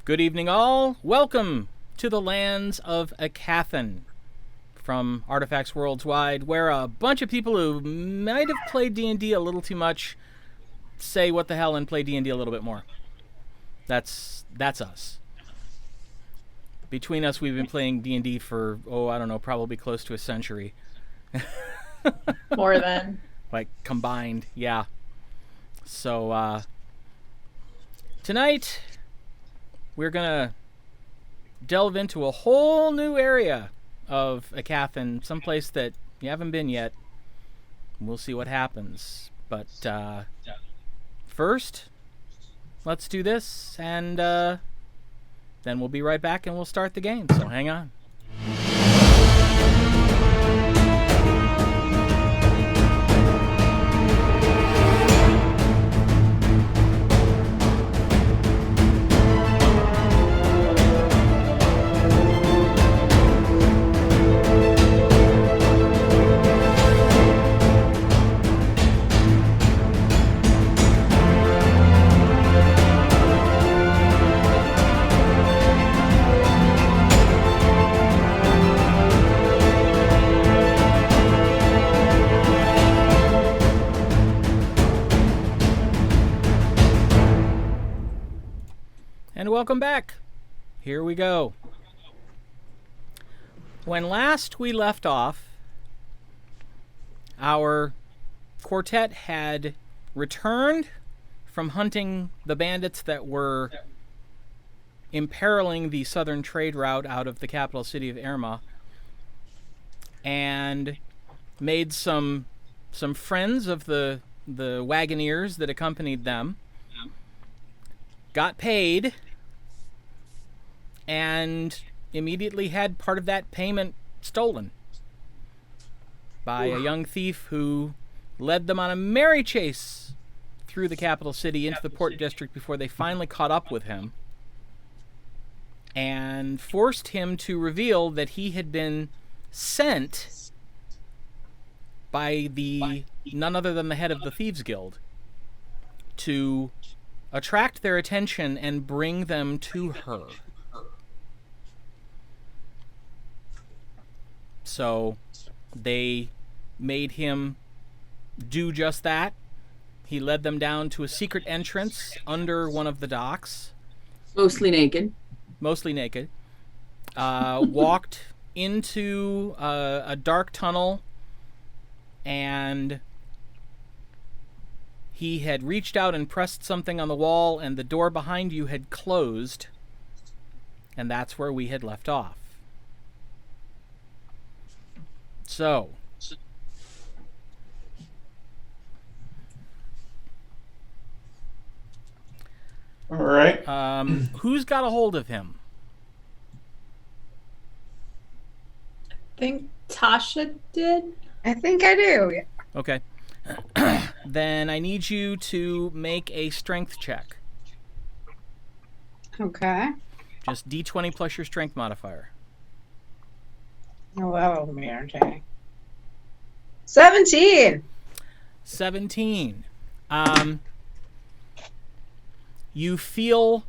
Good evening, all. Welcome to the lands of Aecathan from Artifacts Worldswide, where a bunch of people who might have played D&D a little too much say what the hell and play D&D a little bit more. That's us. Between us, we've been playing D&D for, I don't know, probably close to a century. More than. Like, combined, yeah. So, tonight, we're gonna delve into a whole new area of Aecathan, someplace that you haven't been yet. We'll see what happens. But first, let's do this, and then we'll be right back and we'll start the game. So hang on. And welcome back. Here we go. When last we left off, our quartet had returned from hunting the bandits that were imperiling the southern trade route out of the capital city of Erma, and made some friends of the wagoneers that accompanied them, got paid, and immediately had part of that payment stolen by a young thief who led them on a merry chase through the capital city into the port district before they finally caught up with him and forced him to reveal that he had been sent by none other than the head of the Thieves Guild to attract their attention and bring them to her. So they made him do just that. He led them down to a secret entrance under one of the docks. Mostly naked. Walked into a dark tunnel, and he had reached out and pressed something on the wall, and the door behind you had closed, and that's where we had left off. So, all right. Who's got a hold of him? I think Tasha did. I think I do. Okay. Then I need you to make a strength check. Okay. Just D20 plus your strength modifier. Oh, that'll be okay. 17. 17. You feel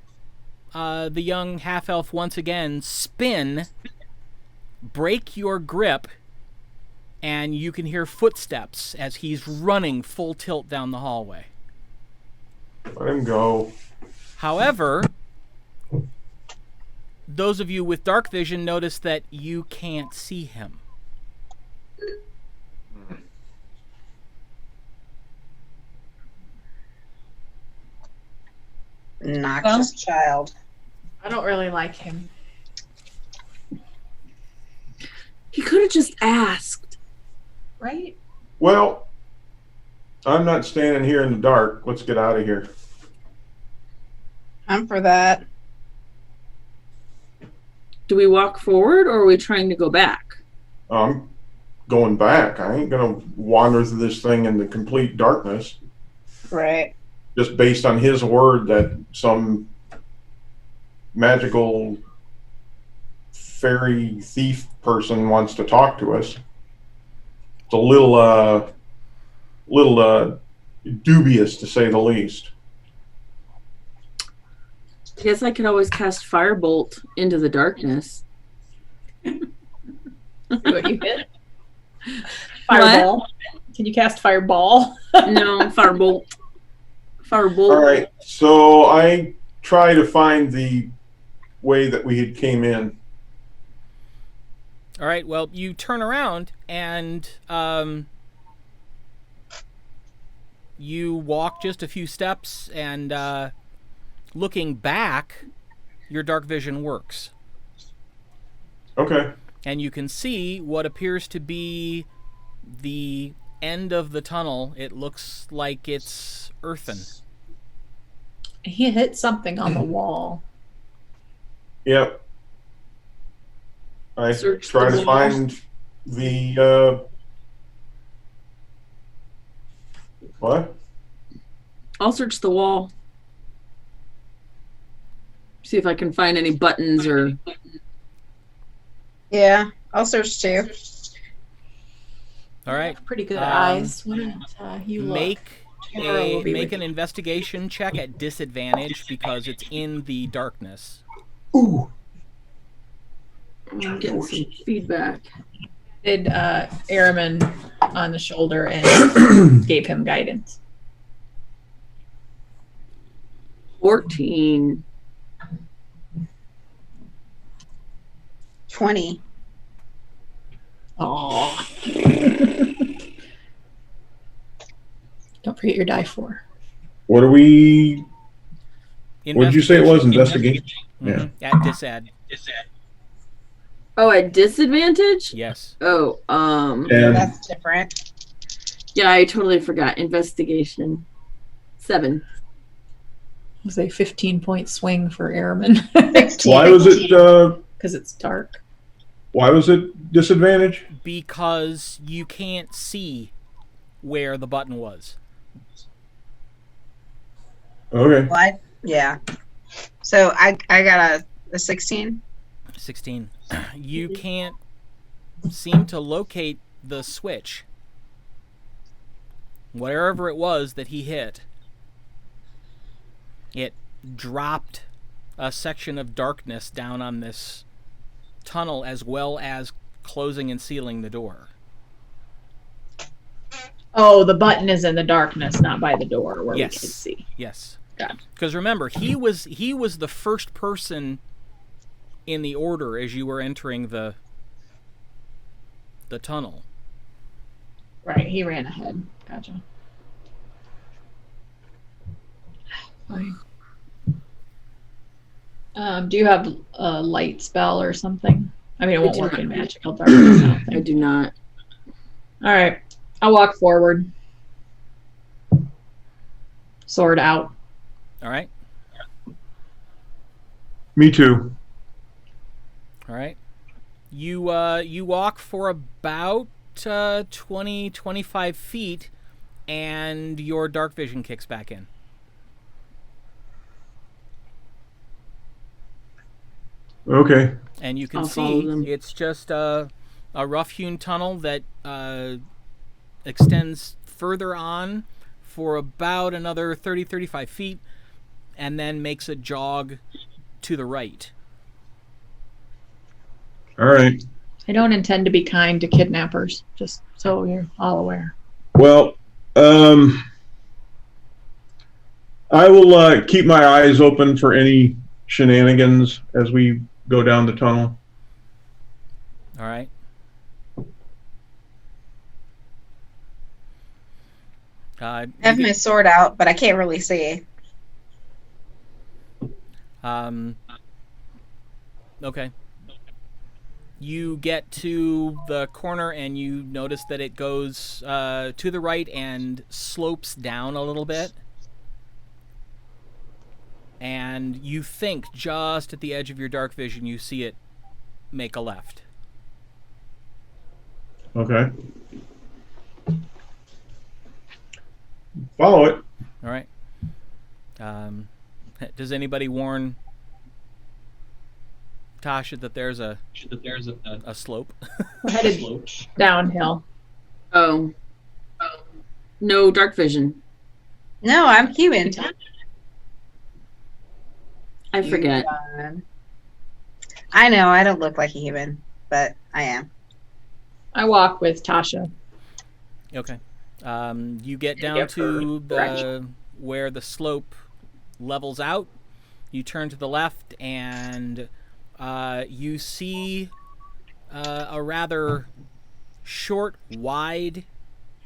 the young half-elf once again spin, break your grip, and you can hear footsteps as he's running full tilt down the hallway. Let him go. However, those of you with dark vision notice that you can't see him. Noxious child. I don't really like him. He could have just asked. Right? Well, I'm not standing here in the dark. Let's get out of here. I'm for that. Do we walk forward, or are we trying to go back? I'm going back. I ain't gonna wander through this thing in the complete darkness. Right. Just based on his word that some magical fairy thief person wants to talk to us. It's a little dubious, to say the least. guess I could always cast Firebolt into the darkness. See what you hit? Fireball. Can you cast fireball? No, Firebolt. Firebolt. All right. So I try to find the way that we had came in. All right. Well, you turn around and you walk just a few steps, and looking back, your dark vision works. Okay. And you can see what appears to be the end of the tunnel. It looks like it's earthen. He hit something on the wall. Yep. I Search try the to walls. find the what? I'll search the wall. See if I can find any buttons or... Yeah, I'll search too. All right. Pretty good eyes. Why don't you look? Tara will be Make with an you. investigation check at disadvantage because it's in the darkness. Ooh. I'm getting some feedback. Did Arimynn on the shoulder and gave him guidance. 14. 20. Oh. Don't forget your die 4. What are we? What did you say it was? Investigation. Mhm. At disad. Oh, at disadvantage? Yes. Oh, And That's different. yeah, I totally forgot. Investigation. 7. It was a 15-point swing for Arimynn. 16. why was it? Because it's dark. Why was it disadvantage? Because you can't see where the button was. Okay. What? Yeah. So I got a 16. 16. You can't seem to locate the switch. Wherever it was that he hit, it dropped a section of darkness down on this tunnel, as well as closing and sealing the door. Oh, the button is in the darkness, not by the door where Yes. we can see. Yes. Got it. Because remember, he was the first person in the order as you were entering the tunnel. Right, he ran ahead. Gotcha. Fine. Do you have a light spell or something? I mean, it won't do work not. in magical darkness. I don't I think. do not. All right, I'll walk forward. Sword out. All right? Me too. All right. You walk for about 20, 25 feet, and your dark vision kicks back in. Okay. And you can I'll follow them. see it's just a rough-hewn tunnel that extends further on for about another 30, 35 feet, and then makes a jog to the right. All right. I don't intend to be kind to kidnappers, just so you're all aware. Well, I will keep my eyes open for any shenanigans as we go down the tunnel. All right. I have my sword out, but I can't really see. Okay. You get to the corner and you notice that it goes to the right and slopes down a little bit. And you think just at the edge of your dark vision you see it make a left. Okay. Follow it. All right. Does anybody warn Tasha that there's a slope? We're headed downhill. Oh. No dark vision. No, I'm human. I forget. God. I know I don't look like a human, but I am. I walk with Tasha. Okay. You get down to where the slope levels out. You turn to the left, and you see a rather short, wide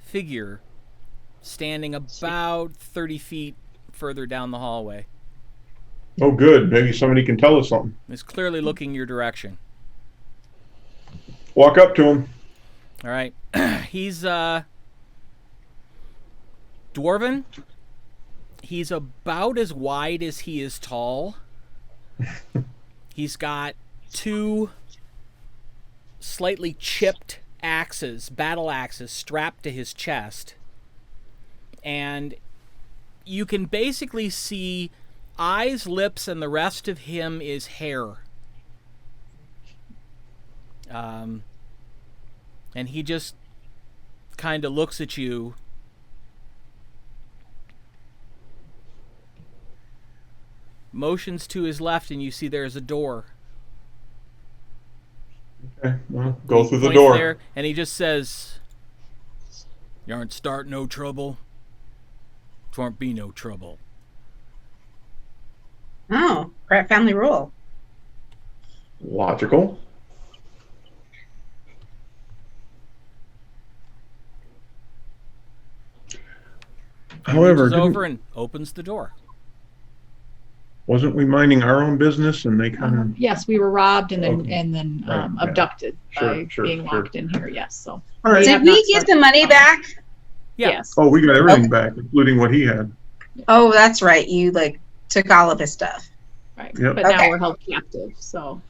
figure standing about 30 feet further down the hallway. Oh, good. Maybe somebody can tell us something. It's clearly looking your direction. Walk up to him. All right. He's dwarven. He's about as wide as he is tall. He's got two slightly chipped axes, battle axes, strapped to his chest. And you can basically see eyes, lips, and the rest of him is hair. And he just kind of looks at you. Motions to his left, and you see there's a door. Okay, well, go through the Points door. there, and he just says, "You aren't starting no trouble. 'Twon't be no trouble." Oh, Pratt family rule. Logical. However, Reaches over and opens the door. wasn't we minding our own business and they kind of... Yes, we were robbed and then Okay. Right, yeah. abducted Sure, by sure, being sure. locked in here. Yes, so All right. Did we get the money back? Yeah. yes. Oh, we got everything back, including what he had. Oh, that's right. You took all of his stuff. Right. Yep. But now Okay. we're held captive, so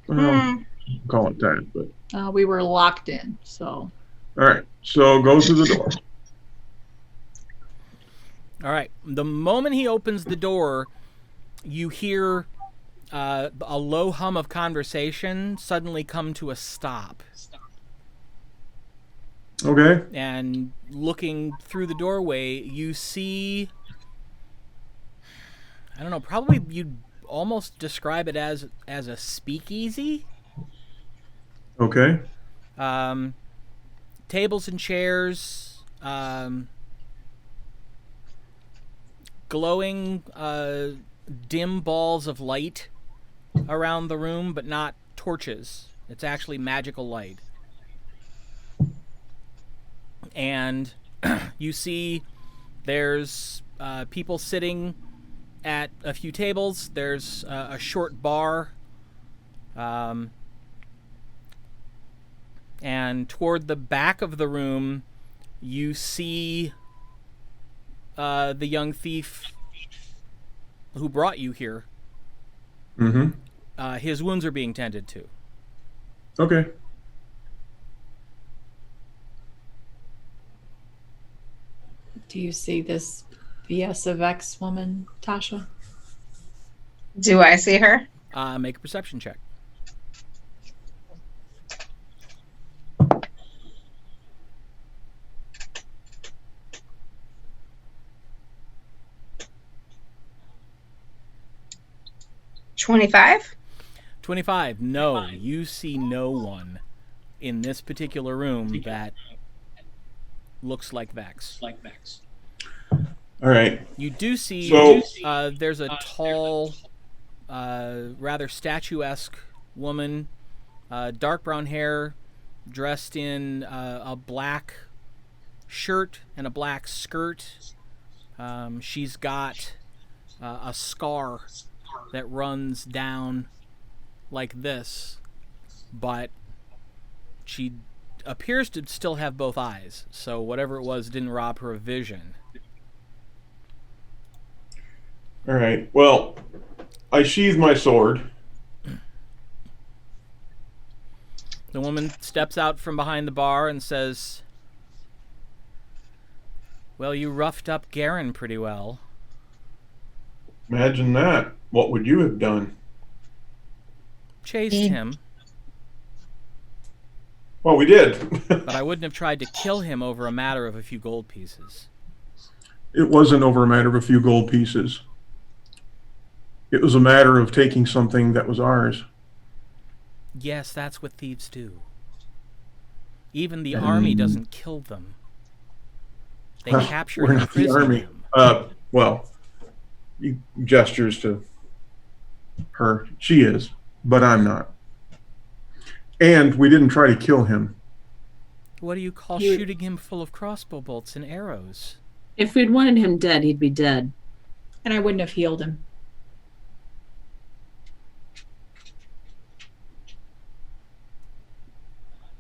Well, call it that, but... we were locked in. So All right, so go through the door. All right. The moment he opens the door, you hear a low hum of conversation suddenly come to a stop. Okay. And looking through the doorway, you see, I don't know, probably you'd almost describe it as a speakeasy. Okay. Tables and chairs, glowing dim balls of light around the room, but not torches. It's actually magical light. And you see there's people sitting at a few tables. There's a short bar. And toward the back of the room, you see the young thief who brought you here. Mm-hmm. His wounds are being tended to. Okay. Do you see this Viessa Vexx woman, Tasha? Do I see her? Make a perception check. $25? 25. No, you see no one in this particular room that looks like Vex. All right. You do see there's a tall, rather statuesque woman, dark brown hair, dressed in a black shirt and a black skirt. She's got a scar that runs down like this, but she appears to still have both eyes, so whatever it was didn't rob her of vision. All right. Well, I sheathe my sword. The woman steps out from behind the bar and says, "Well, you roughed up Garen pretty well." Imagine that. What would you have done? Chased him, Well, we did. but I wouldn't have tried to kill him over a matter of a few gold pieces. It wasn't over a matter of a few gold pieces. It was a matter of taking something that was ours. Yes, that's what thieves do. Even the army doesn't kill them. They capture We're and not the imprison army. them. Well, he gestures to her. She is, but I'm not. And we didn't try to kill him. What do you call You- shooting him full of crossbow bolts and arrows? If we'd wanted him dead, he'd be dead. And I wouldn't have healed him.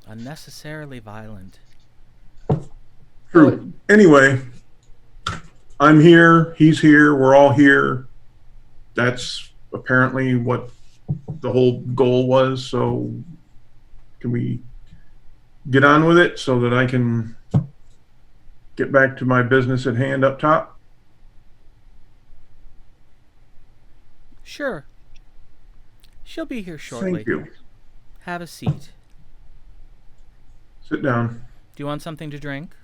Unnecessarily violent. True. Anyway, I'm here. He's here. We're all here. That's apparently what the whole goal was. So can we get on with it so that I can get back to my business at hand up top? Sure. She'll be here shortly. Thank you. Have a seat. Sit down. Do you want something to drink?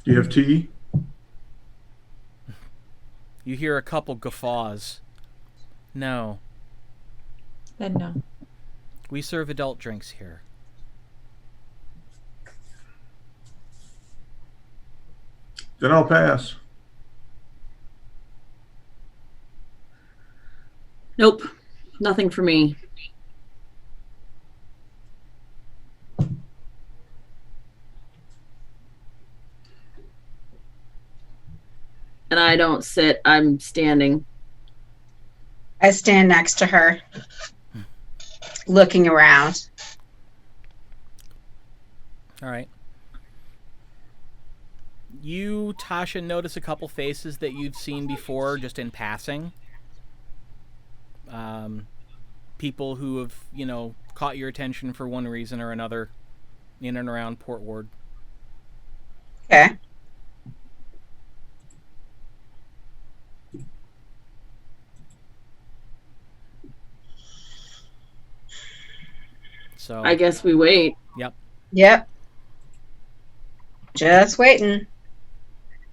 Do you have tea? You hear a couple guffaws. No, Then no. we serve adult drinks here. Then I'll pass. Nope. Nothing for me. And I don't sit, I'm standing. I stand next to her, looking around. All right. You, Tasha, notice a couple faces that you've seen before just in passing. People who have, caught your attention for one reason or another in and around Port Ward. Okay. So, I guess we wait. Yep. Just waiting.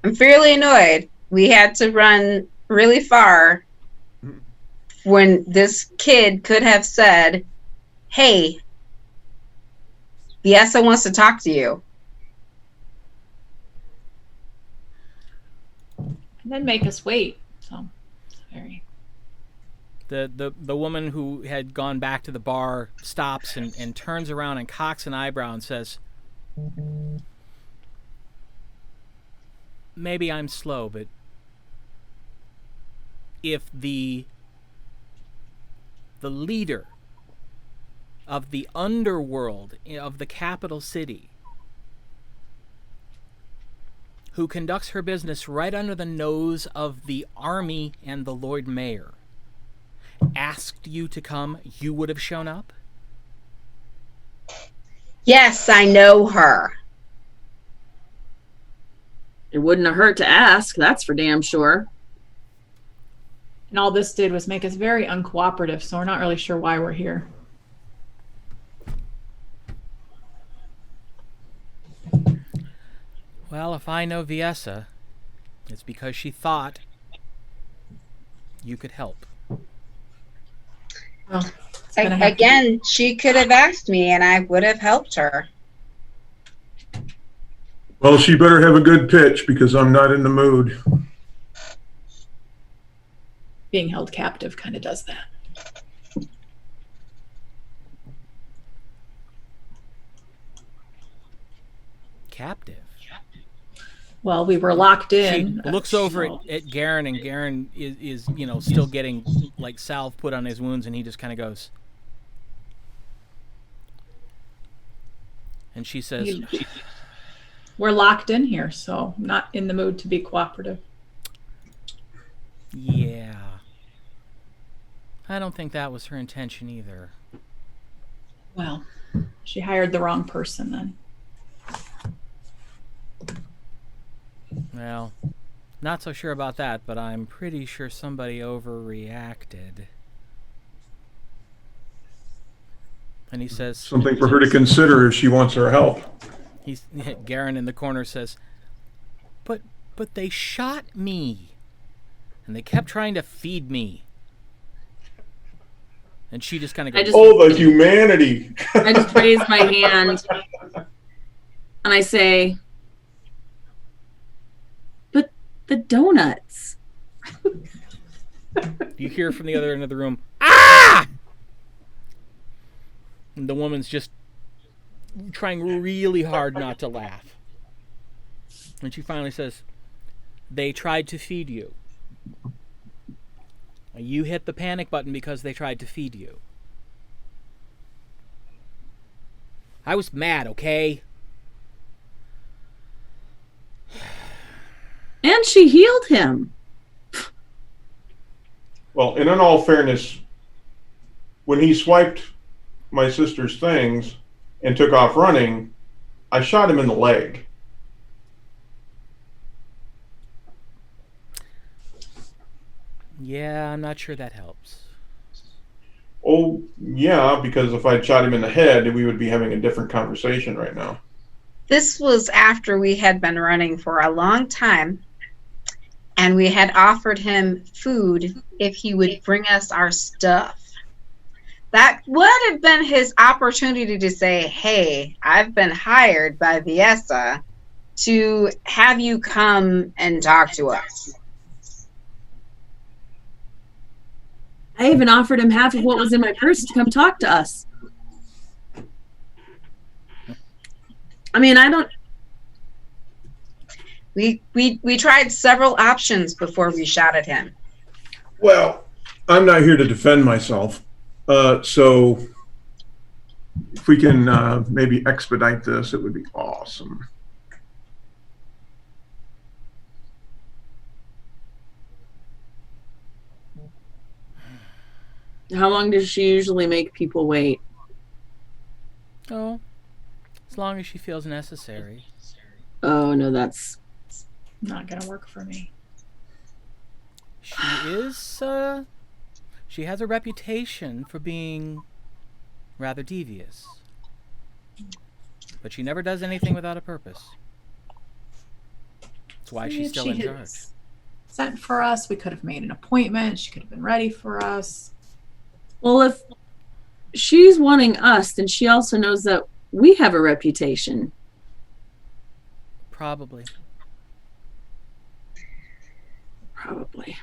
I'm fairly annoyed. We had to run really far when this kid could have said, "Hey, Viessa wants to talk to you." And then make us wait. So it's very. the woman who had gone back to the bar stops and turns around and cocks an eyebrow and says, maybe I'm slow, but if the leader of the underworld of the capital city, who conducts her business right under the nose of the army and the Lord Mayor, asked you to come, you would have shown up? Yes, I know her. It wouldn't have hurt to ask, that's for damn sure. And all this did was make us very uncooperative, so we're not really sure why we're here. Well, if I know Viessa, it's because she thought you could help. Well, it's gonna have to be- Again, she could have asked me and I would have helped her. Well, she better have a good pitch because I'm not in the mood. being held captive kind of does that. Captive. Well, we were locked in. She looks over at Garen, and Garen is still getting like salve put on his wounds, and he just kind of goes. And she says, We're locked in here, so I'm not in the mood to be cooperative. yeah. I don't think that was her intention either. Well, she hired the wrong person then. Well, not so sure about that, but I'm pretty sure somebody overreacted. And he says, Something for her to consider if she wants our help. Garen in the corner says, but they shot me. And they kept trying to feed me. And she just kind of I goes, just- Oh, the humanity. I just raise my hand and I say, but the donuts. you hear from the other end of the room, ah! And the woman's just trying really hard not to laugh. And she finally says, they tried to feed you. You hit the panic button because they tried to feed you. I was mad, okay? And she healed him. Well, and in all fairness, when he swiped my sister's things and took off running, I shot him in the leg. Yeah, I'm not sure that helps. Oh, yeah, because if I'd shot him in the head, we would be having a different conversation right now. This was after we had been running for a long time, and we had offered him food if he would bring us our stuff. That would have been his opportunity to say, hey, I've been hired by Viessa to have you come and talk to us. I even offered him half of what was in my purse to come talk to us. I mean, I don't. We tried several options before we shot at him. Well, I'm not here to defend myself. So if we can maybe expedite this, it would be awesome. How long does she usually make people wait? Oh, as long as she feels necessary. Oh, no, that's. Not gonna work for me. She is, she has a reputation for being rather devious. But she never does anything without a purpose. That's why See, she's if still she in had charge. Sent for us. We could have made an appointment. She could have been ready for us. Well, if she's wanting us, then she also knows that we have a reputation. Probably. Probably.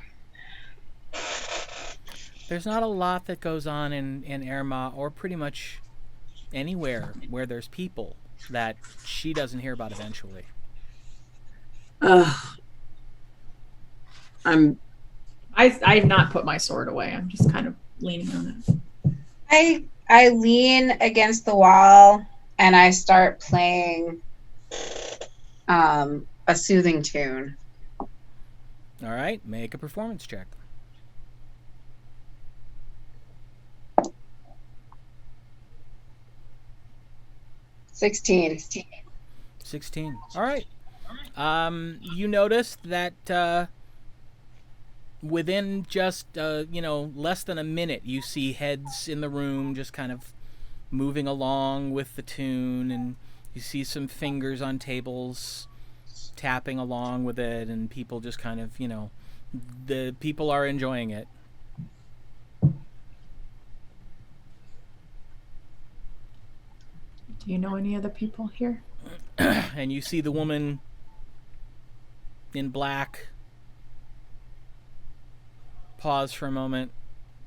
There's not a lot that goes on in Erma or pretty much anywhere where there's people that she doesn't hear about eventually. I've not put my sword away. I'm just kind of leaning on it. I lean against the wall and I start playing a soothing tune. All right, make a performance check. Sixteen. 16. All right. You notice that within just less than a minute, you see heads in the room just kind of moving along with the tune, and you see some fingers on tables tapping along with it, and people just kind of, the people are enjoying it. Do you know any other people here? And you see the woman in black pause for a moment,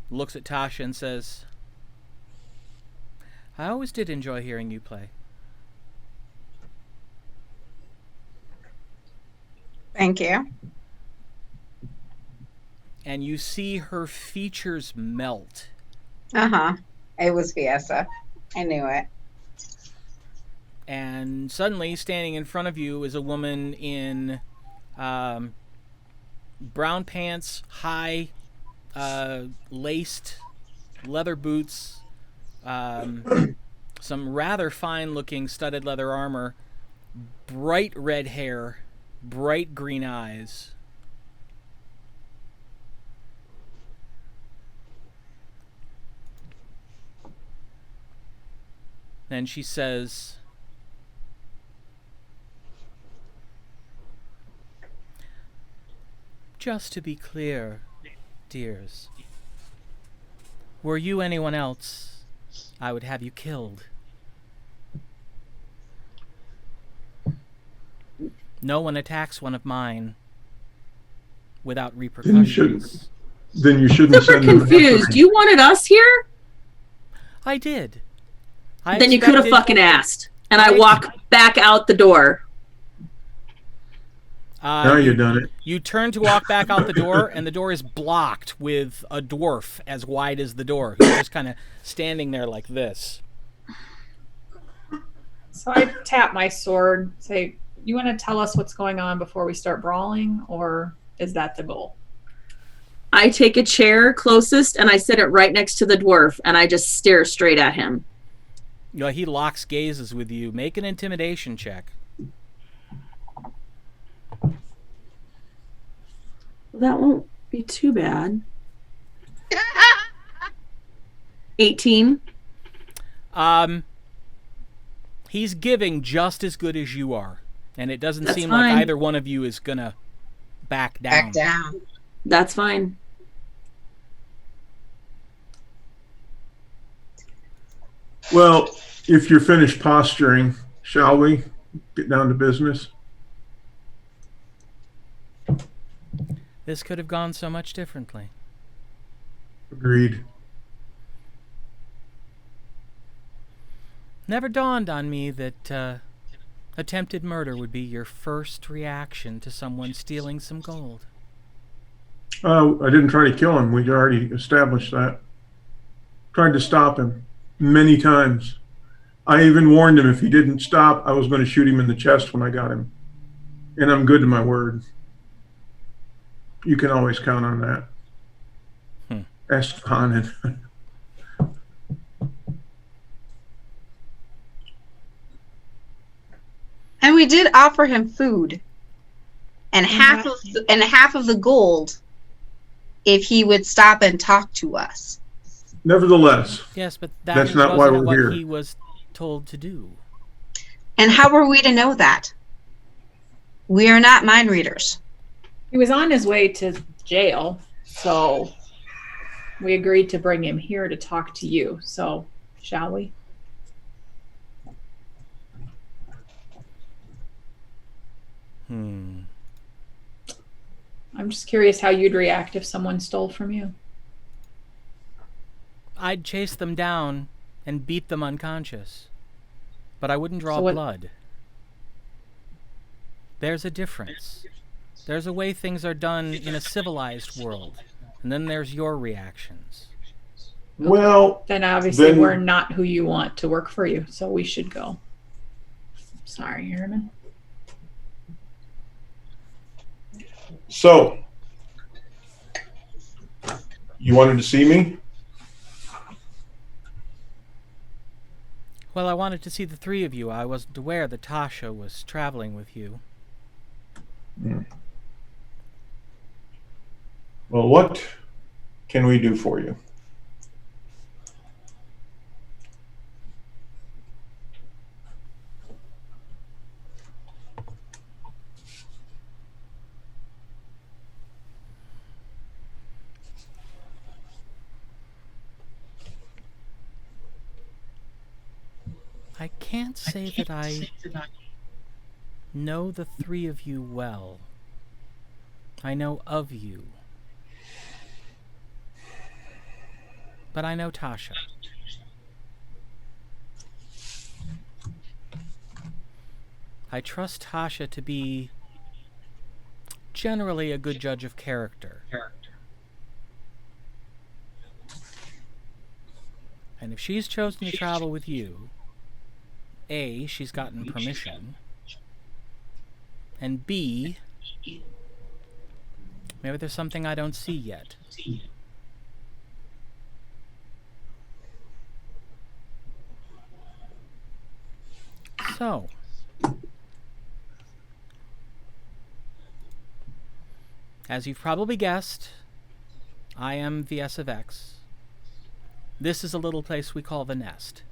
looks at Tasha and says, I always did enjoy hearing you play. Thank you. And you see her features melt. It was Viessa. I knew it. And suddenly, standing in front of you is a woman in brown pants, high laced leather boots, some rather fine-looking studded leather armor, bright red hair, bright green eyes. And she says, just to be clear, dears, Were you anyone else, I would have you killed. No one attacks one of mine without repercussions. Then you shouldn't Super send them confused. after You wanted us here? I did. Then you could have fucking asked. And I walk back out the door. Now you've done it. You turn to walk back out the door, and the door is blocked with a dwarf as wide as the door. He's just kind of standing there like this. So I tap my sword, say, you want to tell us what's going on before we start brawling, or is that the goal? I take a chair closest and I sit it right next to the dwarf and I just stare straight at him. You know, he locks gazes with you. Make an intimidation check. That won't be too bad. 18. He's giving just as good as you are, and it doesn't That's seem fine. like either one of you is gonna back down. Back down. That's fine. Well, if you're finished posturing, shall we get down to business? This could have gone so much differently. Agreed. Never dawned on me that attempted murder would be your first reaction to someone stealing some gold. I didn't try to kill him. We already established that. Tried to stop him many times. I even warned him if he didn't stop, I was going to shoot him in the chest when I got him. And I'm good to my word. You can always count on that. Esteban and And we did offer him food and half of the gold if he would stop and talk to us. nevertheless, Yes, but That's not why wasn't we're here. what he was told to do. And how were we to know that? We are not mind readers. He was on his way to jail, so we agreed to bring him here to talk to you. So, shall we? I'm just curious how you'd react if someone stole from you. I'd chase them down and beat them unconscious, but I wouldn't draw So what- blood. There's a difference. There's a way things are done in a civilized world, and then there's your reactions. well, Then obviously Then- we're not who you want to work for you, so we should go. Sorry, Arimynn. so you wanted to see me? Well, I wanted to see the three of you. I wasn't aware that Tasha was traveling with you. Well, what can we do for you? I can't say that I know the three of you well. I know of you. But I know Tasha. I trust Tasha to be generally a good judge of character. And if she's chosen to travel with you, A, she's gotten permission, and B, maybe there's something I don't see yet. So, as you've probably guessed, I am Viessa Vexx. This is a little place we call the Nest.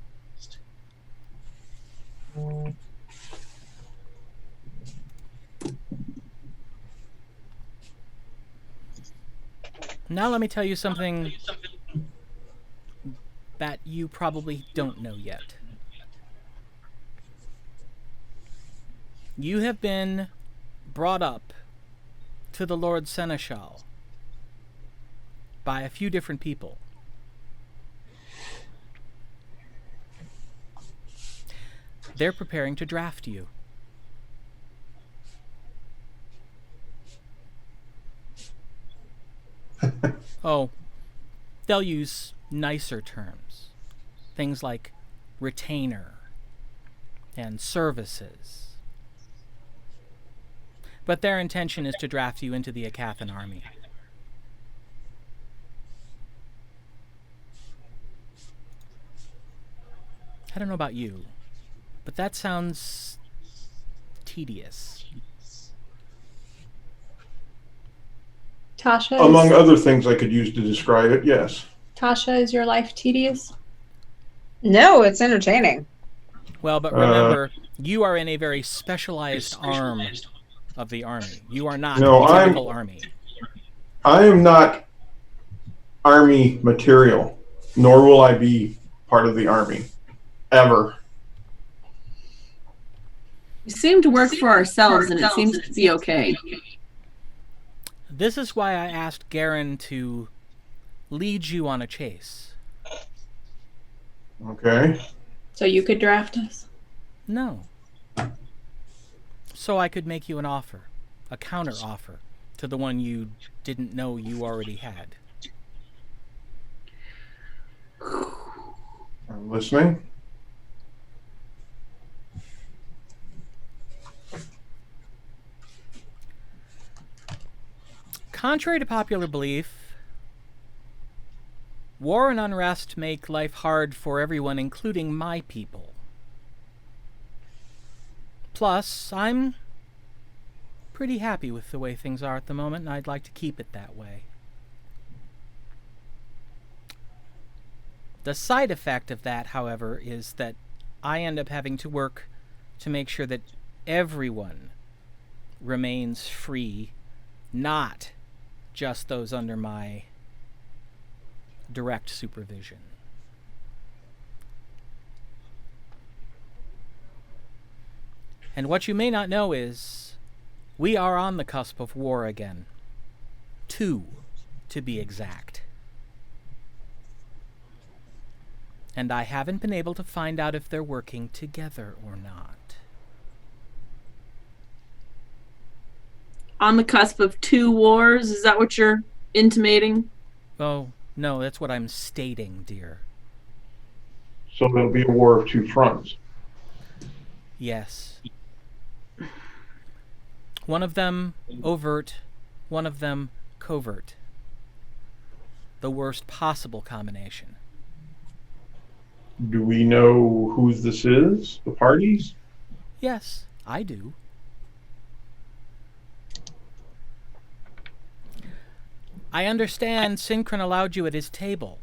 Now let me tell you something that you probably don't know yet. You have been brought up to the Lord Seneschal by a few different people. They're preparing to draft you. Oh, they'll use nicer terms. Things like retainer and services. But their intention is to draft you into the Aecathan army. I don't know about you, but that sounds tedious. Tasha, Among other things I could use to describe it, yes. Tasha, is your life tedious? No, it's entertaining. Well, but remember, you are in a very specialized arm of the army. You are not No, the typical army. I am not army material, nor will I be part of the army. Ever. We seem to work for ourselves, and it seems to be okay. This is why I asked Garen to lead you on a chase. Okay. So you could draft us? No. So I could make you an offer, a counter offer, to the one you didn't know you already had. I'm listening. Contrary to popular belief, war and unrest make life hard for everyone, including my people. Plus, I'm pretty happy with the way things are at the moment, and I'd like to keep it that way. The side effect of that, however, is that I end up having to work to make sure that everyone remains free, not just those under my direct supervision. And what you may not know is, we are on the cusp of war again. 2, to be exact. And I haven't been able to find out if they're working together or not. On the cusp of 2 wars, is that what you're intimating? Oh, no, that's what I'm stating, dear. So there'll be a war of 2 fronts. Yes. One of them overt, one of them covert. The worst possible combination. Do we know who this is? The parties? Yes, I do. I understand Synchron allowed you at his table.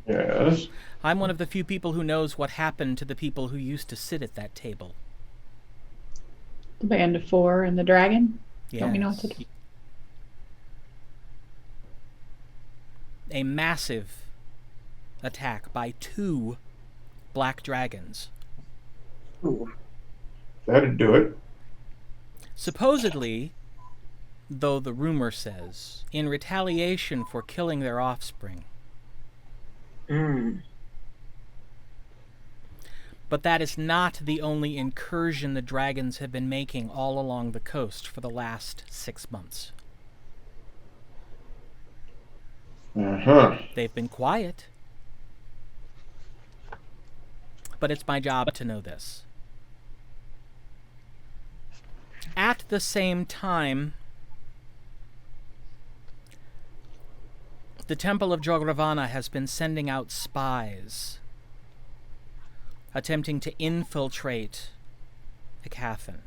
Yes. I'm one of the few people who knows what happened to the people who used to sit at that table. The band of 4 and the dragon? Yes. Don't we know what to do? A massive attack by 2 black dragons. That'd do it. Supposedly, though the rumor says, in retaliation for killing their offspring. But that is not the only incursion the dragons have been making all along the coast for the last 6 months. Uh-huh. They've been quiet. But it's my job to know this. At the same time, the Temple of Jogravana has been sending out spies, attempting to infiltrate Aecathan.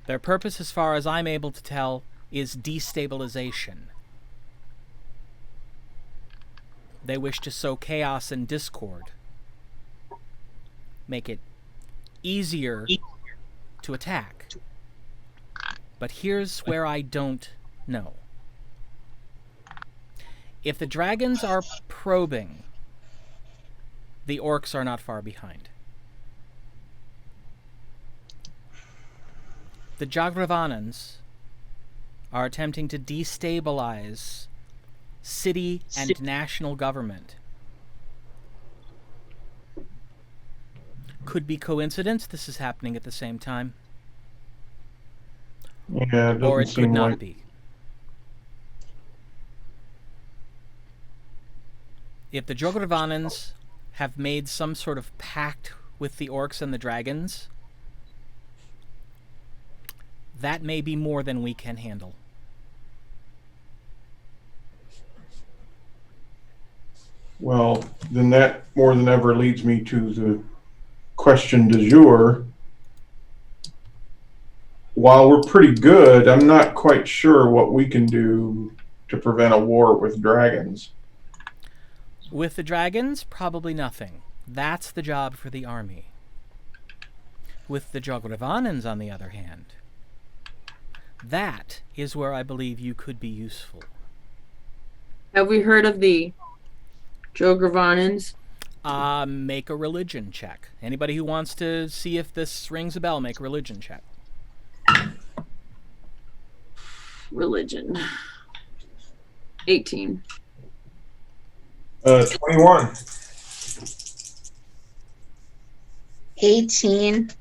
Their purpose, as far as I'm able to tell, is destabilization. They wish to sow chaos and discord, make it easier to attack. But here's where I don't No. If the dragons are probing, the orcs are not far behind. The Jagravanans are attempting to destabilize city and national government. Could be coincidence this is happening at the same time. Yeah, it Or doesn't it could seem not like. be. If the Jogravanans have made some sort of pact with the orcs and the dragons, that may be more than we can handle. Well, then that more than ever leads me to the question du jour. While we're pretty good, I'm not quite sure what we can do to prevent a war with dragons. With the dragons, probably nothing. That's the job for the army. With the Jogravanans, on the other hand, that is where I believe you could be useful. Have we heard of the Jogravanans? Make a religion check. Anybody who wants to see if this rings a bell, make a religion check. Religion. 18. 21. 18.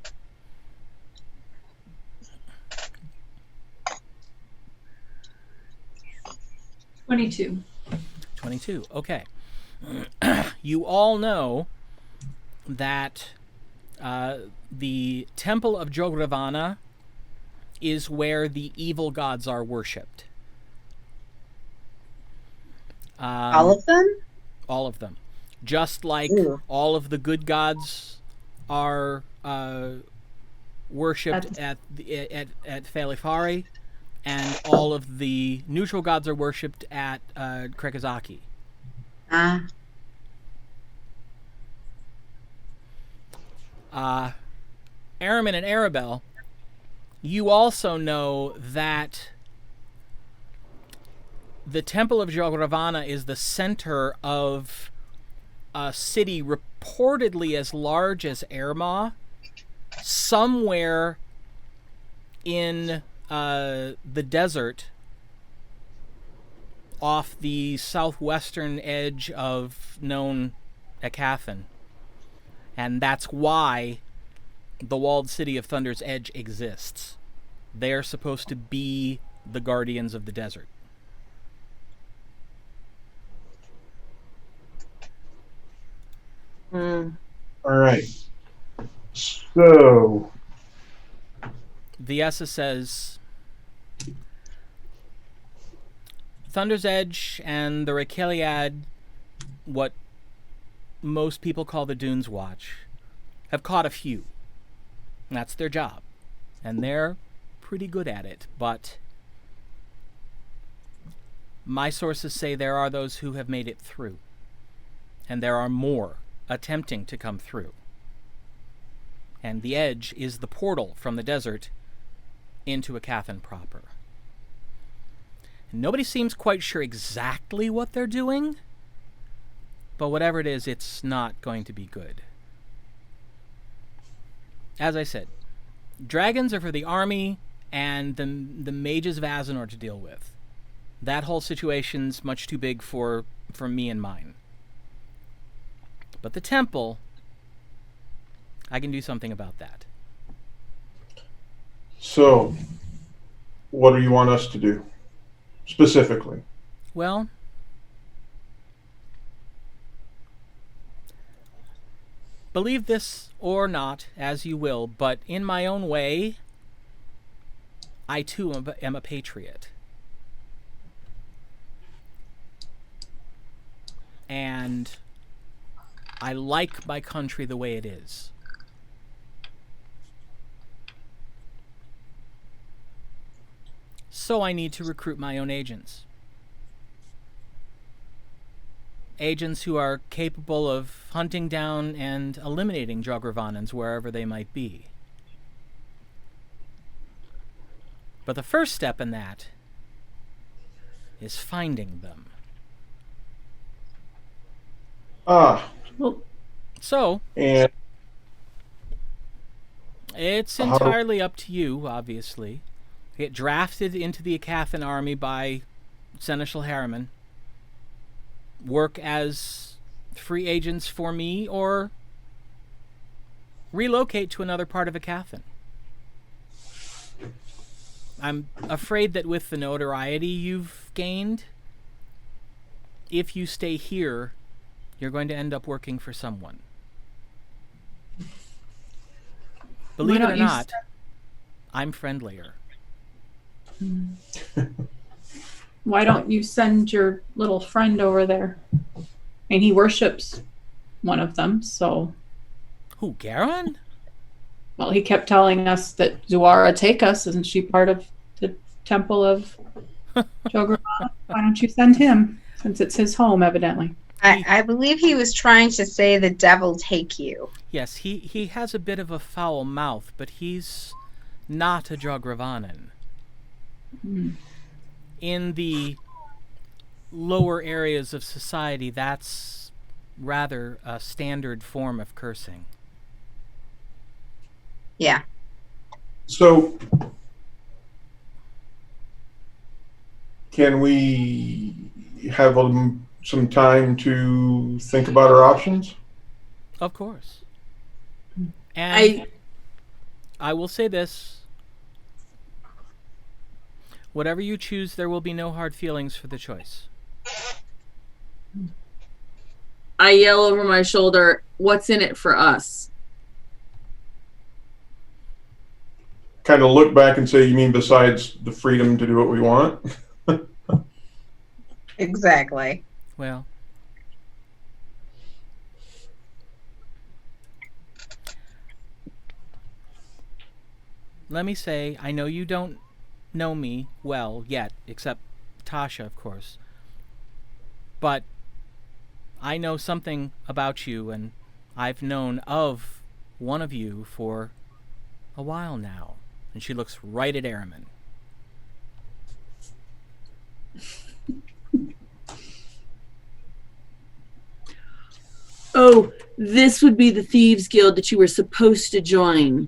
22. 22. Okay. You all know that the Temple of Jogravana is where the evil gods are worshipped. All of them? All of them. Just like Ooh. all of the good gods are worshipped at Felifari, and all of the neutral gods are worshipped at Krekazaki. Arimynn and Aribell, you also know that the Temple of Jogravana is the center of a city reportedly as large as Erma, somewhere in the desert off the southwestern edge of known Aecathan. And that's why the walled city of Thunder's Edge exists. They're supposed to be the guardians of the desert. All right. So, Viessa says, Thunder's Edge and the Rakeliad, what most people call the Dunes Watch, have caught a few. That's their job. And they're pretty good at it. But my sources say there are those who have made it through. And there are more attempting to come through. And the Edge is the portal from the desert into Aecathan proper. And nobody seems quite sure exactly what they're doing, but whatever it is, it's not going to be good. As I said, dragons are for the army and the mages of Azinor to deal with. That whole situation's much too big for me and mine. But the temple, I can do something about that. so what do you want us to do specifically? Well, believe this or not, as you will, but in my own way, I too am a patriot. And I like my country the way it is. So I need to recruit my own agents. Agents who are capable of hunting down and eliminating Jogravanans wherever they might be. But the first step in that is finding them. Well, So, And it's How- entirely up to you, obviously. Get drafted into the Aecathan army by Seneschal Arimynn. Work as free agents for me, or relocate to another part of Aecathan. I'm afraid that with the notoriety you've gained, if you stay here, you're going to end up working for someone. Believe it don't or you not, I'm friendlier. Why don't you send your little friend over there? And he worships one of them, so. Who, Garon? Well, he kept telling us that Zuara take us. Isn't she part of the temple of Jograna? Why don't you send him, since it's his home, evidently? I believe he was trying to say the devil take you. Yes, he has a bit of a foul mouth, but he's not a Jogravanan. In the lower areas of society, that's rather a standard form of cursing. Yeah. so, can we have some time to think about our options? Of course. And I will say this. Whatever you choose, there will be no hard feelings for the choice. I yell over my shoulder, "What's in it for us?" Kind of look back and say, you mean besides the freedom to do what we want? Exactly. Well, let me say, I know you don't know me well yet, except Tashs, of course. But I know something about you, and I've known of one of you for a while now. And she looks right at Arimynn. Oh, this would be the Thieves Guild that you were supposed to join.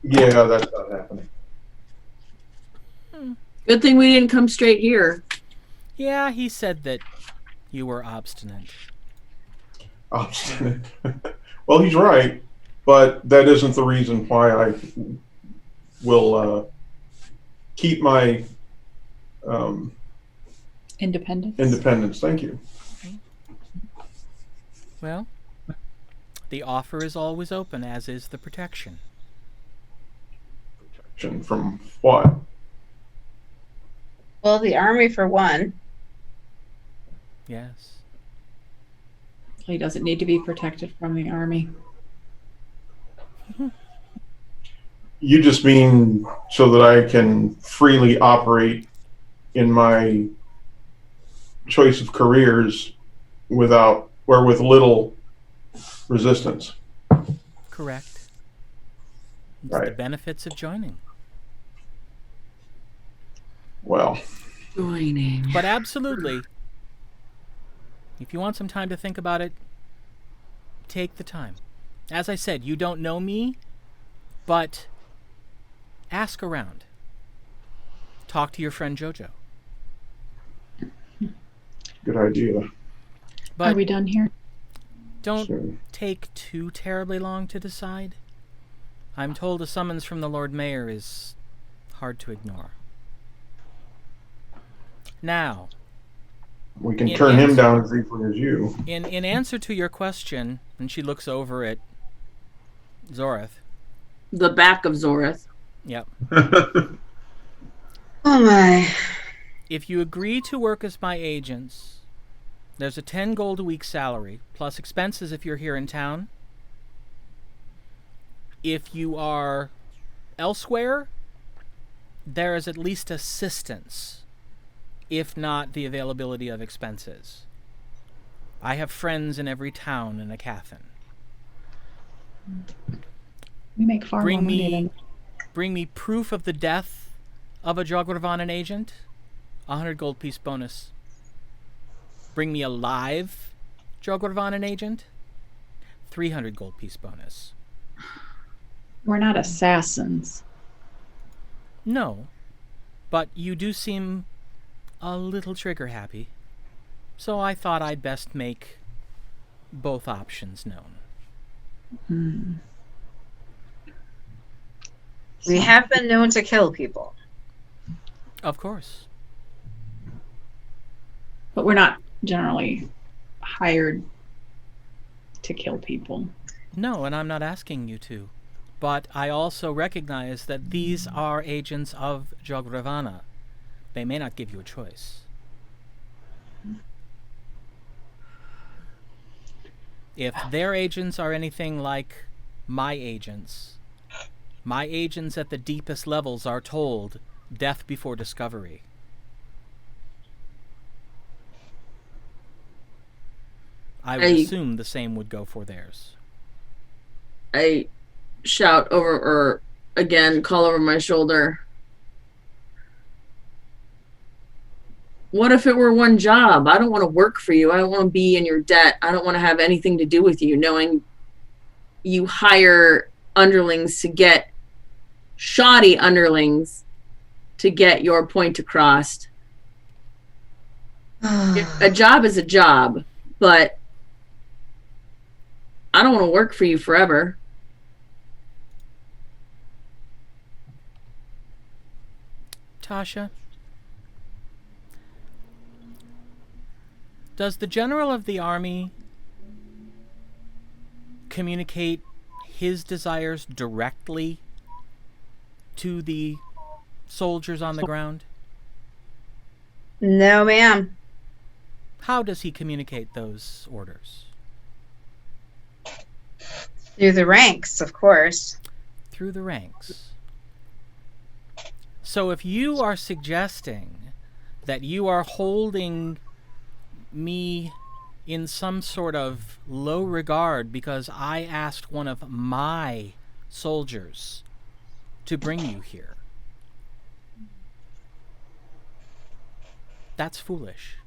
Yeah, that's not happening. Good thing we didn't come straight here. Yeah, he said that you were obstinate. Obstinate. Well, he's right, but that isn't the reason why I will keep my Independence. independence. Thank you. Well, the offer is always open, as is the protection. From what? Well, the army for one. Yes. He doesn't need to be protected from the army. You just mean so that I can freely operate in my choice of careers with little resistance. Correct. It's Right. the benefits of joining. Well, Joining. But absolutely, if you want some time to think about it, take the time. As I said, you don't know me, but ask around. Talk to your friend Jojo. good idea. But Are we done here? don't So, take too terribly long to decide. I'm told a summons from the Lord Mayor is hard to ignore. Now, we can In turn him answer- down as easily as you. in answer to your question, and she looks over at Zorith. The back of Zorith. Yep. Oh my. If you agree to work as my agents, there's a 10 gold a week salary, plus expenses if you're here in town. If you are elsewhere, there is at least assistance, if not the availability of expenses. I have friends in every town in Aecathan. We make far Bring more money me, than bring me proof of the death of a Jogravanan agent, 100 gold piece bonus. Bring me a live Jogorvanan agent, 300 gold piece bonus. We're not assassins. No, but you do seem a little trigger happy, so I thought I'd best make both options known. We have been known to kill people. Of course. But we're not generally hired to kill people. No, and I'm not asking you to. But I also recognize that these are agents of Jogravana. They may not give you a choice. If their agents are anything like my agents at the deepest levels are told death before discovery. I would assume the same would go for theirs. I shout over, or again, call over my shoulder. What if it were one job? I don't want to work for you. I don't want to be in your debt. I don't want to have anything to do with you, knowing you hire underlings to get shoddy underlings to get your point across. A job is a job, but I don't want to work for you forever. Tasha, does the general of the army communicate his desires directly to the soldiers on the ground? No, ma'am. How does he communicate those orders? Through the ranks, of course. Through the ranks. So if you are suggesting that you are holding me in some sort of low regard because I asked one of my soldiers to bring you here, that's foolish.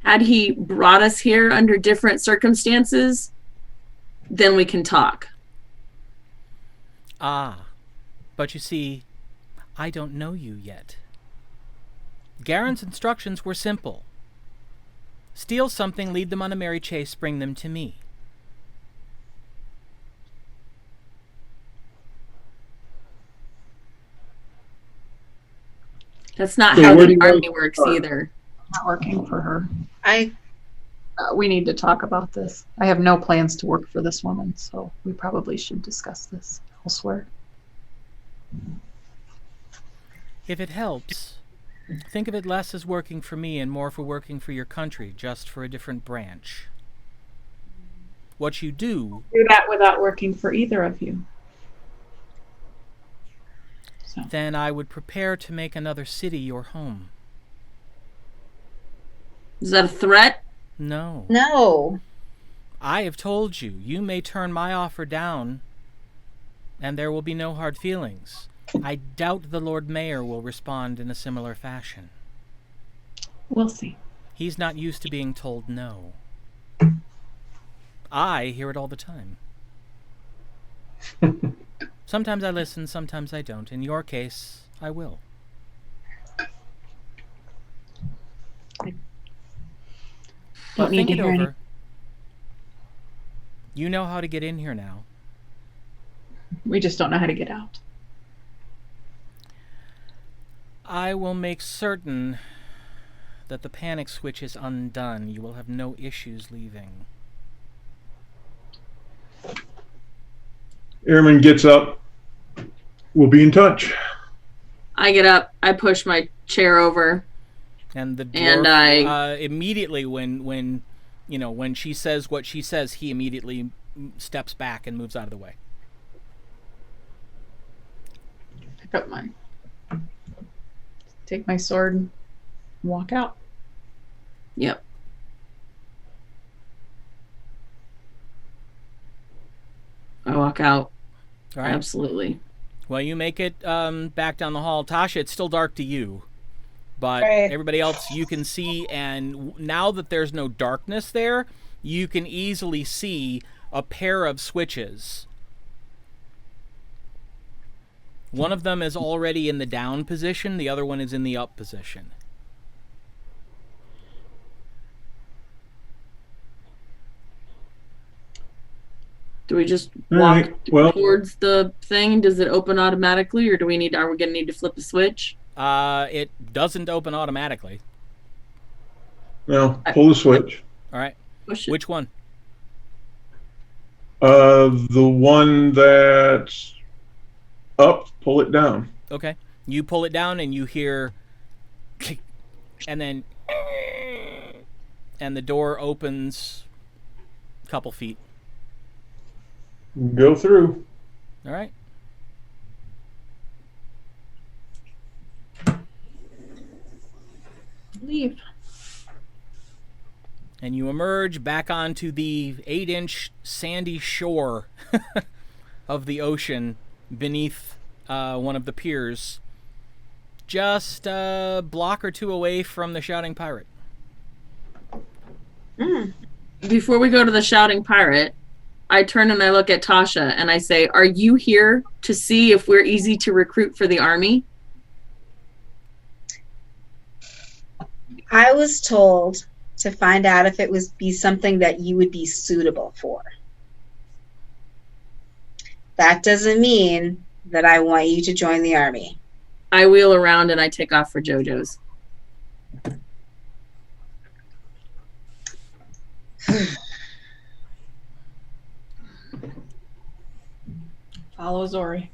Had he brought us here under different circumstances, then we can talk. Ah, but you see, I don't know you yet. Garen's instructions were simple. Steal something, lead them on a merry chase, bring them to me. That's not So how where do the you army want to works start? either. Not working for her. I We need to talk about this. I have no plans to work for this woman, so we probably should discuss this elsewhere. If it helps, think of it less as working for me and more for working for your country, just for a different branch. What you do... Do that without working for either of you. So. Then I would prepare to make another city your home. Is that a threat? No. no. I have told you, you may turn my offer down, and there will be no hard feelings. I doubt the Lord Mayor will respond in a similar fashion. We'll see. He's not used to being told no. I hear it all the time. Sometimes I listen, sometimes I don't. In your case, I will. Don't need think to it hear any. over. You know how to get in here now. We just don't know how to get out. I will make certain that the panic switch is undone. You will have no issues leaving. Airman gets up. We'll be in touch. I get up, I push my chair over, And the dwarf, and I immediately when she says what she says, he immediately steps back and moves out of the way. Pick up my... Take my sword and walk out. Yep. I walk out. All right. Absolutely. Well, you make it back down the hall. Tasha, it's still dark to you. But Right. everybody else you can see, and now that there's no darkness there, you can easily see a pair of switches. One of them is already in the down position, the other one is in the up position. Do we just All walk right, well- towards the thing? Does it open automatically, or are we gonna need to flip a switch? It doesn't open automatically. No, pull the switch. All right. Push it. Which one? The one that's up, pull it down. Okay. You pull it down and you hear click, and then and the door opens a couple feet. Go through. All right. Leave. And you emerge back onto the 8-inch sandy shore of the ocean beneath one of the piers, just a block or two away from the Shouting Pirate. Before we go to the Shouting Pirate, I turn and I look at Tasha and I say, "Are you here to see if we're easy to recruit for the army?" I was told to find out if it was be something that you would be suitable for. That doesn't mean that I want you to join the army. I wheel around and I take off for JoJo's. Follow Zori.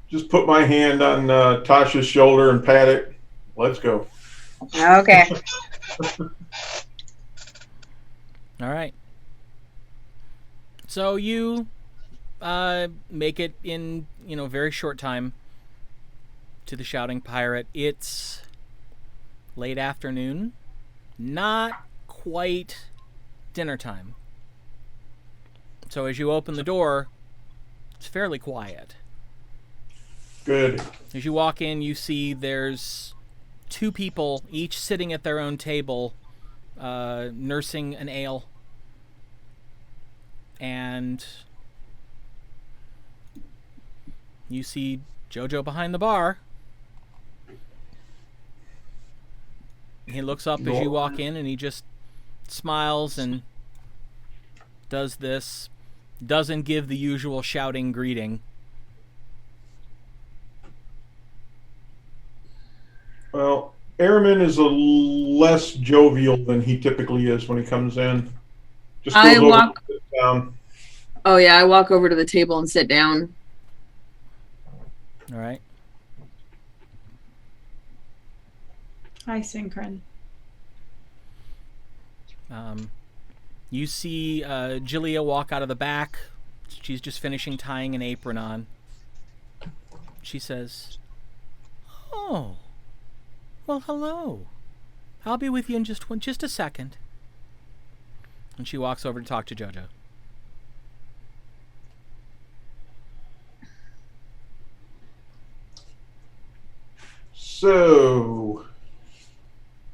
Just put my hand on Tasha's shoulder and pat it. Let's go. Okay. All right. So you make it in, very short time to the Shouting Pirate. It's late afternoon, not quite dinner time. So as you open the door, it's fairly quiet. Good. As you walk in, you see there's two people, each sitting at their own table, nursing an ale. And you see JoJo behind the bar. He looks up as you walk in and he just smiles and does this. Doesn't give the usual shouting greeting. Well, Arimynn is a less jovial than he typically is when he comes in. Just goes over and sits down. Oh yeah, I walk over to the table and sit down. All right. Hi, Synchron. You see Jillia walk out of the back. She's just finishing tying an apron on. She says, "Oh, well, hello. I'll be with you in just a second." And she walks over to talk to JoJo. So,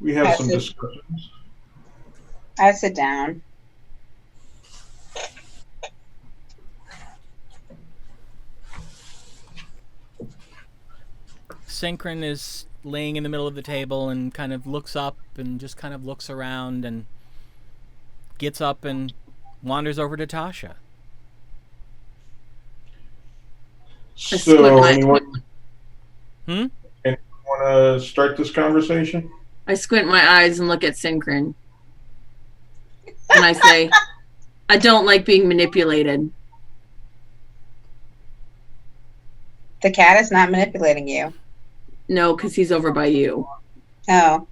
we have some discussions. I sit down. Synchron is laying in the middle of the table and kind of looks up and just kind of looks around and gets up and wanders over to Tasha. So, anyone Hmm? want to start this conversation? I squint my eyes and look at Synchron. And I say, "I don't like being manipulated." The cat is not manipulating you. No, because he's over by you. Oh.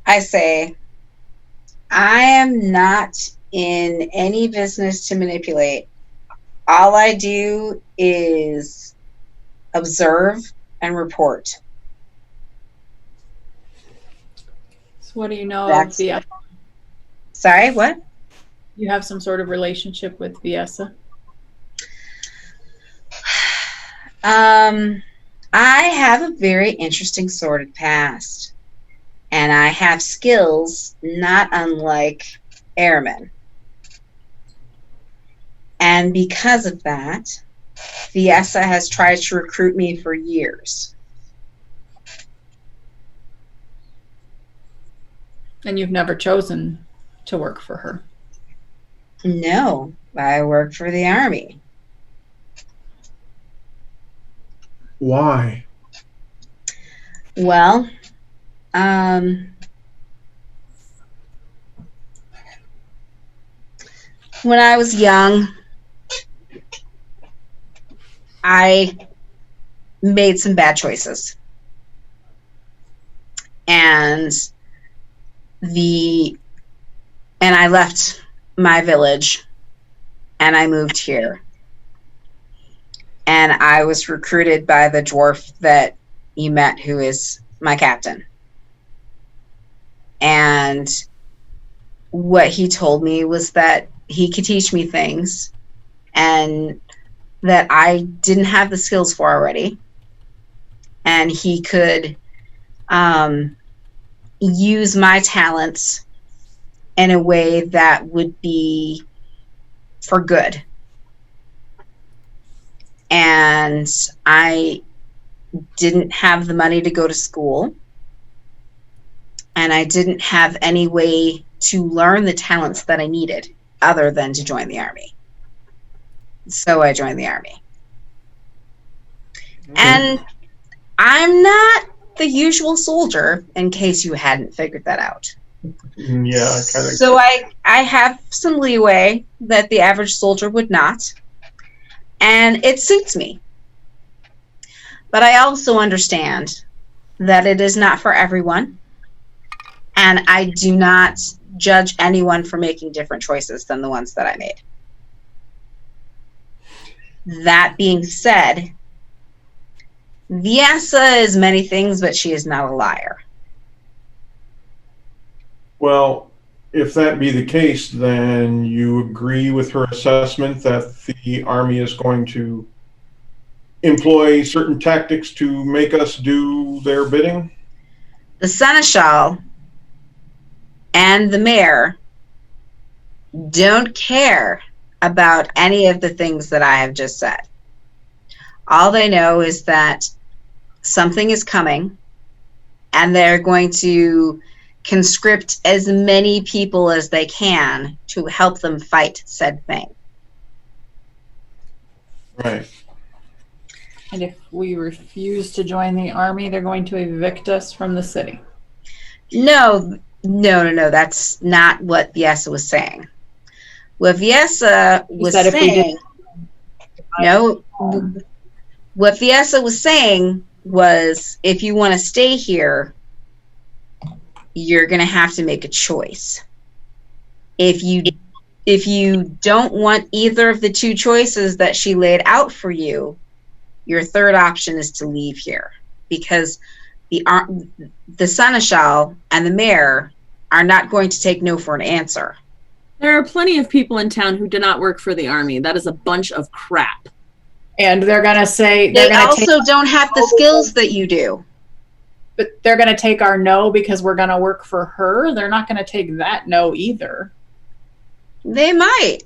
I say, I am not in any business to manipulate. All I do is observe and report. So what do you know That's- of Viessa? Sorry, what? You have some sort of relationship with Viessa? I have a very interesting sordid past, and I have skills not unlike Arimynn. And because of that, Viessa has tried to recruit me for years. And you've never chosen to work for her. No, I work for the army. Why? Well, when I was young, I made some bad choices. And I left my village and I moved here. And I was recruited by the dwarf that you met, who is my captain. And what he told me was that he could teach me things and that I didn't have the skills for already. And he could use my talents in a way that would be for good. And I didn't have the money to go to school. And I didn't have any way to learn the talents that I needed other than to join the army. So I joined the army. And I'm not the usual soldier, in case you hadn't figured that out. Yeah, kind of. So I have some leeway that the average soldier would not. And it suits me. But I also understand that it is not for everyone. And I do not judge anyone for making different choices than the ones that I made. That being said, Viessa is many things, but she is not a liar. Well, if that be the case, then you agree with her assessment that the army is going to employ certain tactics to make us do their bidding? The seneschal and the mayor don't care about any of the things that I have just said. All they know is that something is coming and they're going to conscript as many people as they can to help them fight said thing. Right. And if we refuse to join the army, they're going to evict us from the city. No, that's not what Viessa was saying. What Viessa was saying, what Viessa was saying was, if you want to stay here, you're going to have to make a choice. If you don't want either of the two choices that she laid out for you, your third option is to leave here, because the seneschal and the mayor are not going to take no for an answer. There are plenty of people in town who do not work for the army. That is a bunch of crap. And they're going to say... They also don't have the skills that you do. But they're going to take our no because we're going to work for her. They're not going to take that no either. They might.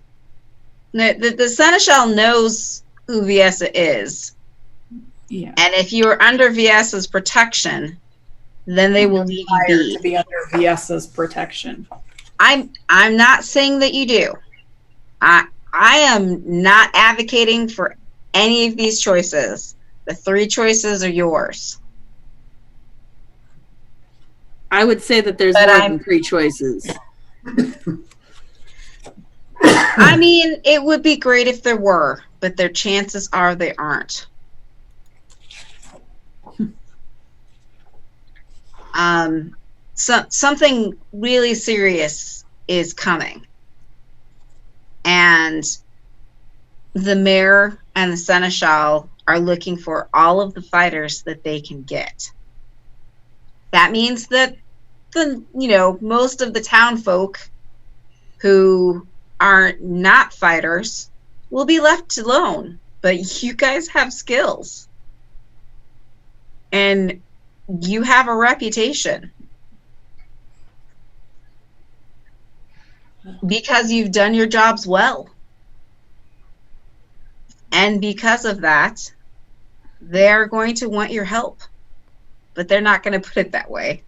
The seneschal knows who Viessa is. Yeah. And if you are under Viessa's protection, then they will leave you be. To be under Viessa's protection. I'm not saying that you do. I am not advocating for any of these choices. The three choices are yours. I would say that there's more than three choices. I mean, it would be great if there were, but their chances are they aren't. Something really serious is coming. And the mayor and the seneschal are looking for all of the fighters that they can get. That means that most of the town folk who are not fighters will be left alone but you guys have skills. And you have a reputation. Because you've done your jobs well. And because of that, they're going to want your help. But they're not going to put it that way.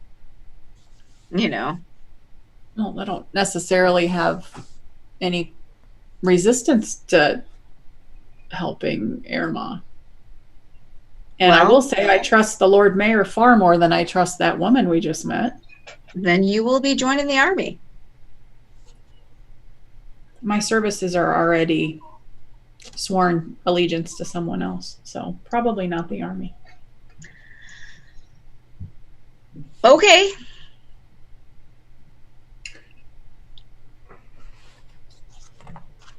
You know. Well, I don't necessarily have any resistance to helping Irma. And I will say I trust the Lord Mayor far more than I trust that woman we just met. Then you will be joining the army. My services are already sworn allegiance to someone else, so probably not the army. Okay.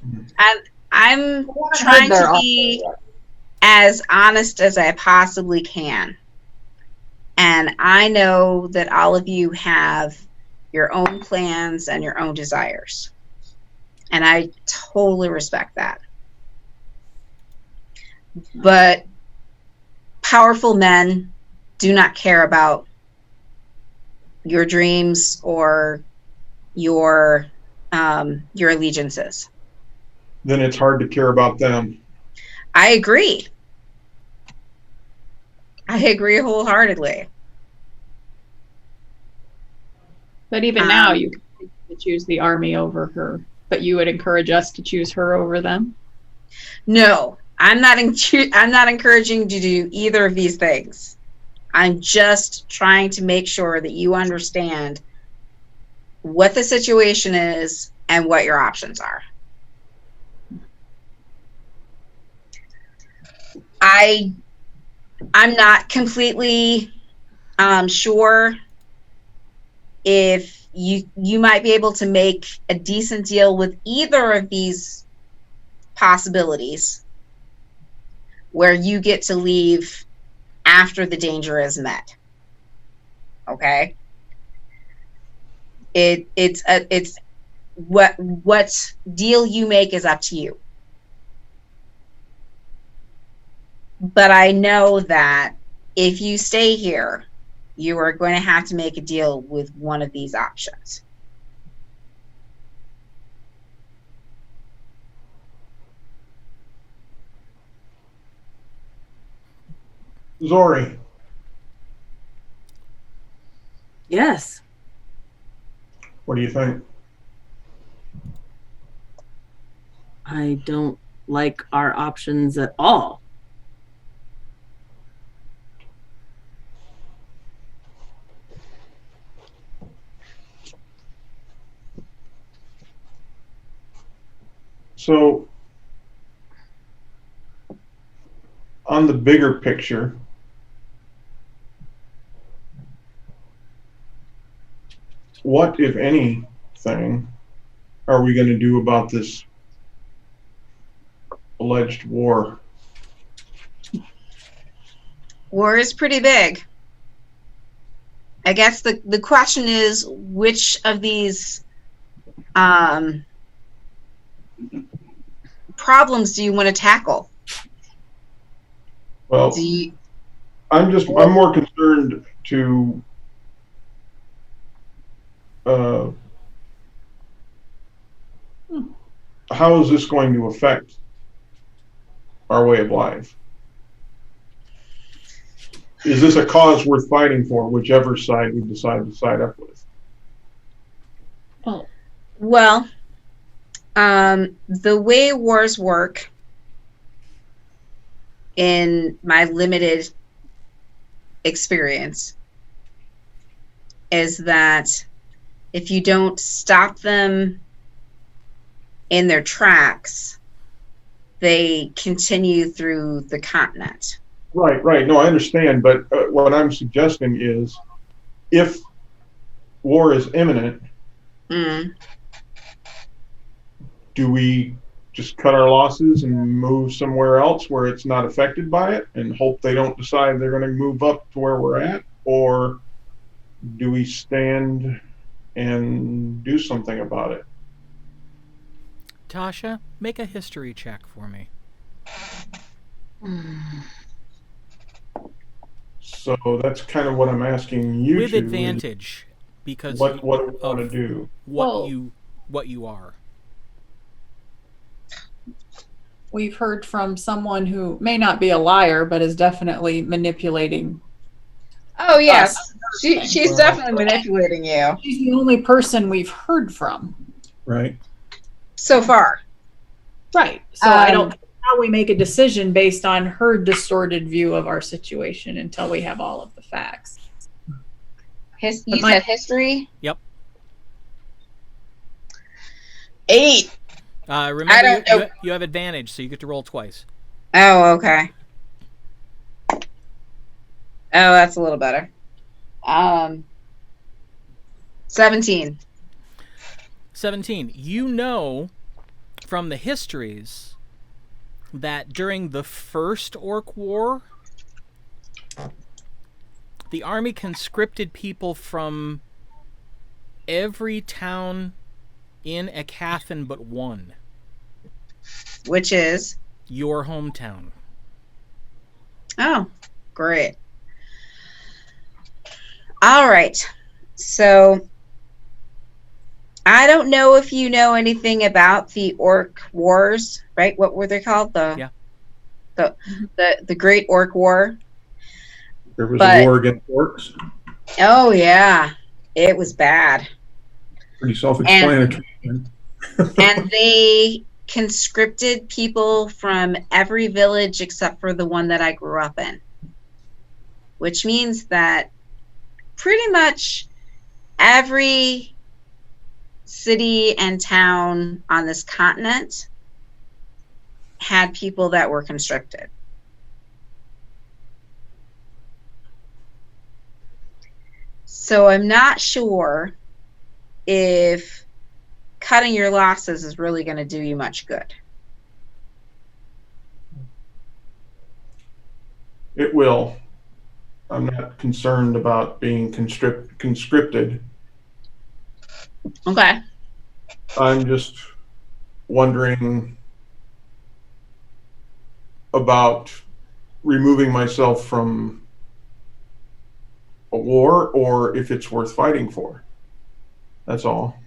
And I'm trying to be as honest as I possibly can. And I know that all of you have your own plans and your own desires. And I totally respect that. But powerful men do not care about your dreams or your allegiances. Then it's hard to care about them. I agree. I agree wholeheartedly. But even now, you can choose the army over her. But you would encourage us to choose her over them? No, I'm not encouraging you to do either of these things. I'm just trying to make sure that you understand what the situation is and what your options are. I'm not completely sure if you might be able to make a decent deal with either of these possibilities where you get to leave after the danger is met. Okay? It's what deal you make is up to you. But I know that if you stay here, you are going to have to make a deal with one of these options. Zori. Yes. What do you think? I don't like our options at all. So, on the bigger picture, what, if anything, are we going to do about this alleged war? War is pretty big. I guess the question is, which of these problems do you want to tackle? Well, I'm more concerned to how is this going to affect our way of life? Is this a cause worth fighting for, whichever side we decide to side up with? Well, the way wars work, in my limited experience, is that if you don't stop them in their tracks, they continue through the continent. Right. No, I understand. But what I'm suggesting is, if war is imminent, do we just cut our losses and move somewhere else where it's not affected by it and hope they don't decide they're going to move up to where we're at? Or do we stand and do something about it? Tasha, make a history check for me. So that's kind of what I'm asking you With two. advantage, because What do we want to of do? what you are. We've heard from someone who may not be a liar, but is definitely manipulating. Oh yes, Us. she's definitely manipulating you She's the only person we've heard from. Right. so far. Right. So I don't know how we make a decision based on her distorted view of our situation until we have all of the facts. You said history? Yep. 8. Remember, I don't know. you have advantage, so you get to roll twice. Oh, okay. Oh, that's a little better. 17. 17. You know from the histories that during the first Orc War, the army conscripted people from every town in Aecathan but one. Which is? Your hometown. Oh, great. All right. So, I don't know if you know anything about the Orc Wars, right? What were they called? The Great Orc War. There was a war against orcs. Oh yeah, it was bad. Pretty self-explanatory. And they conscripted people from every village except for the one that I grew up in, which means that pretty much every city and town on this continent had people that were conscripted. So I'm not sure if cutting your losses is really going to do you much good. It will. I'm not concerned about being conscripted. Okay. I'm just wondering about removing myself from a war, or if it's worth fighting for. That's all.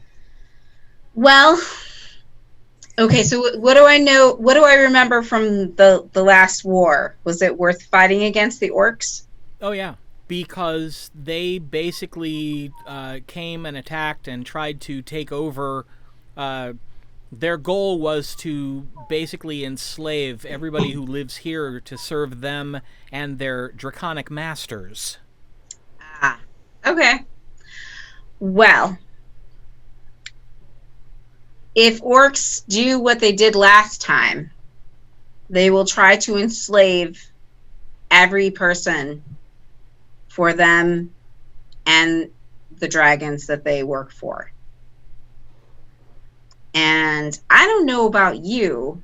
Well, okay, so what do I know? What do I remember from the last war? Was it worth fighting against the orcs? Oh, yeah. Because they basically came and attacked and tried to take over. Their goal was to basically enslave everybody who lives here to serve them and their draconic masters. Ah, okay. Well, if orcs do what they did last time, they will try to enslave every person for them and the dragons that they work for. And I don't know about you,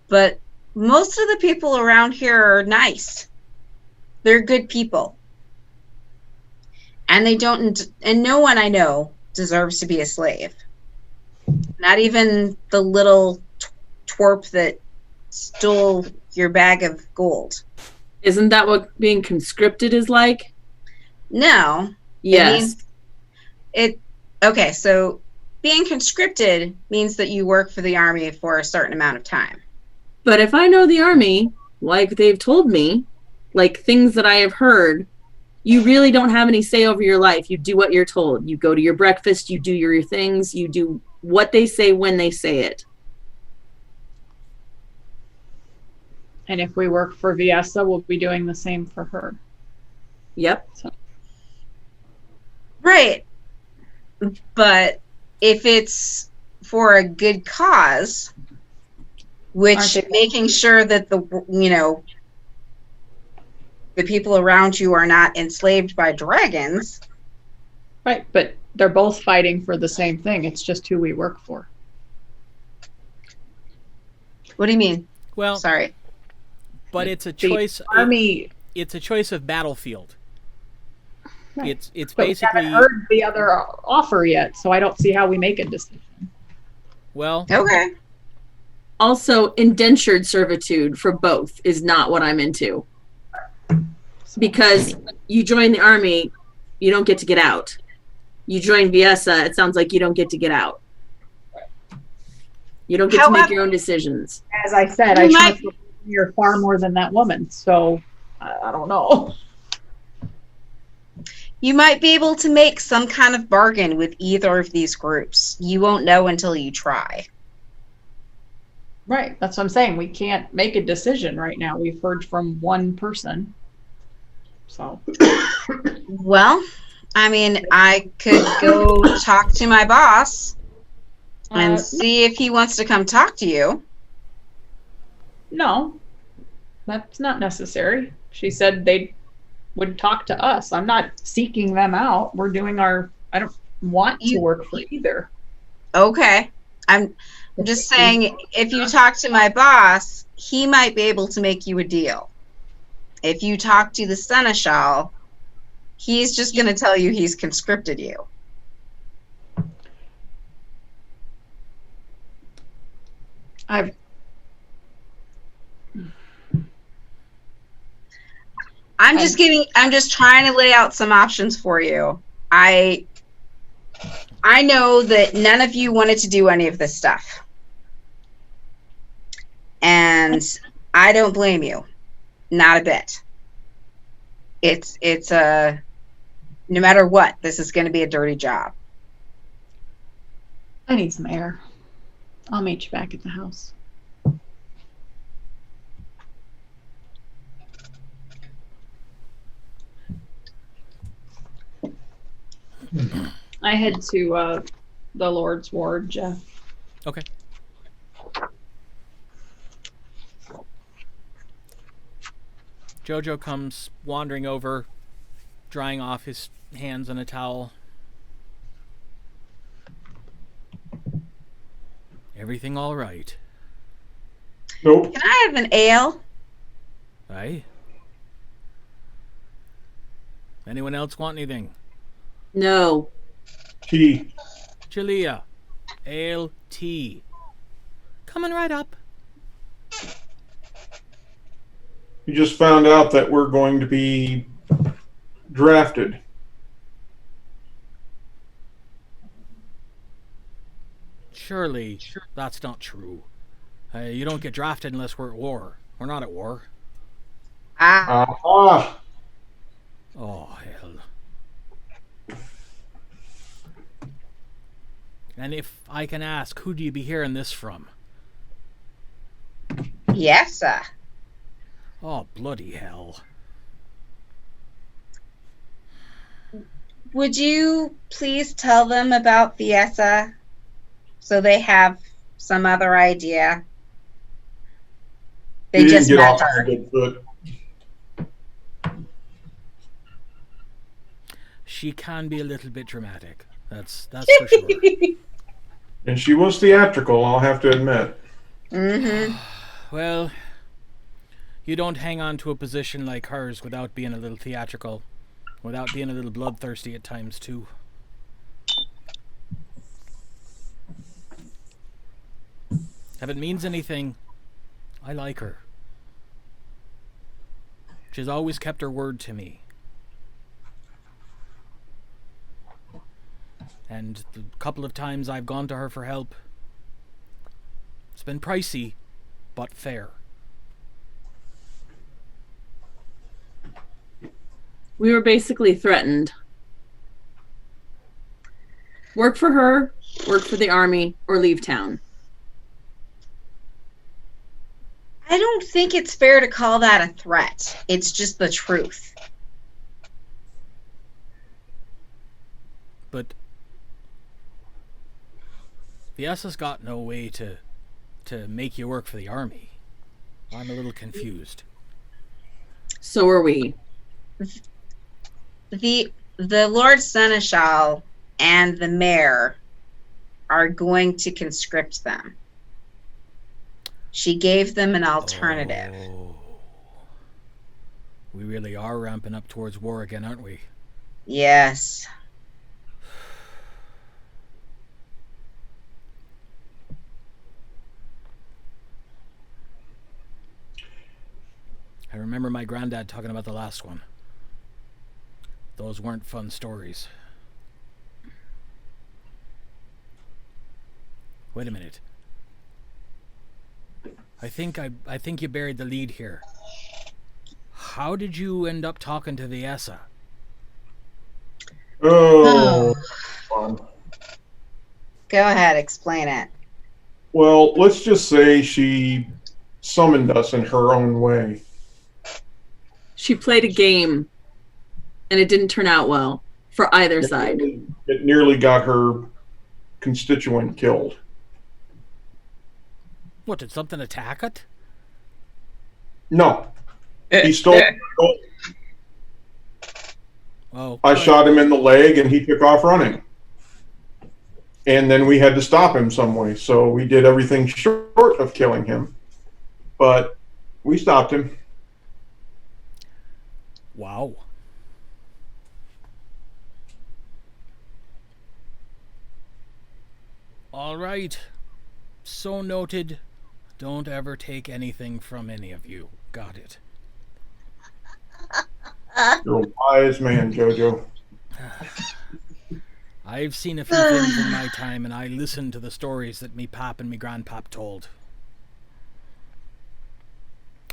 but most of the people around here are nice. They're good people. And they don't, and no one I know deserves to be a slave. Not even the little twerp that stole your bag of gold. Isn't that what being conscripted is like? No. Yes. Okay, so being conscripted means that you work for the army for a certain amount of time. But if I know the army, like they've told me, like things that I have heard, you really don't have any say over your life. You do what you're told. You go to your breakfast, you do your things, you do what they say when they say it. And if we work for Viessa, we'll be doing the same for her. Yep. So. Right. But if it's for a good cause, which making sure that the people around you are not enslaved by dragons. Right, but they're both fighting for the same thing. It's just who we work for. What do you mean? Well, sorry. But it's a choice. Army. It's a choice of battlefield. Right. It's but basically. We haven't heard the other offer yet, so I don't see how we make a decision. Well. Okay. Also, indentured servitude for both is not what I'm into. Because you join the army, you don't get to get out. You join Viessa, it sounds like you don't get to get out. You don't get to make your own decisions. As I said, I trust you far more than that woman, so I don't know. You might be able to make some kind of bargain with either of these groups. You won't know until you try. Right, that's what I'm saying. We can't make a decision right now. We've heard from one person. So. Well, I mean, I could go talk to my boss and see if he wants to come talk to you. No, that's not necessary. She said they would talk to us. I'm not seeking them out. We're doing I don't want to work for either. Okay. I'm just saying, if you talk to my boss, he might be able to make you a deal. If you talk to the seneschal, he's just going to tell you he's conscripted you. I'm just trying to lay out some options for you. I know that none of you wanted to do any of this stuff. And I don't blame you. Not a bit. It's no matter what, this is going to be a dirty job. I need some air. I'll meet you back at the house. I head to the Lord's Ward, Jeff. Okay. Jojo comes wandering over, drying off his hands on a towel. Everything all right? Nope. Can I have an ale? Aye. Anyone else want anything? No. Tea. Jalea. Ale, tea. Coming right up. You just found out that we're going to be drafted. Surely that's not true. You don't get drafted unless we're at war. We're not at war. Aha! Oh, hell. And if I can ask, who do you be hearing this from? Yes, sir. Oh, bloody hell. Would you please tell them about Viessa so they have some other idea? They You just didn't get met off on her. a good foot. She can be a little bit dramatic. That's for sure. And she was theatrical, I'll have to admit. Mm-hmm. Well, you don't hang on to a position like hers without being a little theatrical, without being a little bloodthirsty at times too. If it means anything, I like her. She's always kept her word to me. And the couple of times I've gone to her for help, it's been pricey, but fair. We were basically threatened. Work for her, work for the army, or leave town. I don't think it's fair to call that a threat. It's just the truth. But Viessa's got no way to make you work for the army. I'm a little confused. So are we. The Lord Seneschal and the mayor are going to conscript them. She gave them an alternative. Oh. We really are ramping up towards war again, aren't we? Yes. I remember my granddad talking about the last one. Those weren't fun stories. Wait a minute. I think you buried the lead here. How did you end up talking to Viessa? Oh, fun. Go ahead, explain it. Well, let's just say she summoned us in her own way. She played a game, and it didn't turn out well for either side. It nearly got her constituent killed. What, did something attack it? No. He stole my gold. Oh. I shot him in the leg and he took off running. And then we had to stop him some way. So we did everything short of killing him. But we stopped him. Wow. All right. So noted. Don't ever take anything from any of you. Got it. You're a wise man, Jojo. I've seen a few things in my time, and I listened to the stories that me pop and me grandpop told.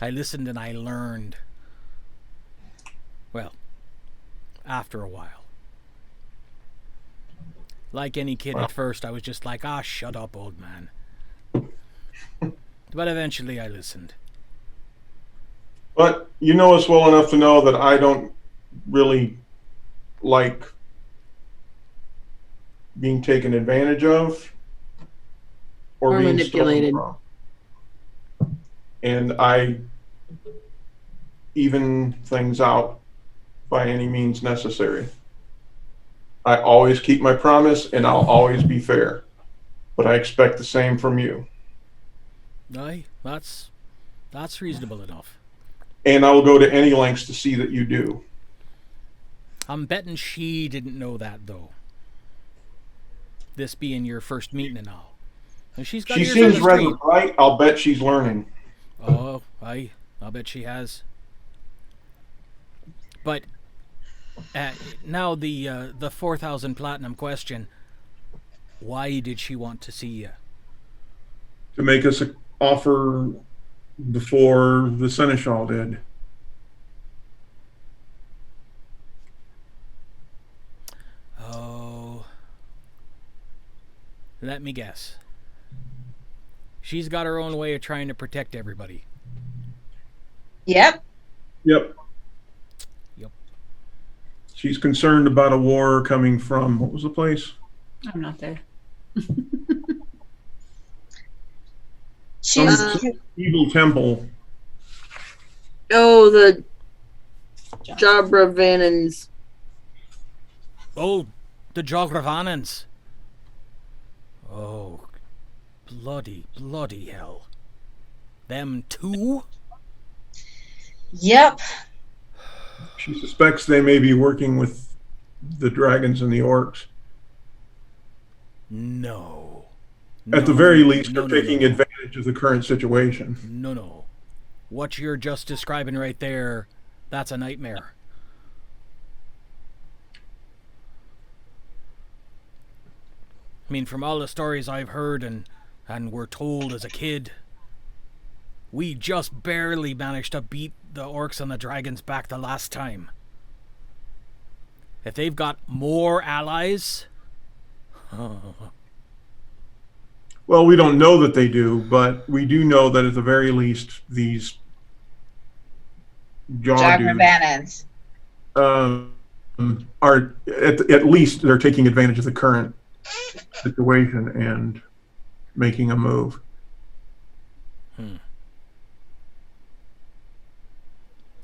I listened and I learned. Well, after a while. Like any kid at first, I was just like, shut up, old man. But eventually I listened. But you know us well enough to know that I don't really like being taken advantage of or being manipulated. stolen from. And I even things out by any means necessary. I always keep my promise and I'll always be fair. But I expect the same from you. Aye, that's reasonable enough. And I will go to any lengths to see that you do. I'm betting she didn't know that, though. This being your first meeting and all. And she's got She ears seems on the rather street. bright. I'll bet she's learning. Oh, aye, I'll bet she has. But now the 4,000 platinum question. Why did she want to see you? To make us an offer before the Seneschal did. Oh, let me guess. She's got her own way of trying to protect everybody. Yep. Yep. Yep. She's concerned about a war coming from, what was the place? I'm not there. She's Some evil temple. Oh, the Jabra Vanans. Oh, the Jogravanans. Oh, bloody hell. Them too? Yep. She suspects they may be working with the dragons and the orcs. No. At the very least, they're taking advantage of the current situation. No. What you're just describing right there, that's a nightmare. I mean, from all the stories I've heard and were told as a kid, we just barely managed to beat the orcs and the dragons back the last time. If they've got more allies... Well, we don't know that they do, but we do know that at the very least, these Jagravannans. Are at least they're taking advantage of the current situation and making a move.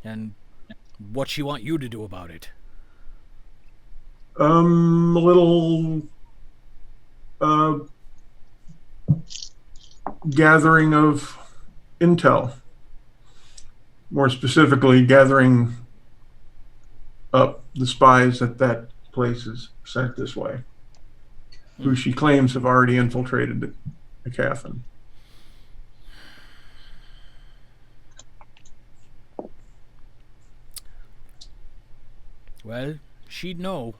And what she want you to do about it? A little gathering of intel. More specifically, gathering up the spies that place is sent this way, who she claims have already infiltrated Aecathan. Well, she'd know.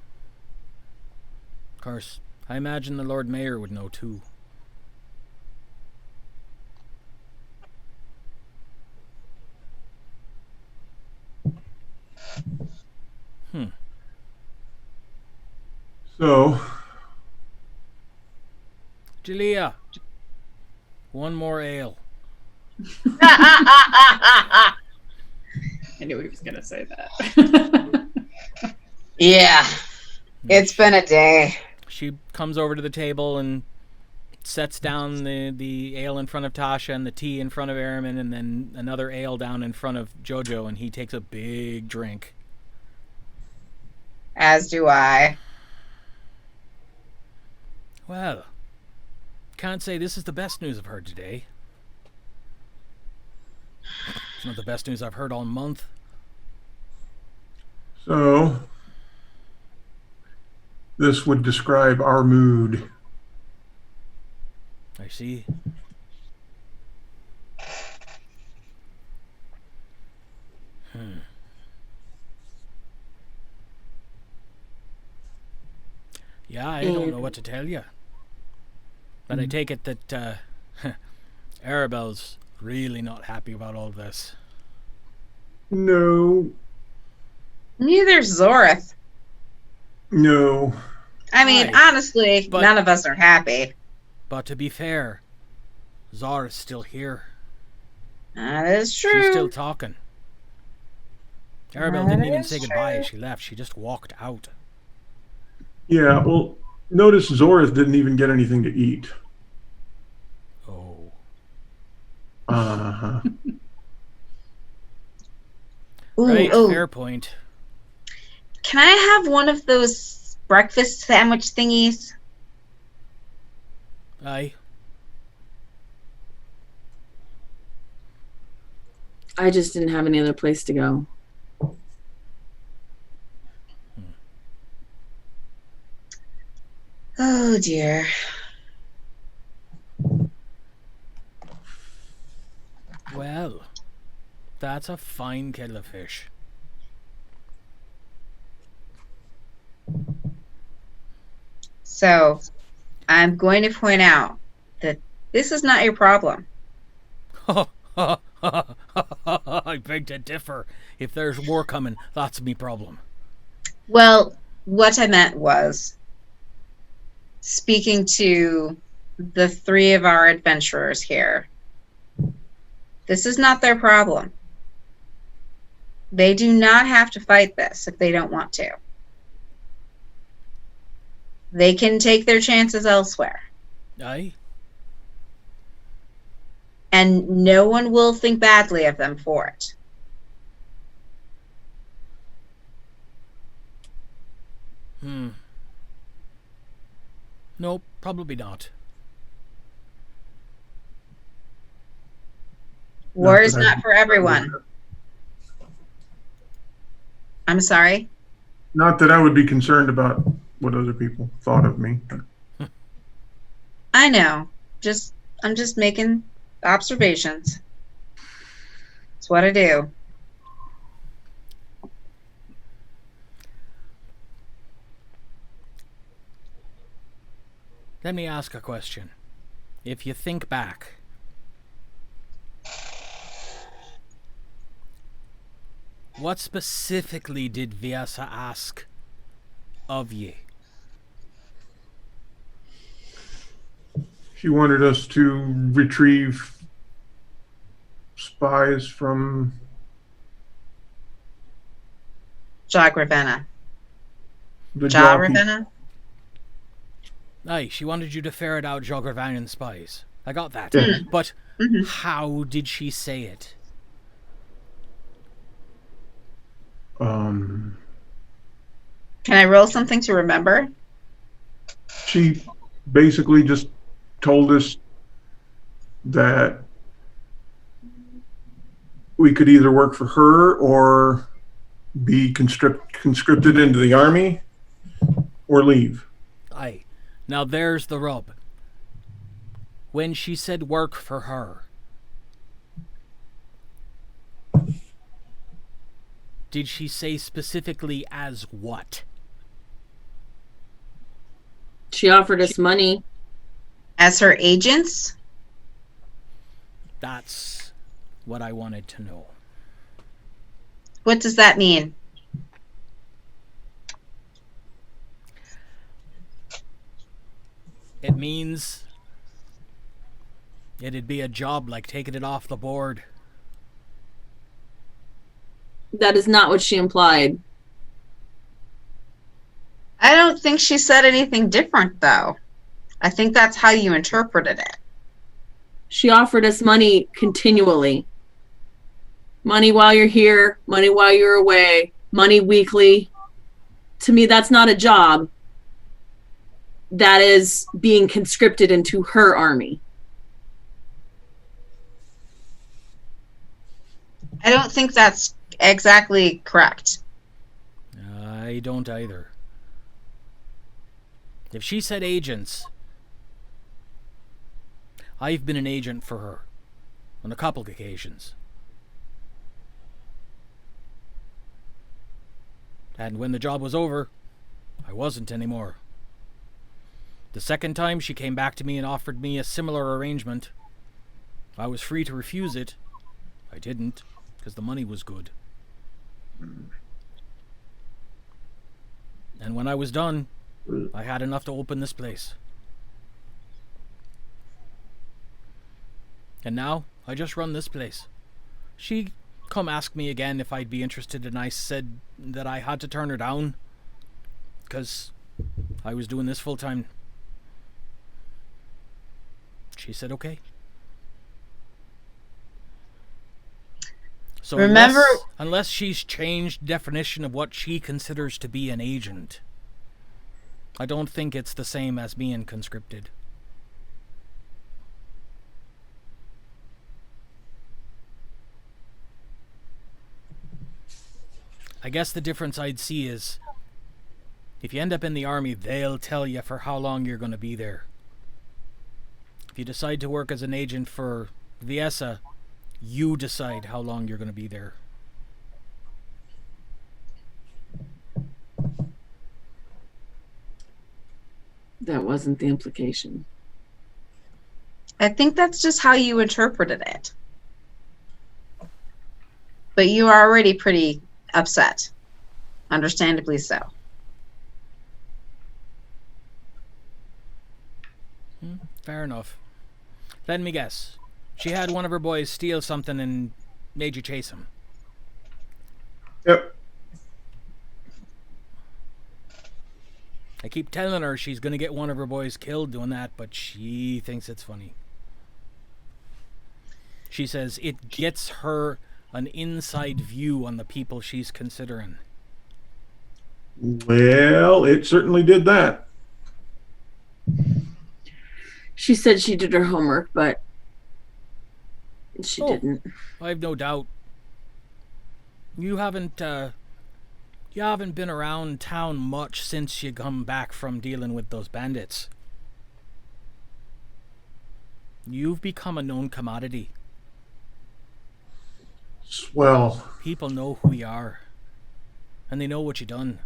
Of course, I imagine the Lord Mayor would know too. So, Jalea, one more ale. I knew he was going to say that. Yeah. It's been a day. She comes over to the table and sets down the ale in front of Tasha and the tea in front of Arimynn, and then another ale down in front of Jojo, and he takes a big drink. As do I. Well, can't say this is the best news I've heard today. It's not the best news I've heard all month. so this would describe our mood. I see. Yeah, I don't know what to tell you. But I take it that Aribell's really not happy about all this. No, Neither's Zorith. no. I mean, Right. honestly, But- none of us are happy. But to be fair, Zara's still here. That is She's true. still talking. Aribell That didn't even is say goodbye true. as she left. She just walked out. Yeah, well, notice Zorith didn't even get anything to eat. Oh. Uh-huh. Ooh, Right, oh, fair point. can I have one of those breakfast sandwich thingies? Aye. I just didn't have any other place to go. Oh dear. Well, that's a fine kettle of fish. So, I'm going to point out that this is not your problem. I beg to differ. If there's war coming, that's me problem. Well, what I meant was speaking to the three of our adventurers here. This is not their problem. They do not have to fight this if they don't want to. They can take their chances elsewhere. Aye. And no one will think badly of them for it. Nope, probably not. War is that I- not for everyone. I'm sorry. Not that I would be concerned about what other people thought of me. I know. I'm just making observations. It's what I do. Let me ask a question. If you think back, what specifically did Viessa ask of ye? She wanted us to retrieve spies from Jaw Ravenna. the Jaw jockey. Ravenna? Aye, she wanted you to ferret out Joggervanian spies. I got that. Yeah. But Mhm. how did she say it? Can I roll something to remember? She basically just told us that we could either work for her or be conscripted into the army or leave. Aye. Now there's the rub. When she said work for her, Did she say specifically as what? She offered us money. As her agents? That's what I wanted to know. What does that mean? It means it'd be a job like taking it off the board. That is not what she implied. I don't think she said anything different, though. I think that's how you interpreted it. She offered us money continually. Money while you're here, money while you're away, money weekly. To me, that's not a job. That is being conscripted into her army. I don't think that's exactly correct. I don't either. If she said agents, I've been an agent for her on a couple of occasions. And when the job was over, I wasn't anymore. The second time she came back to me and offered me a similar arrangement, I was free to refuse it. I didn't, because the money was good. And when I was done, I had enough to open this place. And now, I just run this place. She come ask me again if I'd be interested, and I said that I had to turn her down, because I was doing this full time. She said okay. So Remember, unless she's changed definition of what she considers to be an agent, I don't think it's the same as being conscripted. I guess the difference I'd see is, if you end up in the army, they'll tell you for how long you're going to be there. If you decide to work as an agent for Viessa, you decide how long you're going to be there. That wasn't the implication. I think that's just how you interpreted it. But you are already pretty upset. Understandably so. Fair enough. Let me guess. She had one of her boys steal something and made you chase him. Yep. I keep telling her she's going to get one of her boys killed doing that, but she thinks it's funny. She says it gets her an inside view on the people she's considering. Well, it certainly did that. She said she did her homework, but she didn't. I've no doubt. You haven't been around town much since you come back from dealing with those bandits. You've become a known commodity. Swell. People know who you are. And they know what you done.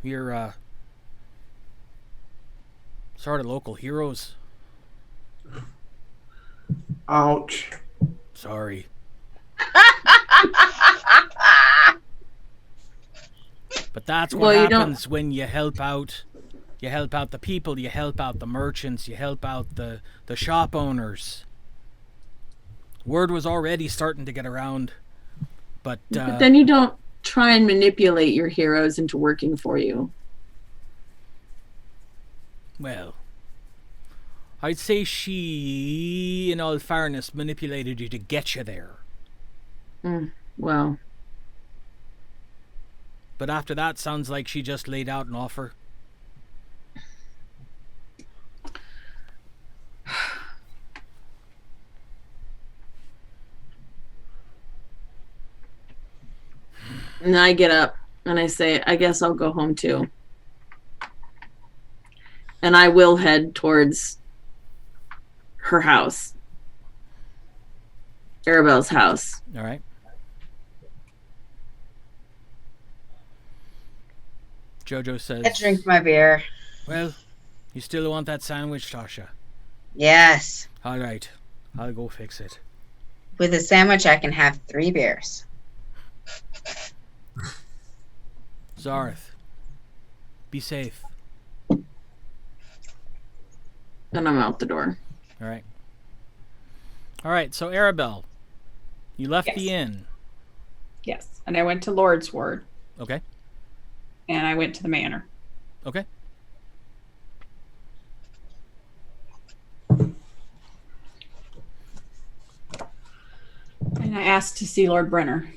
You're, sort of local heroes. Ouch. Sorry. But that's what happens when you help out. You help out the people, you help out the merchants, you help out the shop owners. Word was already starting to get around. But then you don't try and manipulate your heroes into working for you. Well, I'd say she, in all fairness, manipulated you to get you there. Well. But after that, sounds like she just laid out an offer. And I get up and I say, I guess I'll go home too. And I will head towards her house. Aribell's house. All right. Jojo says, I drink my beer. well, you still want that sandwich, Tasha? Yes. All right. I'll go fix it. With a sandwich, I can have 3 beers. Zorith, be safe. And I'm out the door. All right. All right, so Aribell, you left Yes. the inn. Yes. And I went to Lordswide Okay. and I went to the manor. Okay. And I asked to see Lord Brenner.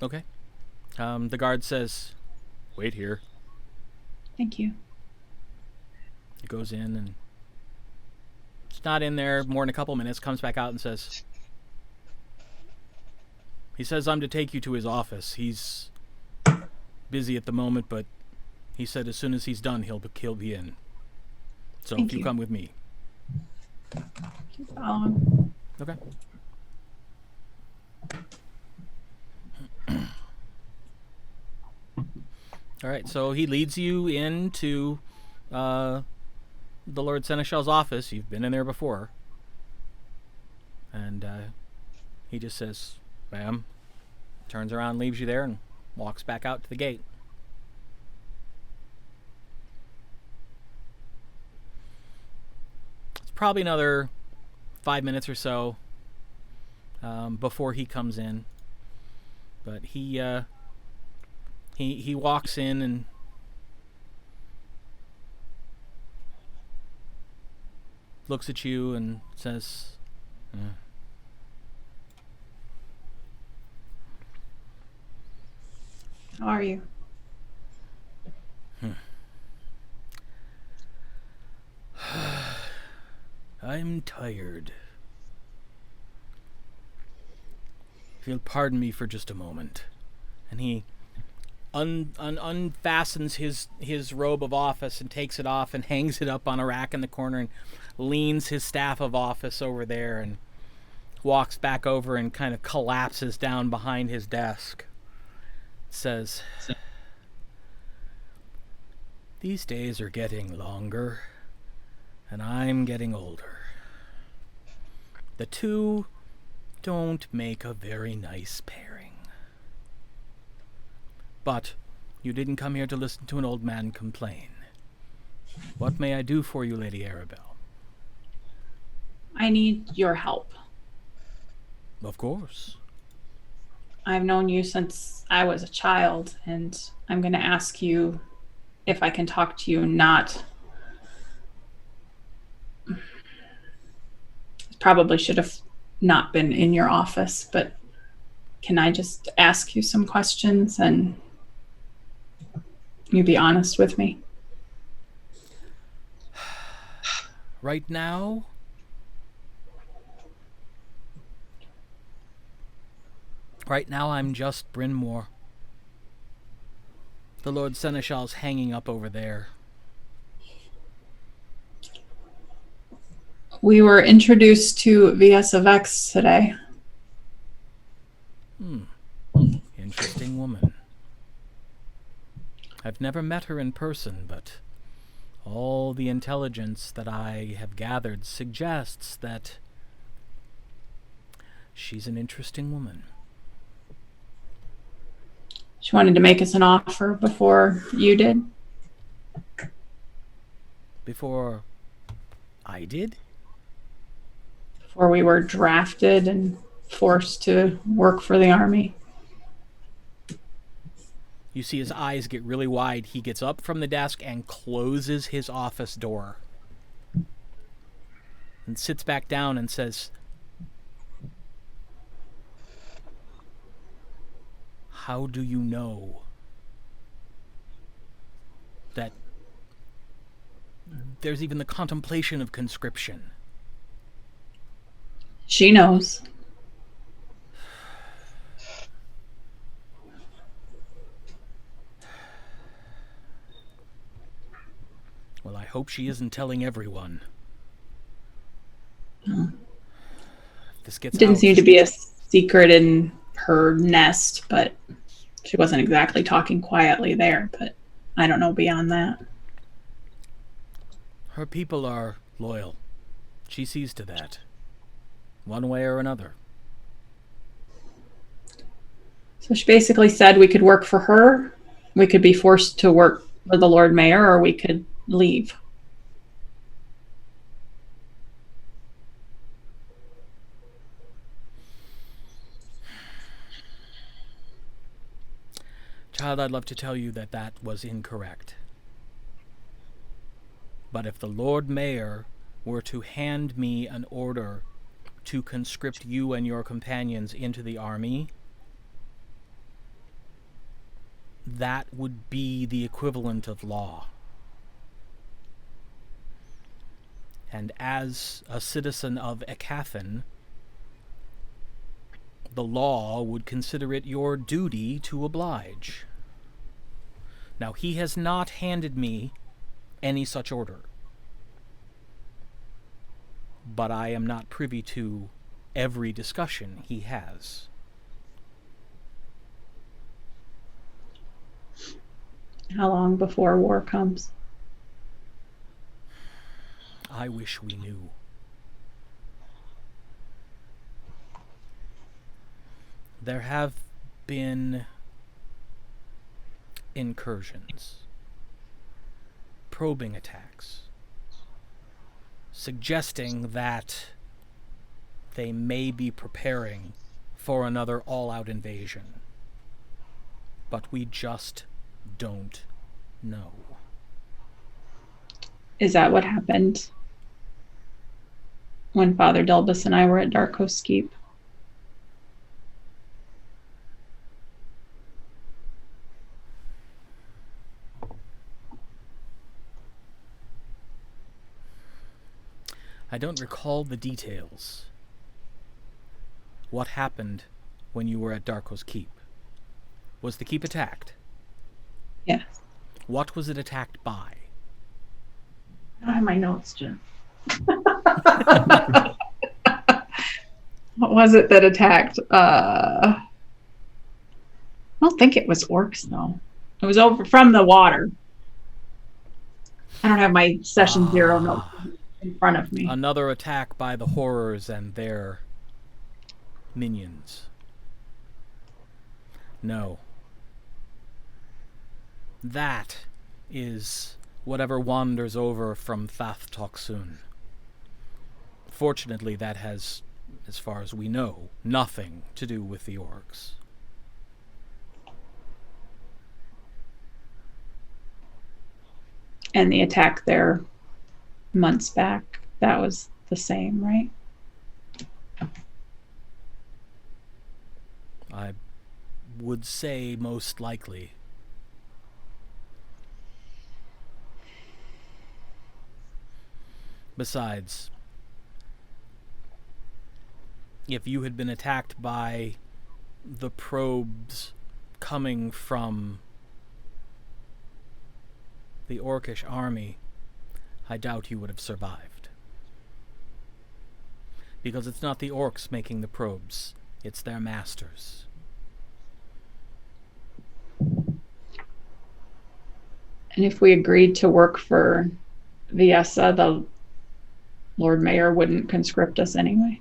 Okay. The guard says, wait here. Thank you. He goes in and it's not in there more than a couple minutes, comes back out and says, I'm to take you to his office. He's busy at the moment, but he said as soon as he's done, he'll be in. So Thank if you you. come with me. Follow him. Okay. All right, so he leads you into the Lord Seneschal's office. You've been in there before. And he just says, ma'am, turns around, leaves you there, and walks back out to the gate. It's probably another 5 minutes or so before he comes in. But he walks in and looks at you and says, How are you? I'm tired. If you'll pardon me for just a moment. And he unfastens his robe of office and takes it off and hangs it up on a rack in the corner and leans his staff of office over there and walks back over and kind of collapses down behind his desk. Says, these days are getting longer and I'm getting older. The two don't make a very nice pairing. But you didn't come here to listen to an old man complain. What may I do for you, Lady Aribell? I need your help. Of course. I've known you since I was a child, and I'm going to ask you if I can talk to you not... Probably should have not been in your office, but can I just ask you some questions and you be honest with me? Right now, I'm just Bryn Mawr. The Lord Seneschal's hanging up over there. We were introduced to Viessa Vexx today. Interesting woman. I've never met her in person, but all the intelligence that I have gathered suggests that she's an interesting woman. She wanted to make us an offer before you did. Before I did? Before we were drafted and forced to work for the army. You see his eyes get really wide. He gets up from the desk and closes his office door. And sits back down and says, how do you know that there's even the contemplation of conscription? She knows. Well, I hope she isn't telling everyone. No. This gets Didn't out. seem to be a secret in her nest, but She wasn't exactly talking quietly there, but I don't know beyond that. Her people are loyal. She sees to that, one way or another. So she basically said we could work for her, we could be forced to work for the Lord Mayor, or we could leave. Child, I'd love to tell you that that was incorrect. But if the Lord Mayor were to hand me an order to conscript you and your companions into the army, that would be the equivalent of law. And as a citizen of Aecathan, the law would consider it your duty to oblige. Now, he has not handed me any such order, but I am not privy to every discussion he has. How long before war comes? I wish we knew. There have been incursions, probing attacks, suggesting that they may be preparing for another all-out invasion. But we just don't know. Is that what happened when Father Delbus and I were at Darkhost Keep? I don't recall the details. What happened when you were at Darkhost Keep? Was the keep attacked? Yes. What was it attacked by? I don't have my notes, Jim. What was it that attacked? I don't think it was orcs, though. It was over from the water. I don't have my session 0 notes in front of me. Another attack by the horrors and their minions. No. That is whatever wanders over from Thath Toksun. Fortunately, that has, as far as we know, nothing to do with the orcs. And the attack there months back, that was the same, right? I would say most likely. Besides, if you had been attacked by the probes coming from the Orcish army, I doubt you would have survived. Because it's not the orcs making the probes, it's their masters. And if we agreed to work for Viessa, the Lord Mayor wouldn't conscript us anyway.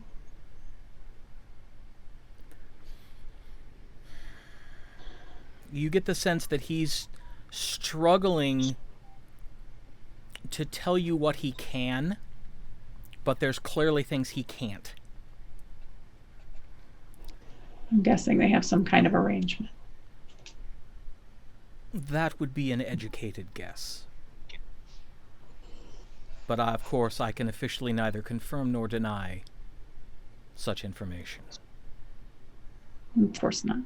You get the sense that he's struggling to tell you what he can, but there's clearly things he can't. I'm guessing they have some kind of arrangement. That would be an educated guess. But of course, I can officially neither confirm nor deny such information. Of course not.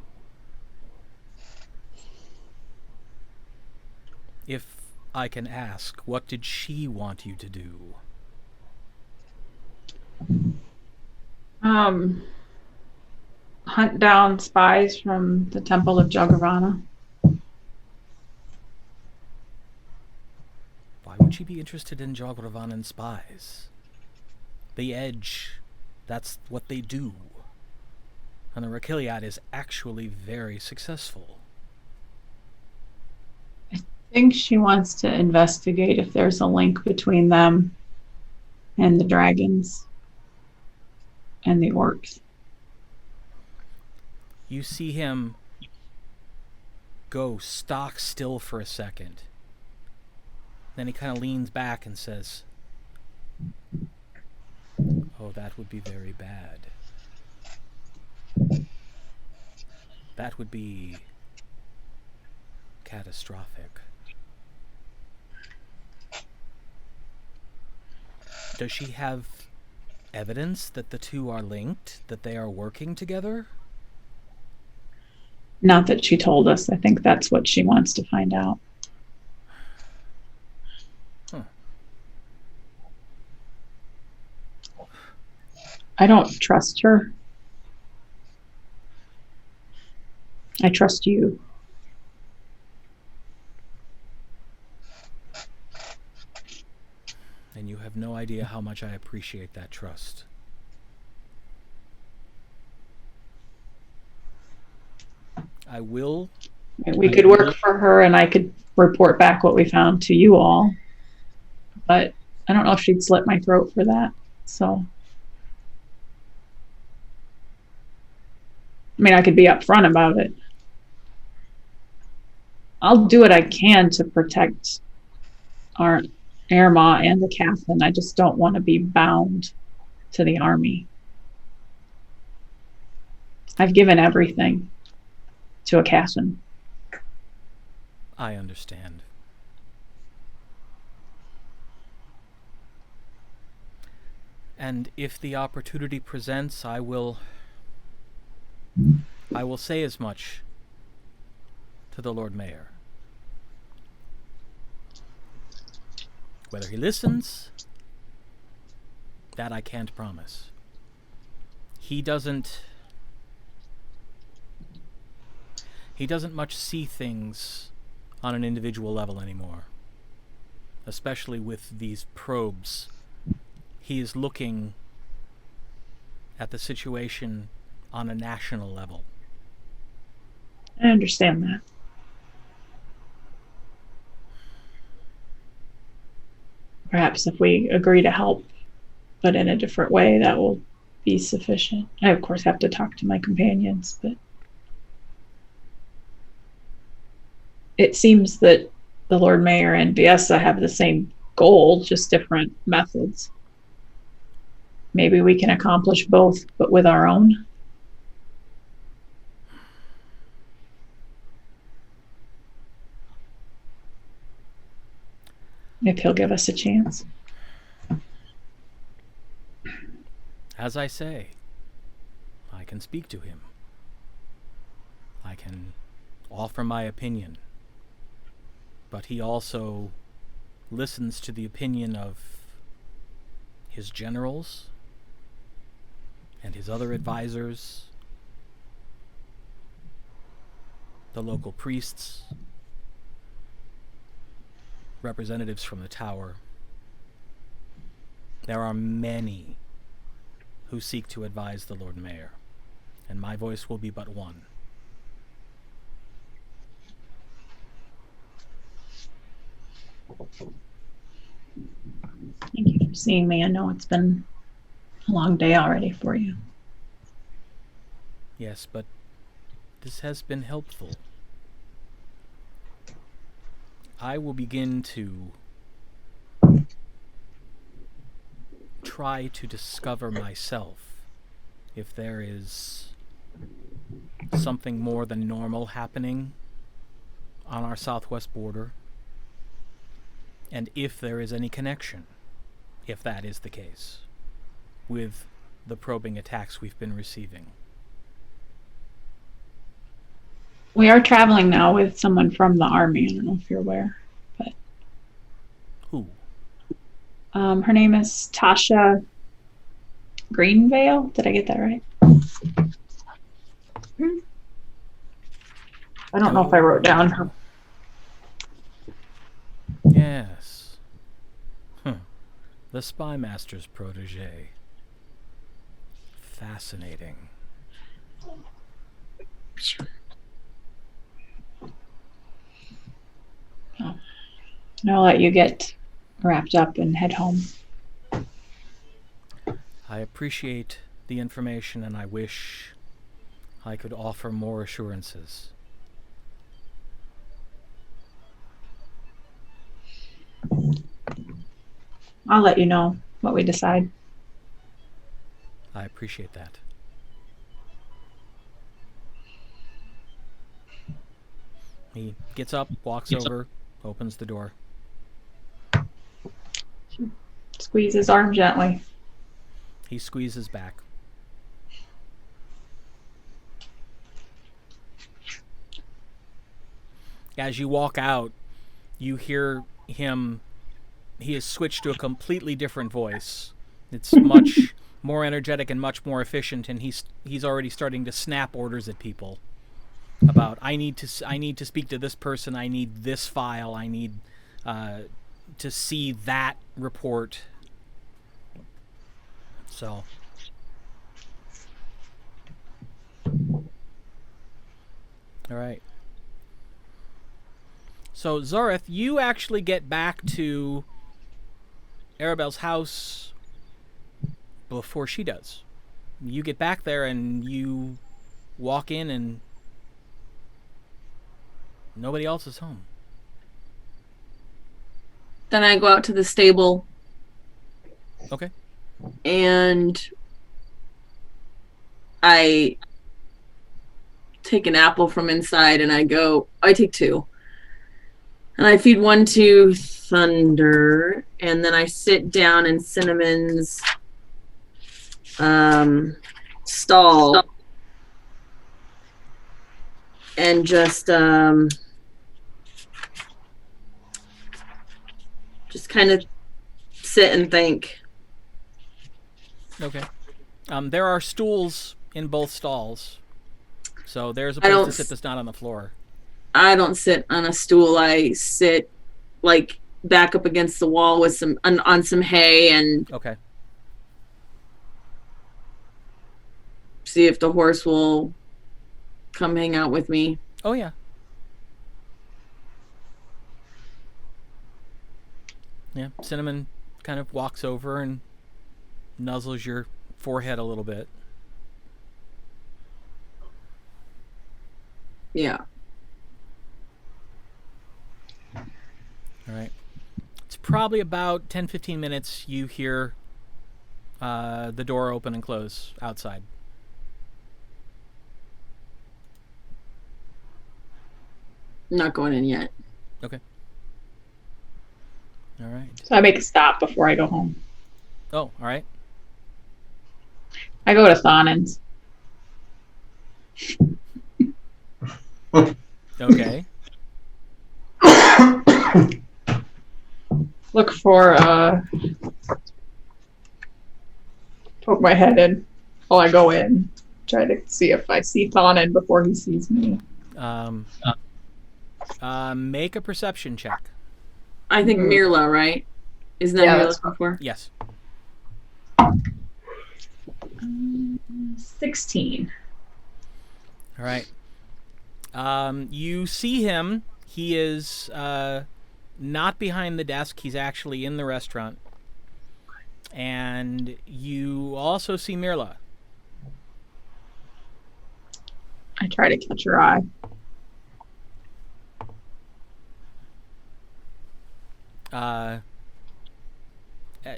If I can ask, what did she want you to do? Hunt down spies from the Temple of Jagravana. Why would she be interested in Jagravana spies? The Edge, that's what they do. And the Rakiliad is actually very successful. think she wants to investigate if there's a link between them and the dragons and the orcs. You see him go stock still for a second. Then he kind of leans back and says, "Oh, that would be very bad. That would be catastrophic." Does she have evidence that the two are linked, that they are working together? Not that she told us. I think that's what she wants to find out. Huh. I don't trust her. I trust you. And you have no idea how much I appreciate that trust. I will. We could work for her and I could report back what we found to you all. But I don't know if she'd slit my throat for that. So, I mean, I could be upfront about it. I'll do what I can to protect our Arimynn and the Aecathan. I just don't want to be bound to the army. I've given everything to a Aecathan. I understand. And if the opportunity presents, I will say as much to the Lord Mayor. Whether he listens, that I can't promise. He doesn't much see things on an individual level anymore. Especially with these probes. He is looking at the situation on a national level. I understand that. Perhaps if we agree to help, but in a different way, that will be sufficient. I, of course, have to talk to my companions, but it seems that the Lord Mayor and Viessa have the same goal, just different methods. Maybe we can accomplish both, but with our own. If he'll give us a chance. As I say, I can speak to him. I can offer my opinion. But he also listens to the opinion of his generals and his other advisors, the local priests, representatives from the tower. There are many who seek to advise the Lord Mayor, and my voice will be but one. Thank you for seeing me. I know it's been a long day already for you. Yes, but this has been helpful. I will begin to try to discover myself if there is something more than normal happening on our southwest border, and if there is any connection, if that is the case, with the probing attacks we've been receiving. We are traveling now with someone from the army. I don't know if you're aware, but Who? her name is Tasha Greenvale. Did I get that right? I don't know if I wrote down her. Yes. The Spy Master's protege. Fascinating. Oh, And I'll let you get wrapped up and head home. I appreciate the information, and I wish I could offer more assurances. I'll let you know what we decide. I appreciate that. He gets up, walks over, opens the door. Squeeze his arm gently. He squeezes back. As you walk out, you hear him. He has switched to a completely different voice. It's much more energetic and much more efficient, and he's already starting to snap orders at people about I need to speak to this person. I need this file. I need to see that report. So. All right. So, Zorith, you actually get back to Aribell's house before she does. You get back there and you walk in and nobody else is home. Then I go out to the stable. Okay. And I take an apple from inside and I take 2. And I feed 1 to Thunder, and then I sit down in Cinnamon's stall and just kind of sit and think. Okay. There are stools in both stalls, so there's a place to sit that's not on the floor. I don't sit on a stool. I sit like back up against the wall with on some hay and okay. See if the horse will come hang out with me. Oh yeah. Yeah, Cinnamon kind of walks over and nuzzles your forehead a little bit. Yeah. All right. It's probably about 10-15 minutes you hear the door open and close outside. I'm not going in yet. Okay. All right. So I make a stop before I go home. Oh, all right. I go to Thonen's. Okay. Look for poke my head in while I go in. Try to see if I see Thonin before he sees me. Make a perception check. I think Mirla, right? Isn't that who you're looking for? Yes. 16. All right. You see him. He is not behind the desk. He's actually in the restaurant. And you also see Mirla. I try to catch her eye.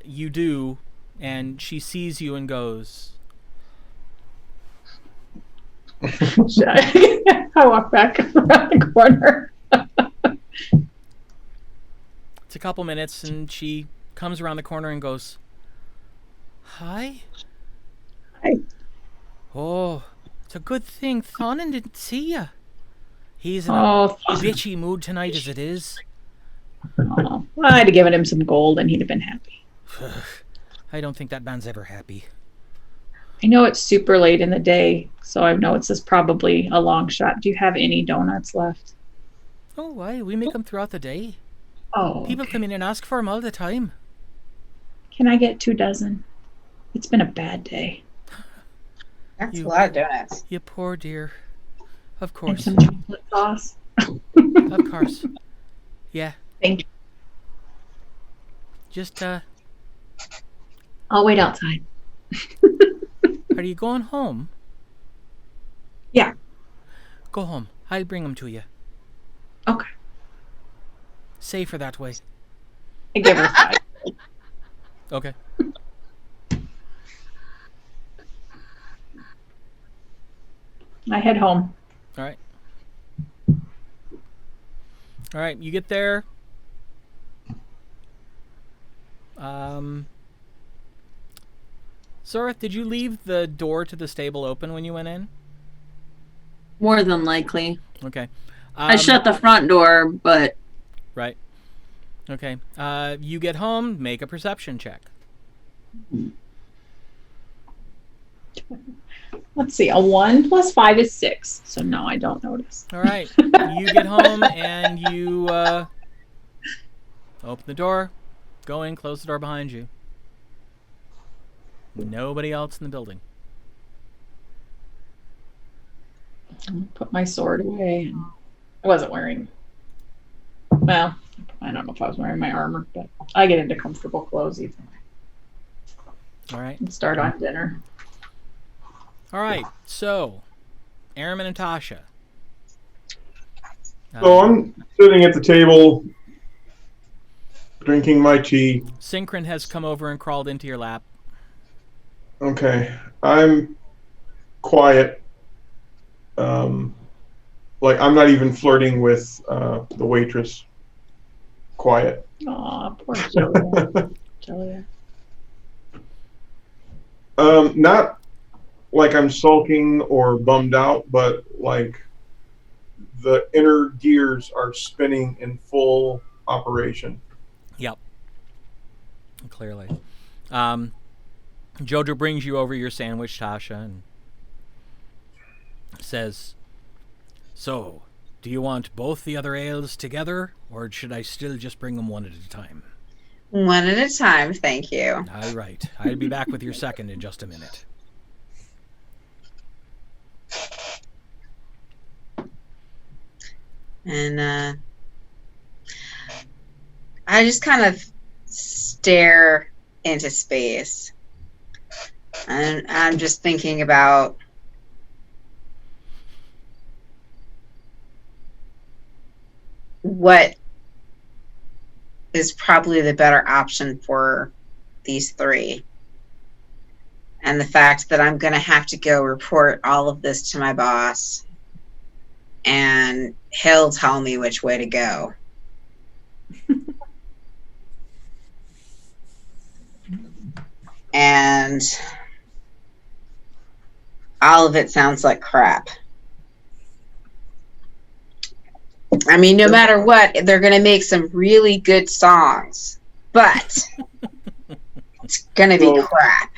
You do, and she sees you and goes. I walk back around the corner. It's a couple minutes, and she comes around the corner and goes, "Hi." Hi. Oh, it's a good thing Thonin didn't see you. He's in Oh, a bitchy mood tonight as it is. oh. Well, I'd have given him some gold and he'd have been happy. I don't think that man's ever happy. I know it's super late in the day, so I know this is probably a long shot. Do you have any donuts left? Oh, why? We make them throughout the day. Oh, People okay. come in and ask for them all the time. Can I get 2 dozen? It's been a bad day. That's a lot of donuts. You poor dear. Of And course. some chocolate sauce. Of course. Yeah. Thank you. Just, I'll wait outside. are you going home? Yeah. Go home. I'll bring them to you. Okay. Safer that way. I give her 5. Okay. I head home. All right. All right, you get there. Zorith, did you leave the door to the stable open when you went in? More than likely. Okay. I shut the front door, but Right. Okay. You get home, make a perception check. Let's see. A 1 plus 5 is 6. So no, I don't notice. All right. You get home and you open the door, go in, close the door behind you. Nobody else in the building. Put my sword away. And I wasn't wearing. Well, I don't know if I was wearing my armor, but I get into comfortable clothes either way. All right. And start on dinner. All right. So, Arimynn and Tasha. So I'm sitting at the table, drinking my tea. Synchron has come over and crawled into your lap. Okay, I'm quiet. Like I'm not even flirting with the waitress. Quiet. Aw, poor Julia. Julia. Not like I'm sulking or bummed out, but like the inner gears are spinning in full operation. Yep. Clearly. Jojo brings you over your sandwich, Tasha, and says, "So, do you want both the other ales together, or should I still just bring them one at a time?" One at a time, thank you. All right. I'll be back with your second in just a minute. And I just kind of stare into space. And I'm just thinking about what is probably the better option for these three. And the fact that I'm going to have to go report all of this to my boss. And he'll tell me which way to go. And all of it sounds like crap. I mean, no matter what, they're going to make some really good songs, but it's going to be crap.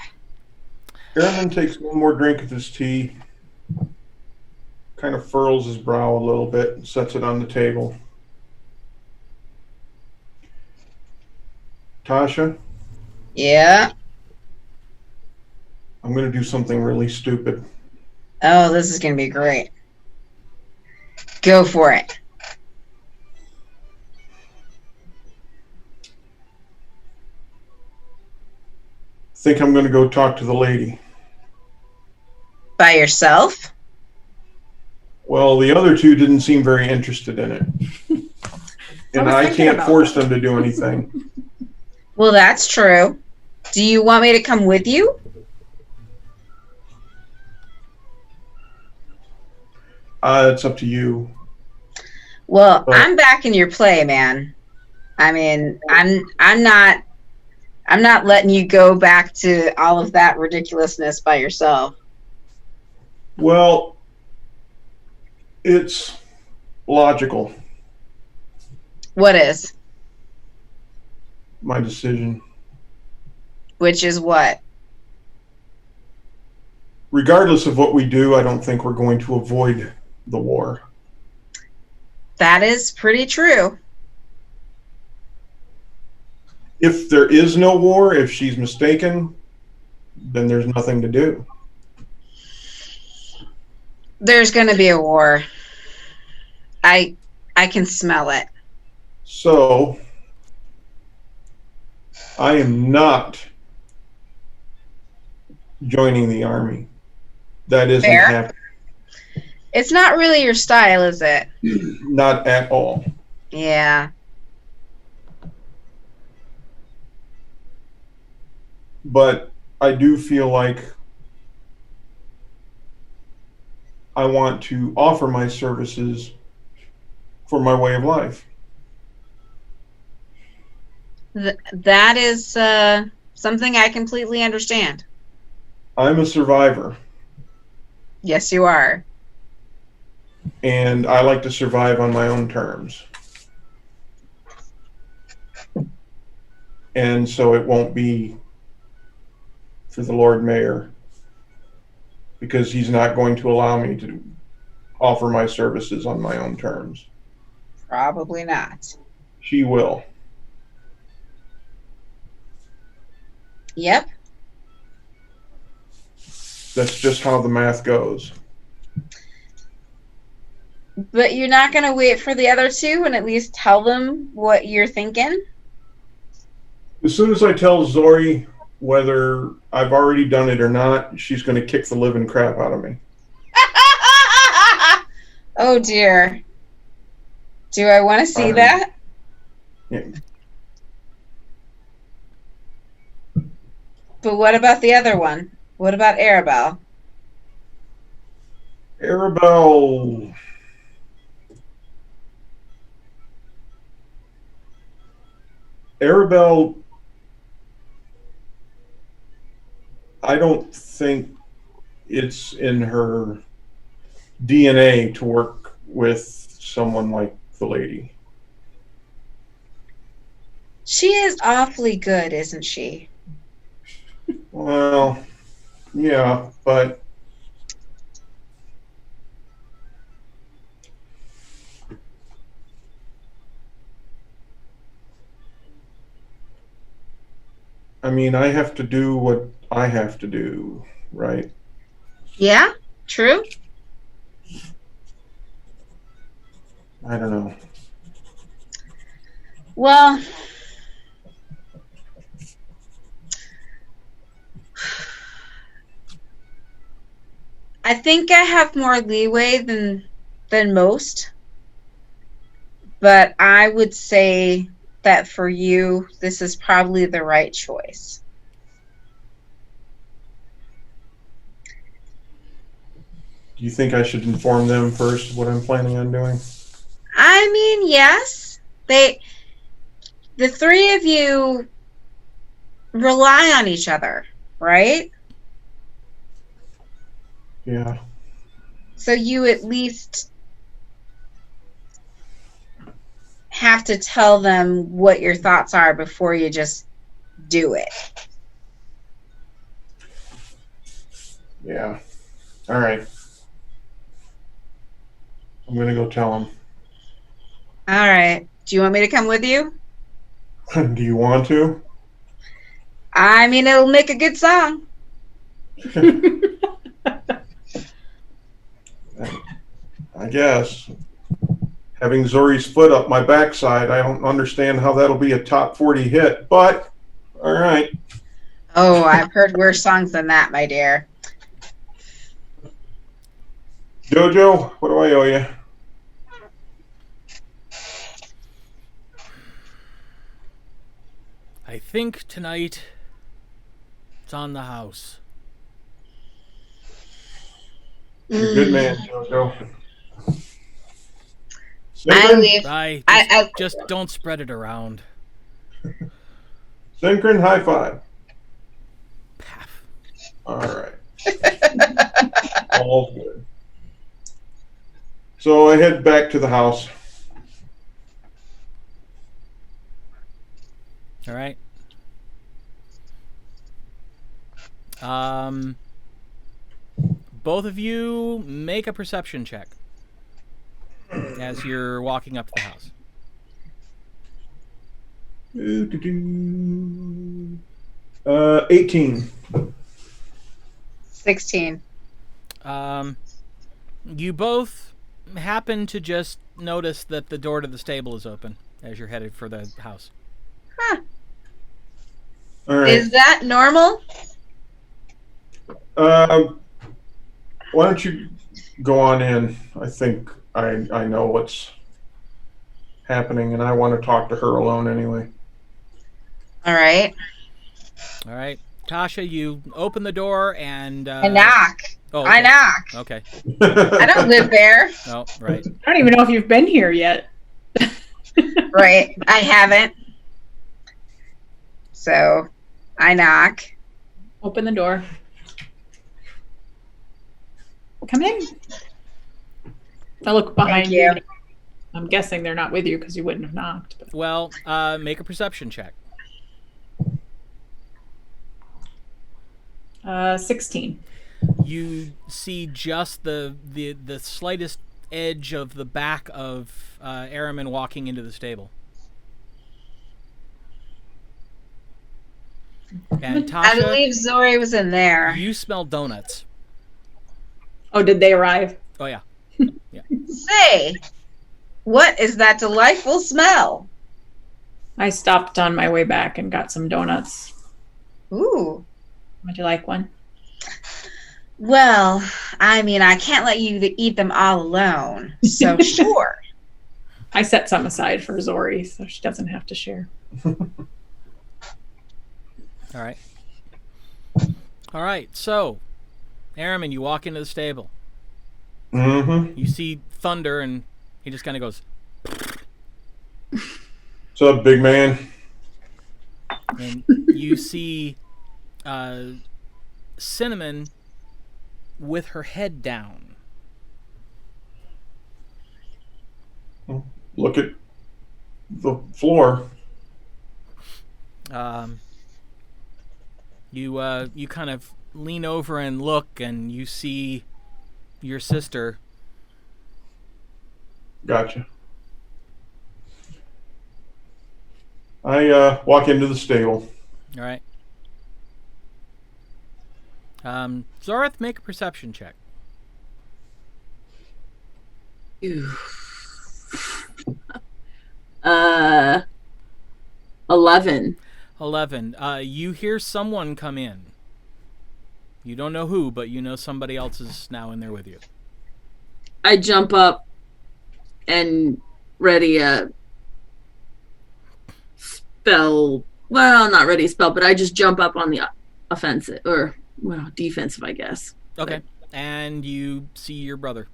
Arimynn takes one more drink of his tea, kind of furrows his brow a little bit, and sets it on the table. Tasha? Yeah. I'm going to do something really stupid. Oh, this is going to be great. Go for it. Think I'm going to go talk to the lady. By yourself? Well, the other two didn't seem very interested in it. And I can't force them to do anything. Well, that's true. Do you want me to come with you? It's up to you. Well, I'm backing your play, man. I mean, I'm not letting you go back to all of that ridiculousness by yourself. Well, it's logical, What is? my decision. Which is what? Regardless of what we do, I don't think we're going to avoid the war. That is pretty true. If there is no war, if she's mistaken, then there's nothing to do. There's going to be a war. I can smell it. So, I am not joining the army. That isn't Fair. happening. It's not really your style, is it? Not at all. Yeah. But I do feel like I want to offer my services for my way of life. That is something I completely understand. I'm a survivor, Yes, you are. and I like to survive on my own terms. And so it won't be for the Lord Mayor, because he's not going to allow me to offer my services on my own terms. Probably not. She will. Yep. That's just how the math goes. But you're not going to wait for the other two and at least tell them what you're thinking? As soon as I tell Zori whether I've already done it or not, she's going to kick the living crap out of me. Oh, dear. Do I want to see that? Yeah. But what about the other one? What about Aribell? Aribell. Aribell, I don't think it's in her DNA to work with someone like the lady. She is awfully good, isn't she? Well, yeah, but I mean, I have to do what I have to do, right? Yeah, true. I don't know. Well, I think I have more leeway than most, but I would say that for you, this is probably the right choice. Do you think I should inform them first what I'm planning on doing? I mean, yes, the three of you rely on each other, right? Yeah. So you at least have to tell them what your thoughts are before you just do it. Yeah. All right. I'm going to go tell them. All right. Do you want me to come with you? Do you want to? I mean, it'll make a good song. I guess. Having Zori's foot up my backside, I don't understand how that'll be a top 40 hit, but all right. Oh, I've heard worse songs than that, my dear. Jojo, what do I owe you? I think tonight it's on the house. You're a good man, Jojo. I leave. Just don't spread it around. Synchron, high five. Paff. All right. All good. So I head back to the house. All right. Both of you make a perception check as you're walking up to the house. 18. 16. You both happen to just notice that the door to the stable is open as you're headed for the house. Huh. All right. Is that normal? Why don't you go on in? I think I know what's happening, and I want to talk to her alone anyway. All right. All right. Tasha, you open the door and... I knock. Oh, I okay. knock. Okay. I don't live there. Oh, right. I don't even know if you've been here yet. Right. I haven't. So I knock. Open the door. Come in. I look behind Thank you. I'm guessing they're not with you because you wouldn't have knocked. But. Well, make a perception check. 16. You see just the slightest edge of the back of Arimynn walking into the stable. And Tasha, I believe Zori was in there. you smell donuts. Oh, did they arrive? Oh, yeah. Say, what is that delightful smell? I stopped on my way back and got some donuts. Ooh. Would you like one? Well, I mean, I can't let you eat them all alone. So sure. I set some aside for Zori so she doesn't have to share. All right. All right. So, Arimynn, you walk into the stable. Mm-hmm. You see Thunder, and he just kind of goes, What's up, big man? and you see Cinnamon with her head down. Look at the floor. You kind of lean over and look, and you see your sister. Gotcha. I walk into the stable. All right. Zorith, make a perception check. 11. 11. You hear someone come in. You don't know who, but you know somebody else is now in there with you. I jump up and ready a spell. Well, not ready a spell, but I just jump up on the offensive, or, well, defensive, I guess. Okay. And you see your brother.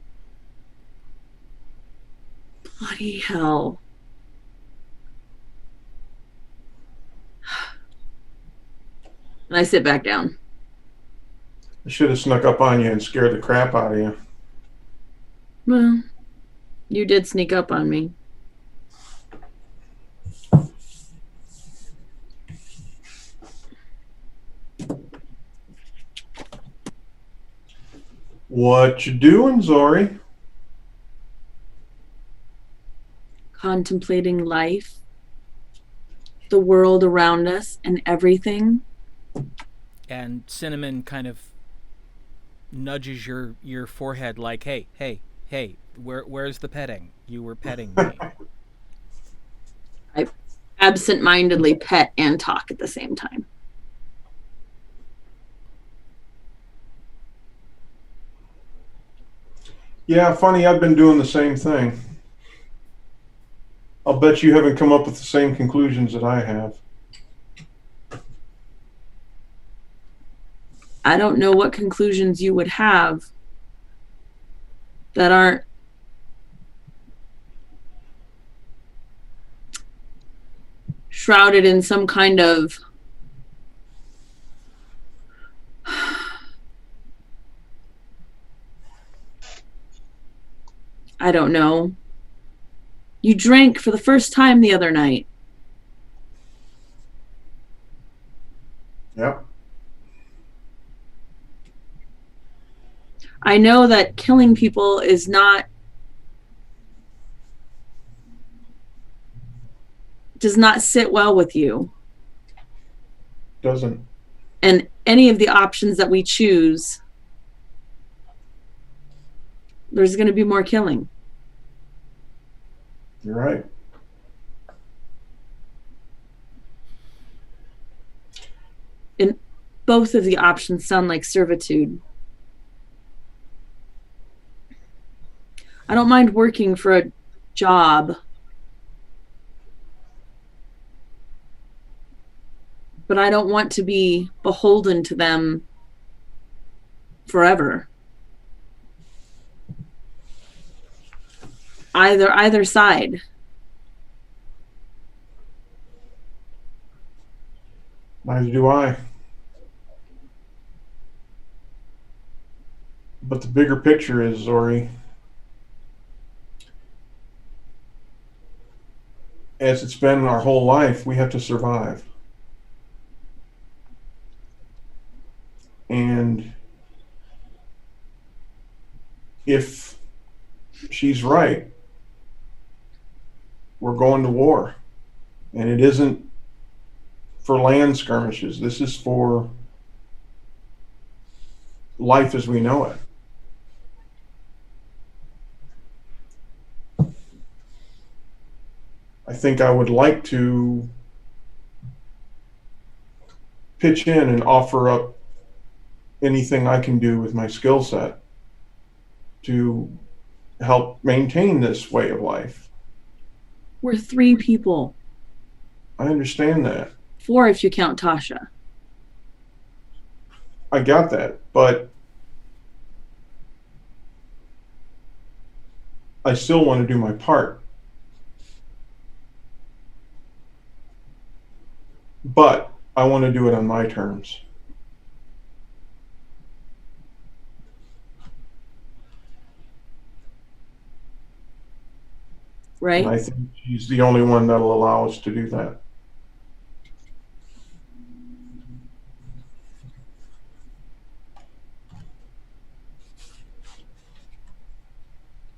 Bloody hell. And I sit back down. I should have snuck up on you and scared the crap out of you. Well, you did sneak up on me. What you doing, Zori? Contemplating life, the world around us, and everything. And Cinnamon kind of nudges your forehead like, hey, where's the petting? You were petting me. I absent-mindedly pet and talk at the same time. Yeah, funny, I've been doing the same thing. I'll bet you haven't come up with the same conclusions that I have. I don't know what conclusions you would have that aren't shrouded in some kind of I don't know. You drank for the first time the other night. Yep. I know that killing people is not, does not sit well with you. Doesn't. And any of the options that we choose, there's going to be more killing. You're right. both of the options sound like servitude. I don't mind working for a job, but I don't want to be beholden to them forever. Either side. Neither do I. But the bigger picture is, Zori, as it's been our whole life, we have to survive. And if she's right, we're going to war. And it isn't for land skirmishes. This is for life as we know it. I think I would like to pitch in and offer up anything I can do with my skill set to help maintain this way of life. We're 3 people. I understand that. 4 if you count Tasha. I got that, but I still want to do my part. But I want to do it on my terms. Right? And I think she's the only one that'll allow us to do that.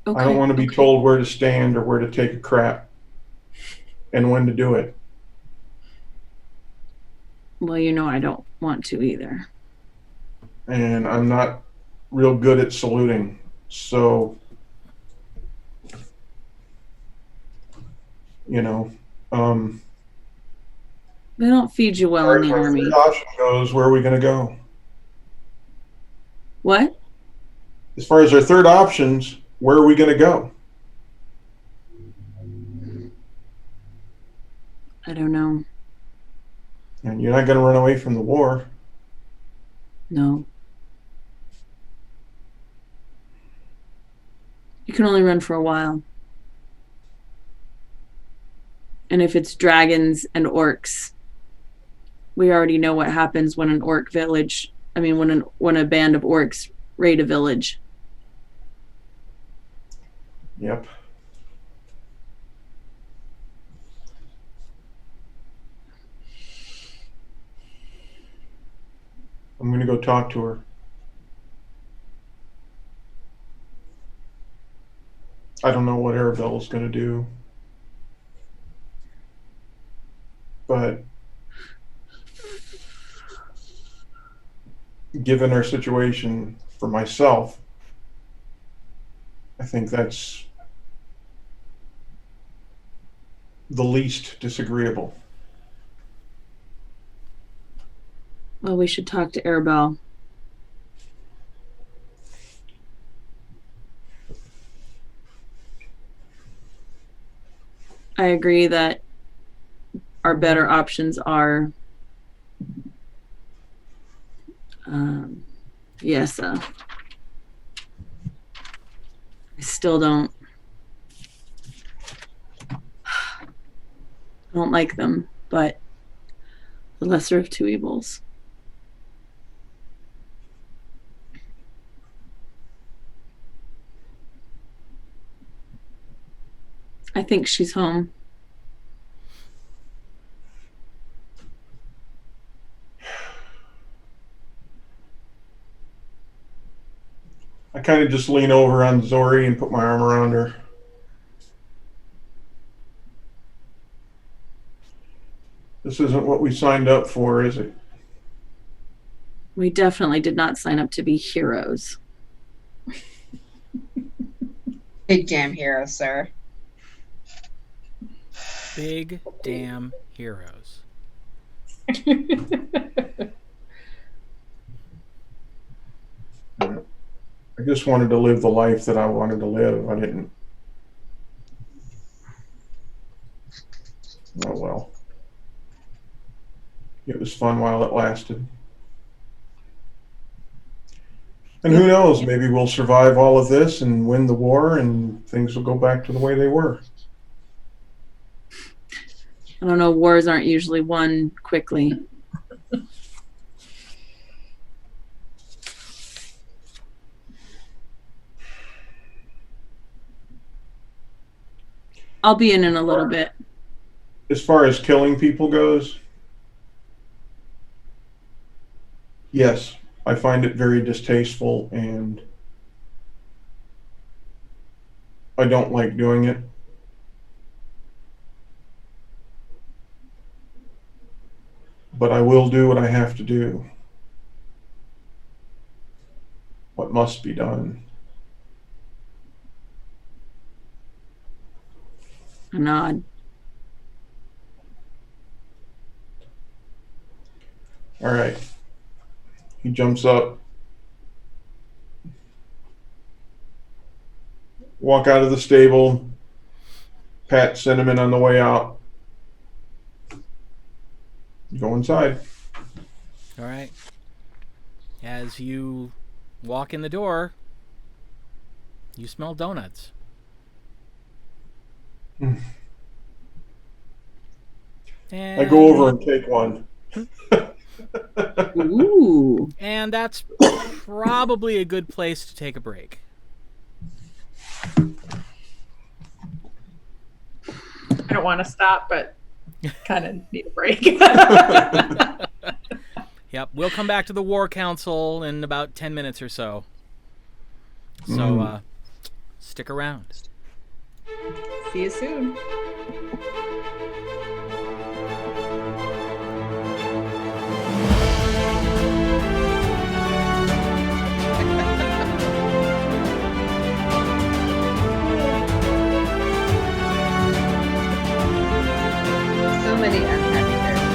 Okay. I don't want to be told where to stand or where to take a crap and when to do it. Well, you know I don't want to either. And I'm not real good at saluting. So, you know, They don't feed you well in the our army. third option goes, where are we going to go? What? As far as our third options, where are we going to go? I don't know. And you're not going to run away from the war. No. You can only run for a while. And if it's dragons and orcs, we already know what happens when an orc village, when a band of orcs raid a village. Yep. I'm going to go talk to her. I don't know what Aribell is going to do. But given our situation for myself, I think that's the least disagreeable. Well, we should talk to Aribell. I agree that our better options are Viessa. I still don't like them, but the lesser of 2 evils. I think she's home. I kind of just lean over on Zori and put my arm around her. This isn't what we signed up for, is it? We definitely did not sign up to be heroes. Big damn hero, sir. Big damn heroes. I just wanted to live the life that I wanted to live. I didn't. Oh well. It was fun while it lasted. And who knows, maybe we'll survive all of this and win the war and things will go back to the way they were. I don't know, wars aren't usually won quickly. I'll be in a little bit. As far as killing people goes, yes, I find it very distasteful and I don't like doing it. But I will do what I have to do. What must be done. A nod. All right. He jumps up. Walk out of the stable. Pat Cinnamon on the way out. Go inside. All right. As you walk in the door, you smell donuts. I go over and take one. Ooh. And that's probably a good place to take a break. I don't want to stop, but kind of need a break. Yep, we'll come back to the War Council in about 10 minutes or so. So, stick around. See you soon. So many unhappy characters.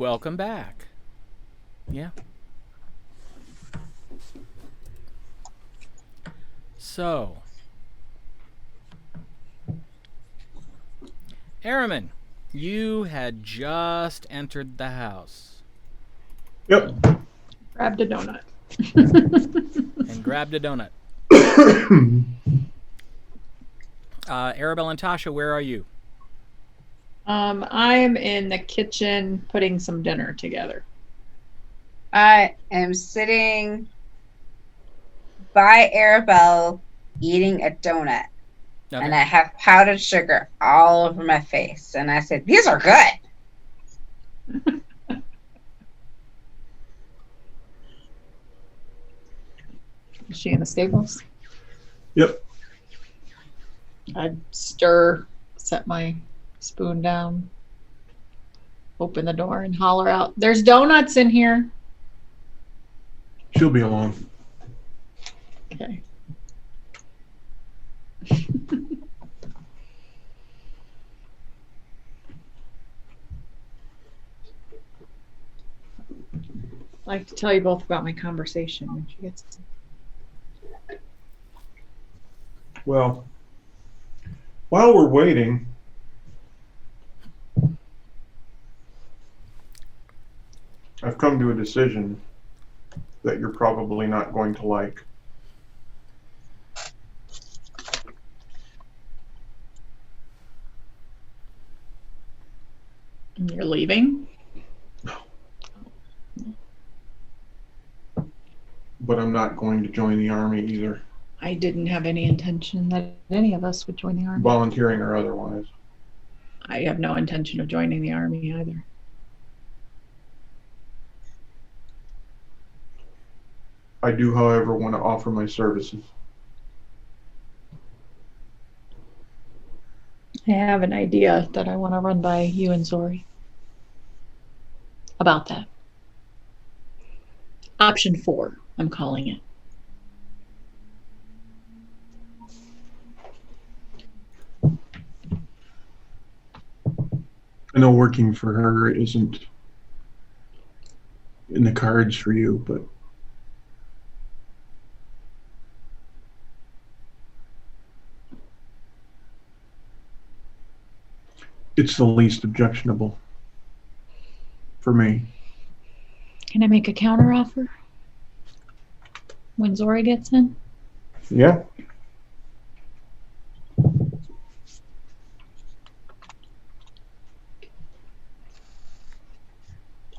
welcome back. Yeah. So, Arimynn, you had just entered the house. Yep. Grabbed a donut. And grabbed a donut. Aribell and Tasha, where are you? I'm in the kitchen putting some dinner together. I am sitting by Aribell eating a donut. Okay. And I have powdered sugar all over my face. And I said, these are good. Is she in the stables? Yep. I'd stir, set my spoon down, open the door and holler out, "There's donuts in here." She'll be along. Okay. I'd like to tell you both about my conversation when she gets. Well, while we're waiting, I've come to a decision that you're probably not going to like. You're leaving? But I'm not going to join the army either, I didn't have any intention that any of us would join the army. volunteering or otherwise. I have no intention of joining the army either. I do, however, want to offer my services. I have an idea that I want to run by you and Zori about that. Option 4, I'm calling it. I know working for her isn't in the cards for you, but it's the least objectionable for me. Can I make a counteroffer when Zori gets in? Yeah.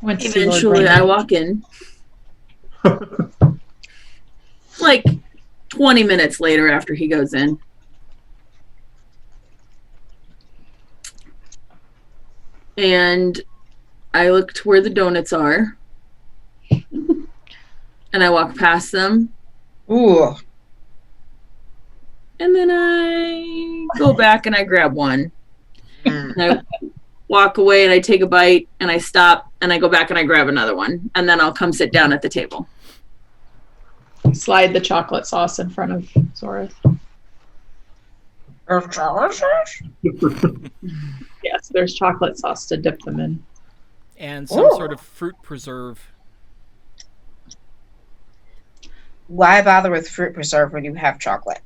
Went to see Lord Eventually, Brennan. I walk in. Like 20 minutes later after he goes in. And I look to where the donuts are. And I walk past them. Ooh. And then I go back and I grab one. Mm. And I walk away and I take a bite and I stop and I go back and I grab another one. And then I'll come sit down at the table. Slide the chocolate sauce in front of Zorith. Yes, there's chocolate sauce to dip them in. And some Ooh. sort of fruit preserve. Why bother with fruit preserve when you have chocolate?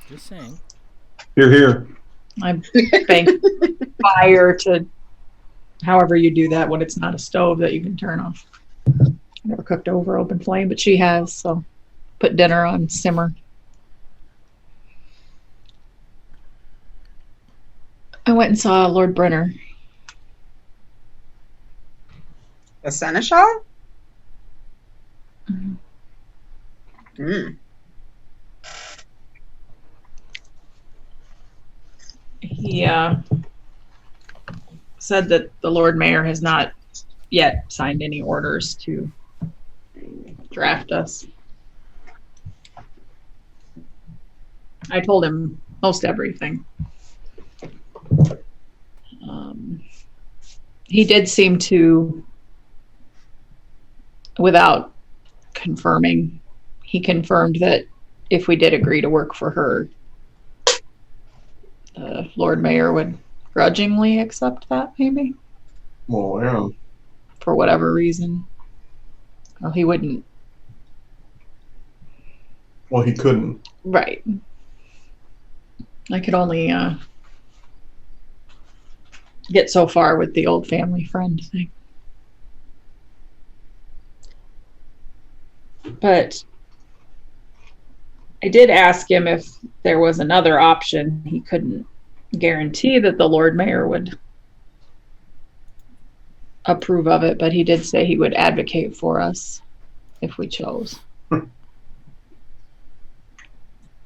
Just saying. Here, here. I bank fire to however you do that when it's not a stove that you can turn off. I never cooked over open flame, but she has, so put dinner on simmer. I went and saw Lord Brenner. The seneschal? Mhm. Mm. He said that the Lord Mayor has not yet signed any orders to draft us. I told him most everything. He did seem to, without confirming, he confirmed that if we did agree to work for her, Lord Mayor would grudgingly accept that, maybe. Well, yeah. for whatever reason. Well, he wouldn't. Well, he couldn't. Right. I could only get so far with the old family friend thing. But I did ask him if there was another option. He couldn't guarantee that the Lord Mayor would approve of it, but he did say he would advocate for us if we chose.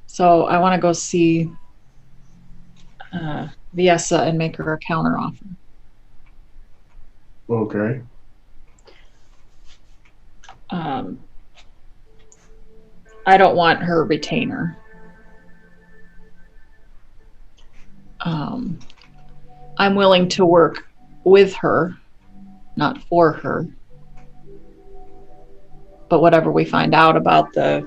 So I want to go see Viessa and make her a counter offer. Okay. I don't want her retainer. I'm willing to work with her, not for her. But whatever we find out about the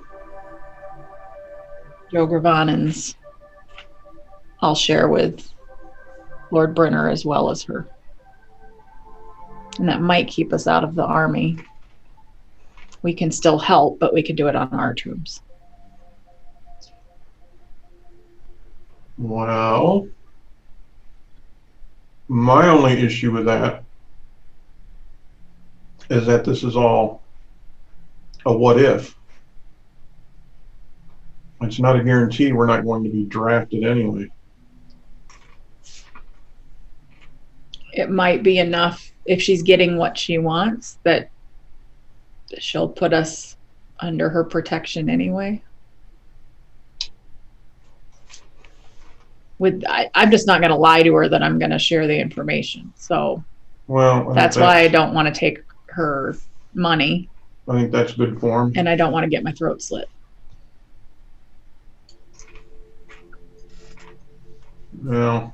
Joe Gravanans, I'll share with Lord Brenner as well as her. And that might keep us out of the army. We can still help, but we can do it on our terms. Well, my only issue with that is that this is all a what if. It's not a guarantee we're not going to be drafted anyway. It might be enough if she's getting what she wants that she'll put us under her protection anyway. I'm just not going to lie to her that I'm going to share the information. So Well, that's why I don't want to take her money, I think that's good form. and I don't want to get my throat slit. Yeah.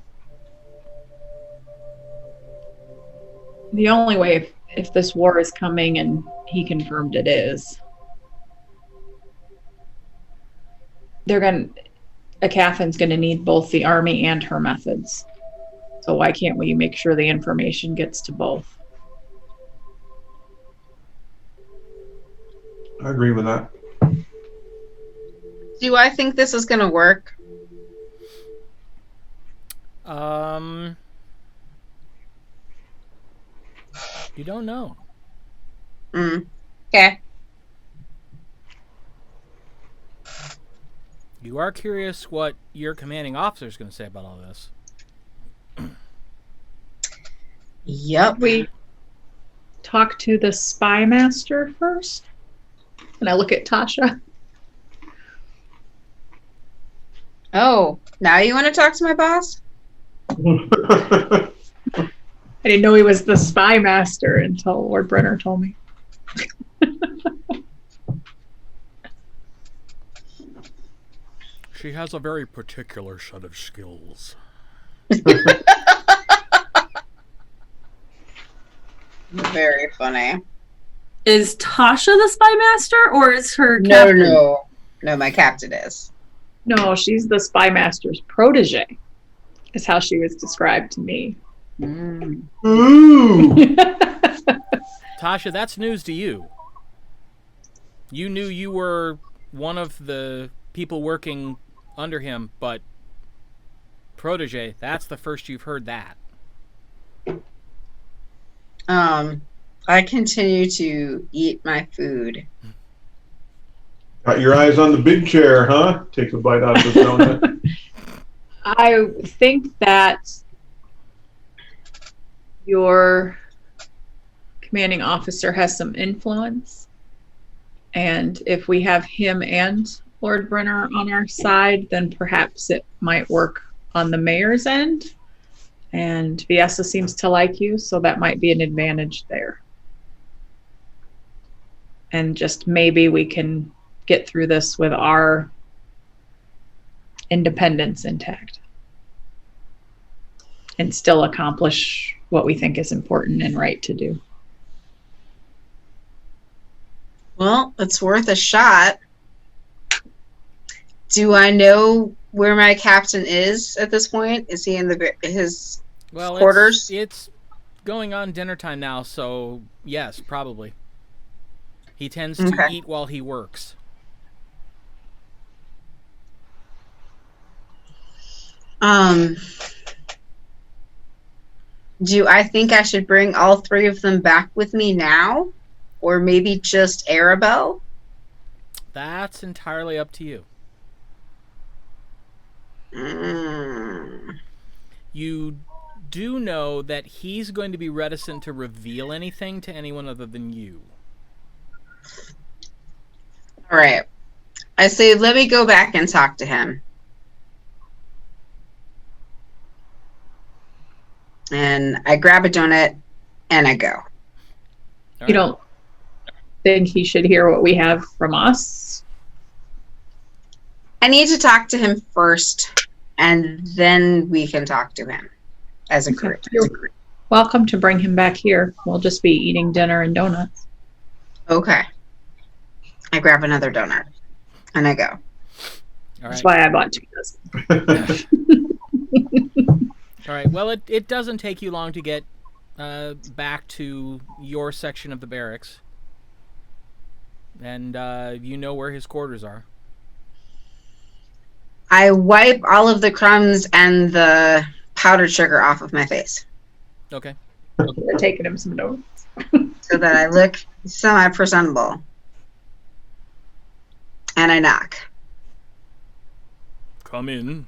The only way, if this war is coming and he confirmed it is, Aecathan's going to need both the army and her methods. So why can't we make sure the information gets to both? I agree with that. Do I think this is going to work? You don't know. Okay. You are curious what your commanding officer is going to say about all this. Yep. We talk to the spy master first. And I look at Tasha. Oh, now you want to talk to my boss? I didn't know he was the spy master until Lord Brenner told me. She has a very particular set of skills. Very funny. Is Tasha the spy master, or is her No, captain? no, my captain is. No, she's the spy master's protege, is how she was described to me. Ooh. Tasha, that's news to you. You knew you were one of the people working under him, but protege, that's the first you've heard that. I continue to eat my food. Got your eyes on the big chair, huh? Take a bite out of the donut. I think that your commanding officer has some influence. And if we have him and Lord Brenner on our side, then perhaps it might work on the mayor's end. And Viessa seems to like you, so that might be an advantage there. And just maybe we can get through this with our independence intact and still accomplish what we think is important and right to do. Well, it's worth a shot. Do I know where my captain is at this point? Is he in his Well, quarters? It's going on dinner time now, so yes, probably. He tends to Okay. eat while he works. Do I think I should bring all 3 of them back with me now? Or maybe just Aribell? That's entirely up to you. You do know that he's going to be reticent to reveal anything to anyone other than you. All right. I say, let me go back and talk to him. And I grab a donut and I go. All You right. don't think he should hear what we have from us? I need to talk to him first, and then we can talk to him as a group. You're welcome to bring him back here. We'll just be eating dinner and donuts. Okay. I grab another donut and I go. All That's right. why I bought 2 dozen. All right. Well, it doesn't take you long to get back to your section of the barracks. And you know where his quarters are. I wipe all of the crumbs and the powdered sugar off of my face Okay. We're taking him some donuts. so that I look semi-presentable. And I knock. Come in.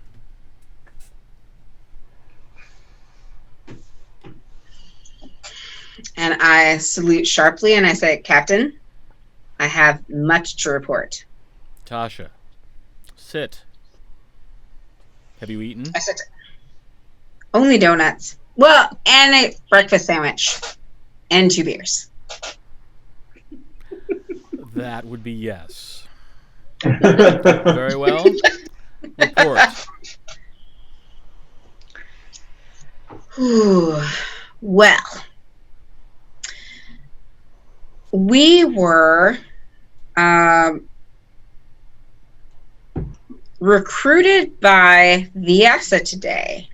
And I salute sharply and I say, Captain, I have much to report. Tasha, sit. Have you eaten? I said, only donuts. Well, and a breakfast sandwich and 2 beers. That would be yes. Very well. Report. Whew. Well, we were recruited by Viessa today.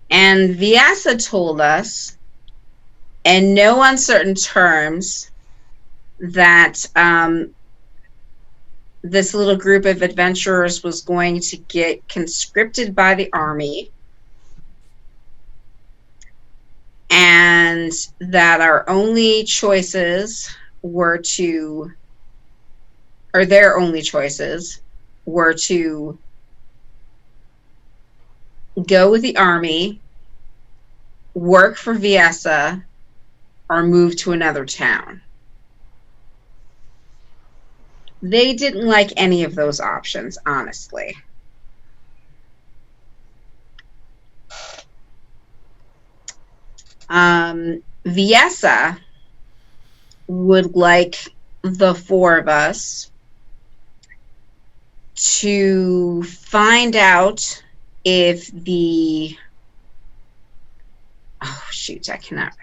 And Viessa told us, in no uncertain terms, that this little group of adventurers was going to get conscripted by the army, and that our only choices were to, or their only choices were to go with the army, work for Viessa, or move to another town. They didn't like any of those options, honestly. Viessa would like the 4 of us to find out if the I cannot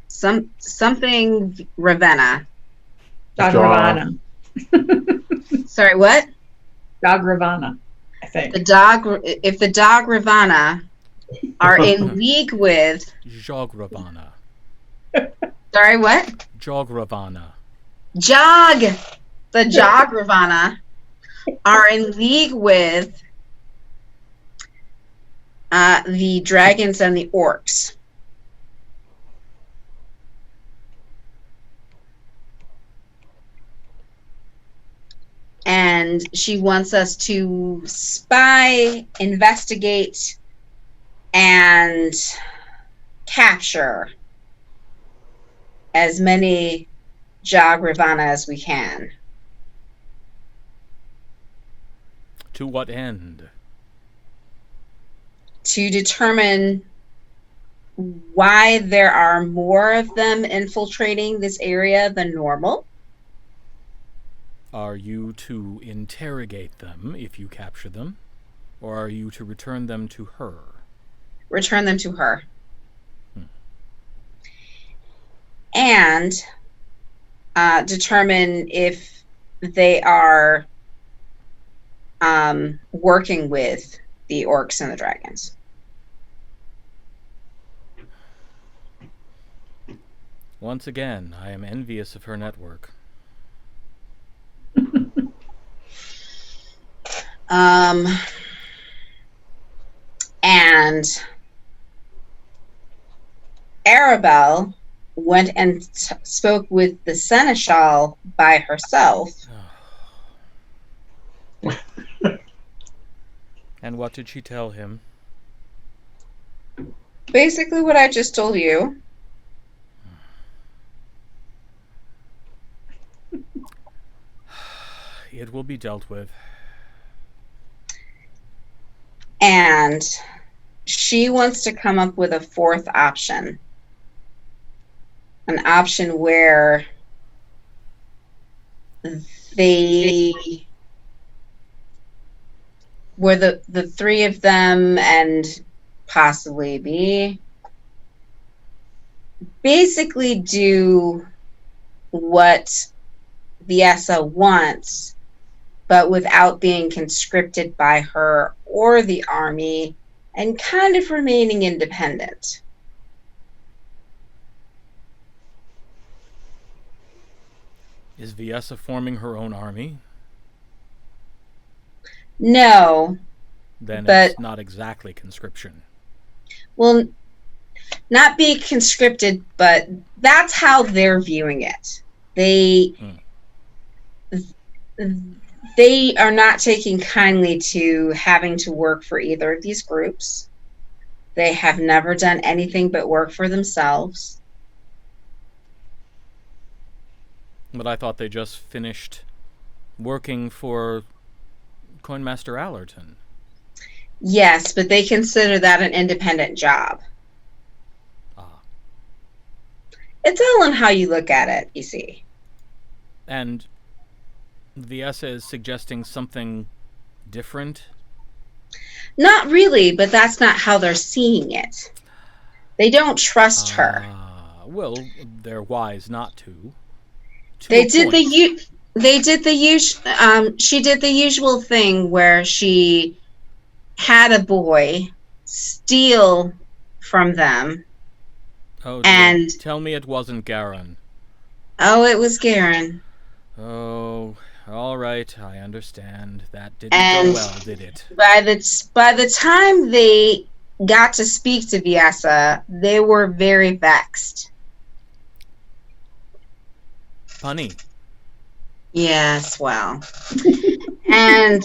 something Ravenna. Dagravana. Sorry, what? Dagravana, I think. If the dog Ravana are in league with Jogravana. sorry, what? Jogravana. The Jog Ravana are in league with the dragons and the orcs. And she wants us to spy, investigate, and capture as many Jagravana as we can. To what end? To determine why there are more of them infiltrating this area than normal. Are you to interrogate them if you capture them? Or are you to return them to her? Return them to her. And determine if they are working with the orcs and the dragons. Once again, I am envious of her network. And Aribell went and spoke with the seneschal by herself. And what did she tell him? Basically what I just told you. It will be dealt with. And she wants to come up with a fourth option. An option where the three of them and possibly me basically do what Viessa wants, but without being conscripted by her or the army, and kind of remaining independent. Is Viessa forming her own army? No. Then but, it's not exactly conscription. Well, not be conscripted, but that's how they're viewing it. They are not taking kindly to having to work for either of these groups. They have never done anything but work for themselves. But I thought they just finished working for Coinmaster Allerton. Yes, but they consider that an independent job. Ah. It's all on how you look at it, you see. And Viessa is suggesting something different? Not really, but that's not how they're seeing it. They don't trust her. Well, they're wise not to. They did the usual thing where she had a boy steal from them. Oh, and tell me it wasn't Garen. Oh, it was Garen. Oh, all right, I understand. That didn't go well, did it? By the time they got to speak to Viessa, they were very vexed. Funny. Yes, well. And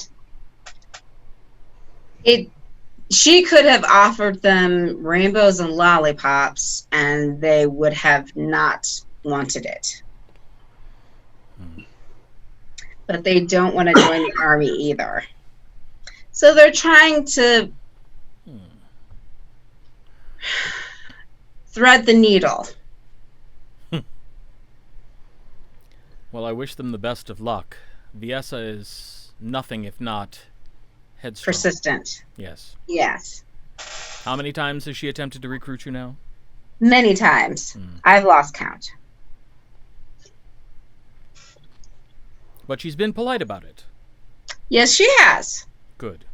she could have offered them rainbows and lollipops, and they would have not wanted it. But they don't want to join the army either. So they're trying to thread the needle. Well, I wish them the best of luck. Viessa is nothing if not headstrong. Persistent. Yes. Yes. How many times has she attempted to recruit you now? Many times. I've lost count. But she's been polite about it. Yes, she has. Good.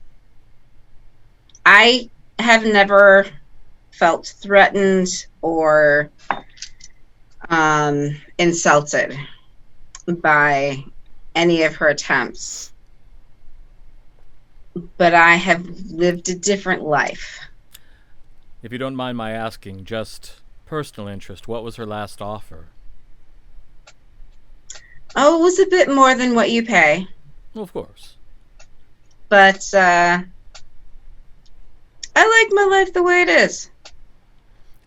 I have never felt threatened or insulted by any of her attempts. But I have lived a different life. If you don't mind my asking, just personal interest, what was her last offer? Oh, it was a bit more than what you pay. Well, of course. But I like my life the way it is.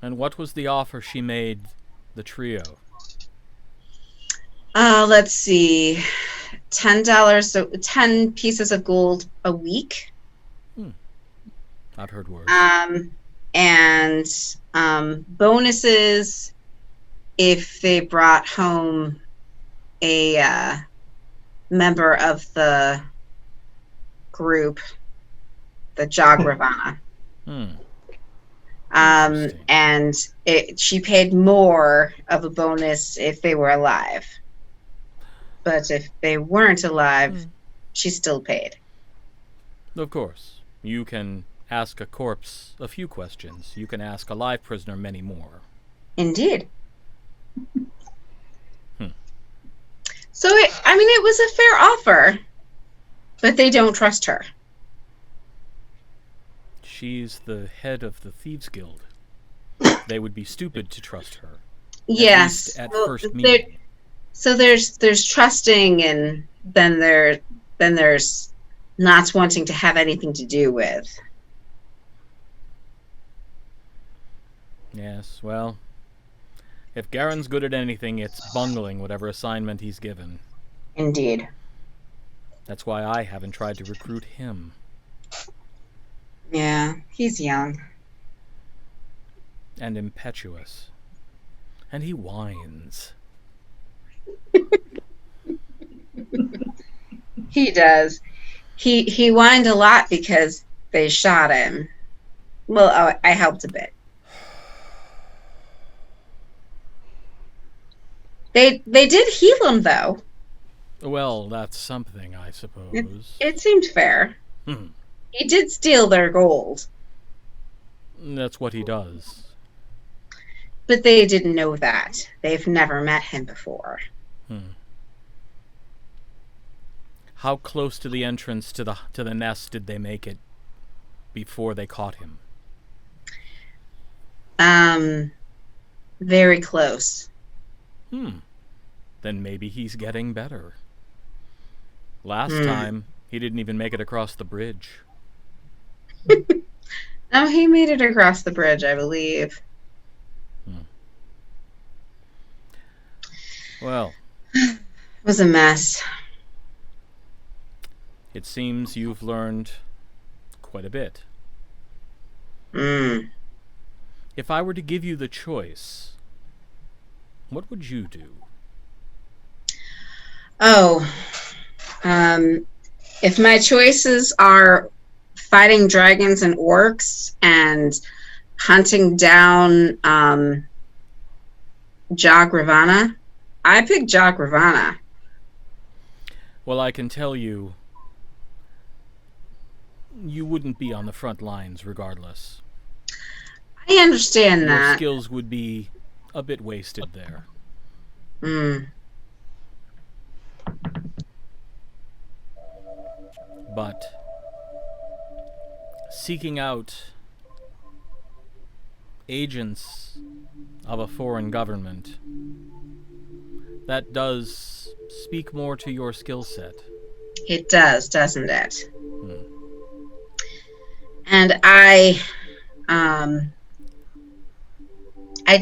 And what was the offer she made the trio? Let's see. $10, so 10 pieces of gold a week. I've heard words. And bonuses if they brought home a member of the group, the Jagravana. And she paid more of a bonus if they were alive. But if they weren't alive, she still paid. Of course. You can ask a corpse a few questions. You can ask a live prisoner many more. Indeed. So, it was a fair offer, but they don't trust her. She's the head of the Thieves Guild. They would be stupid to trust her. Yes. At Well, first meeting. So there's trusting, and then there's not wanting to have anything to do with. Yes, well, if Garen's good at anything, it's bungling whatever assignment he's given. Indeed. That's why I haven't tried to recruit him. Yeah, he's young. And impetuous. And he whines. He does. He whined a lot because they shot him. Well, I helped a bit. They did heal him, though. Well, that's something, I suppose. It seemed fair. Hmm. He did steal their gold. That's what he does. But they didn't know that. They've never met him before. How close to the entrance to the nest did they make it before they caught him? Very close. Then maybe he's getting better. Last time, he didn't even make it across the bridge. No, he made it across the bridge, I believe. Well, it was a mess. It seems you've learned quite a bit. If I were to give you the choice, what would you do? If my choices are fighting dragons and orcs and hunting down Jagravana, I pick Jagravana. Well, I can tell you, you wouldn't be on the front lines regardless. I understand Your that. skills would be a bit wasted there. But seeking out agents of a foreign government, that does speak more to your skill set. It does, doesn't it? And I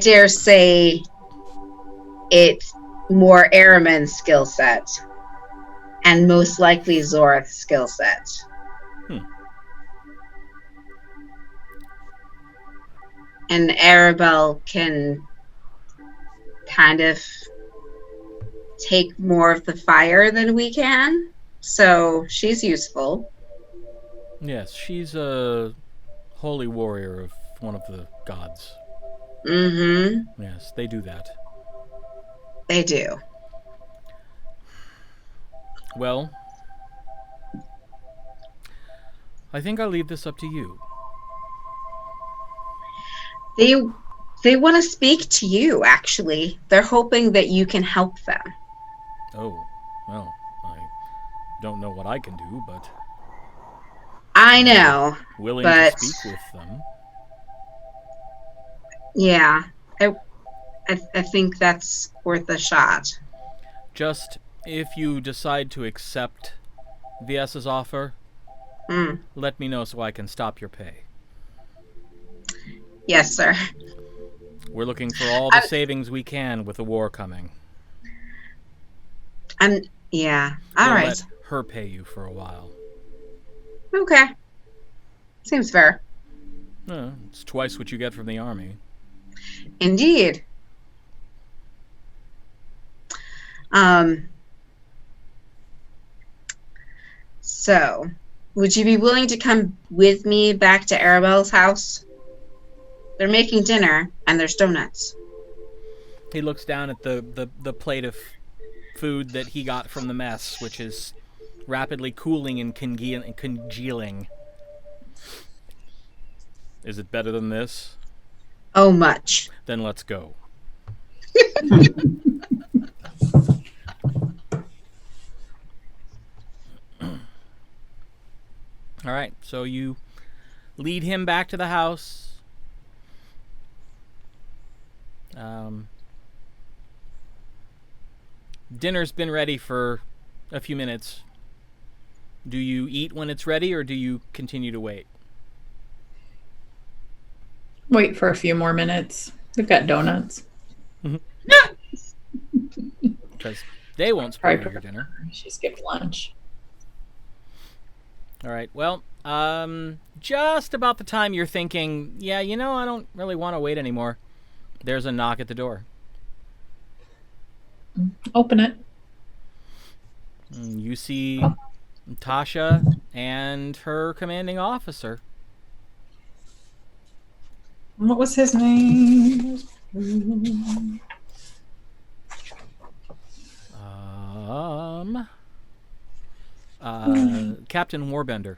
dare say it's more Arimynn's skill set, and most likely Zorith's skill set. And Aribell can kind of take more of the fire than we can, so she's useful. Yes, she's a holy warrior of one of the gods. Yes, they do that. They do. Well, I think I'll leave this up to you. They want to speak to you, actually. They're hoping that you can help them. Oh, well, I don't know what I can do, but I know. Willing but to speak with them. Yeah. I think that's worth a shot. Just if you decide to accept Viessa's offer, let me know so I can stop your pay. Yes, sir. We're looking for all the savings we can with the war coming. Yeah. All We'll right. let her pay you for a while. Okay. Seems fair. It's twice what you get from the army. Indeed. So, would you be willing to come with me back to Aribell's house? They're making dinner, and there's donuts. He looks down at the plate of food that he got from the mess, which is rapidly cooling and congealing. Is it better than this? Oh, much. Then let's go. All right, so you lead him back to the house. Dinner's been ready for a few minutes. Do you eat when it's ready, or do you continue to wait? Wait for a few more minutes. We've got donuts. Because they won't spoil your dinner. She skipped lunch. All right, well, just about the time you're thinking, yeah, I don't really want to wait anymore, there's a knock at the door. Open it. You see Tasha and her commanding officer. What was his name? Captain Warbender.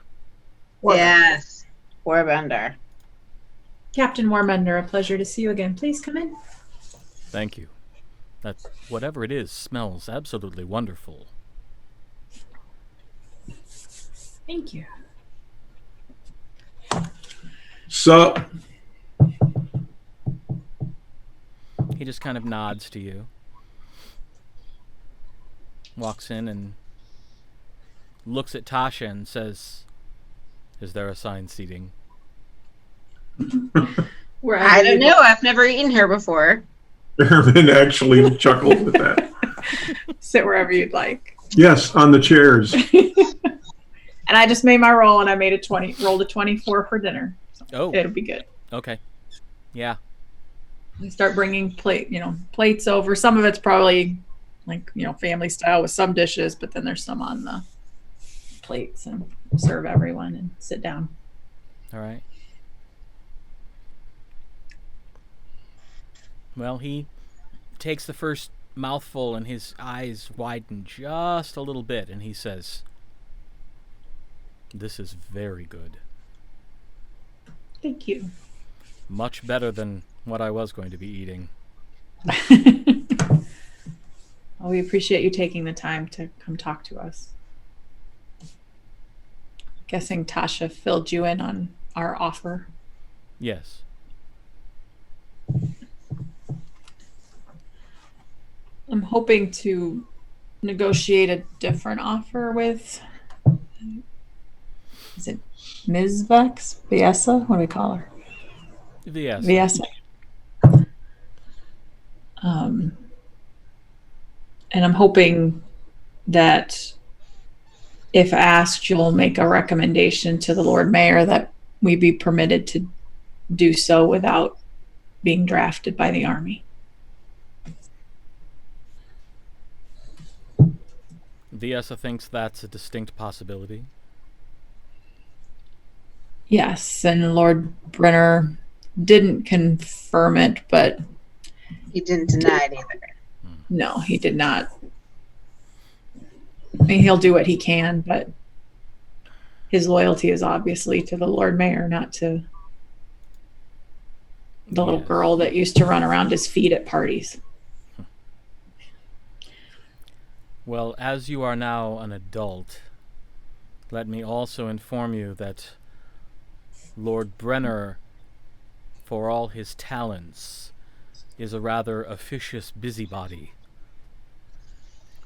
Yes. Warbender. Captain Warmender, a pleasure to see you again. Please come in. Thank you. That whatever it is smells absolutely wonderful. Thank you. Sup? He just kind of nods to you. Walks in and looks at Tasha and says, "Is there assigned seating?" I don't know. I've never eaten here before. Arimynn actually chuckled at that. Sit wherever you'd like. Yes, on the chairs. And I just made my roll, and I made rolled a 24 for dinner. So Oh. it'll be good. Okay. Yeah. We start bringing plates over. Some of it's probably like, family style with some dishes, but then there's some on the plates, and serve everyone and sit down. All right. Well, he takes the first mouthful and his eyes widen just a little bit, and he says, "This is very good. Thank you. Much better than what I was going to be eating." Well, we appreciate you taking the time to come talk to us. Guessing Tasha filled you in on our offer. Yes. I'm hoping to negotiate a different offer with, is it Ms. Vexx? Viessa? What do we call her? Viessa. Viessa. And I'm hoping that if asked, you'll make a recommendation to the Lord Mayor that we be permitted to do so without being drafted by the army. Viessa thinks that's a distinct possibility. Yes, and Lord Brenner didn't confirm it, but He didn't deny it either. no, he did not. I mean, he'll do what he can, but his loyalty is obviously to the Lord Mayor, not to the little Yes. girl that used to run around his feet at parties. Well, as you are now an adult, let me also inform you that Lord Brenner, for all his talents, is a rather officious busybody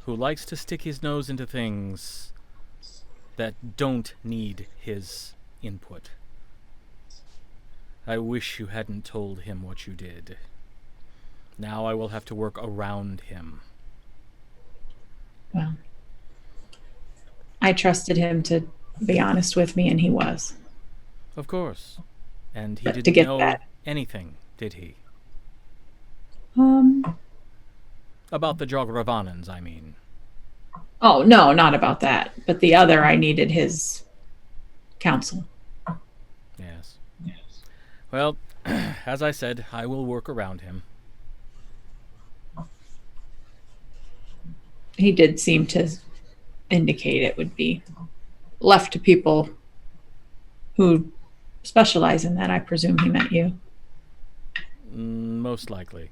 who likes to stick his nose into things that don't need his input. I wish you hadn't told him what you did. Now I will have to work around him. Well, I trusted him to be honest with me, and he was. Of course. And he To didn't get know that. anything, did he? Um. About the Jogravanans, I mean. Oh, no, not about that. But the other, I needed his counsel. Yes. Well, as I said, I will work around him. He did seem to indicate it would be left to people who specialize in that. I presume he meant you. Most likely.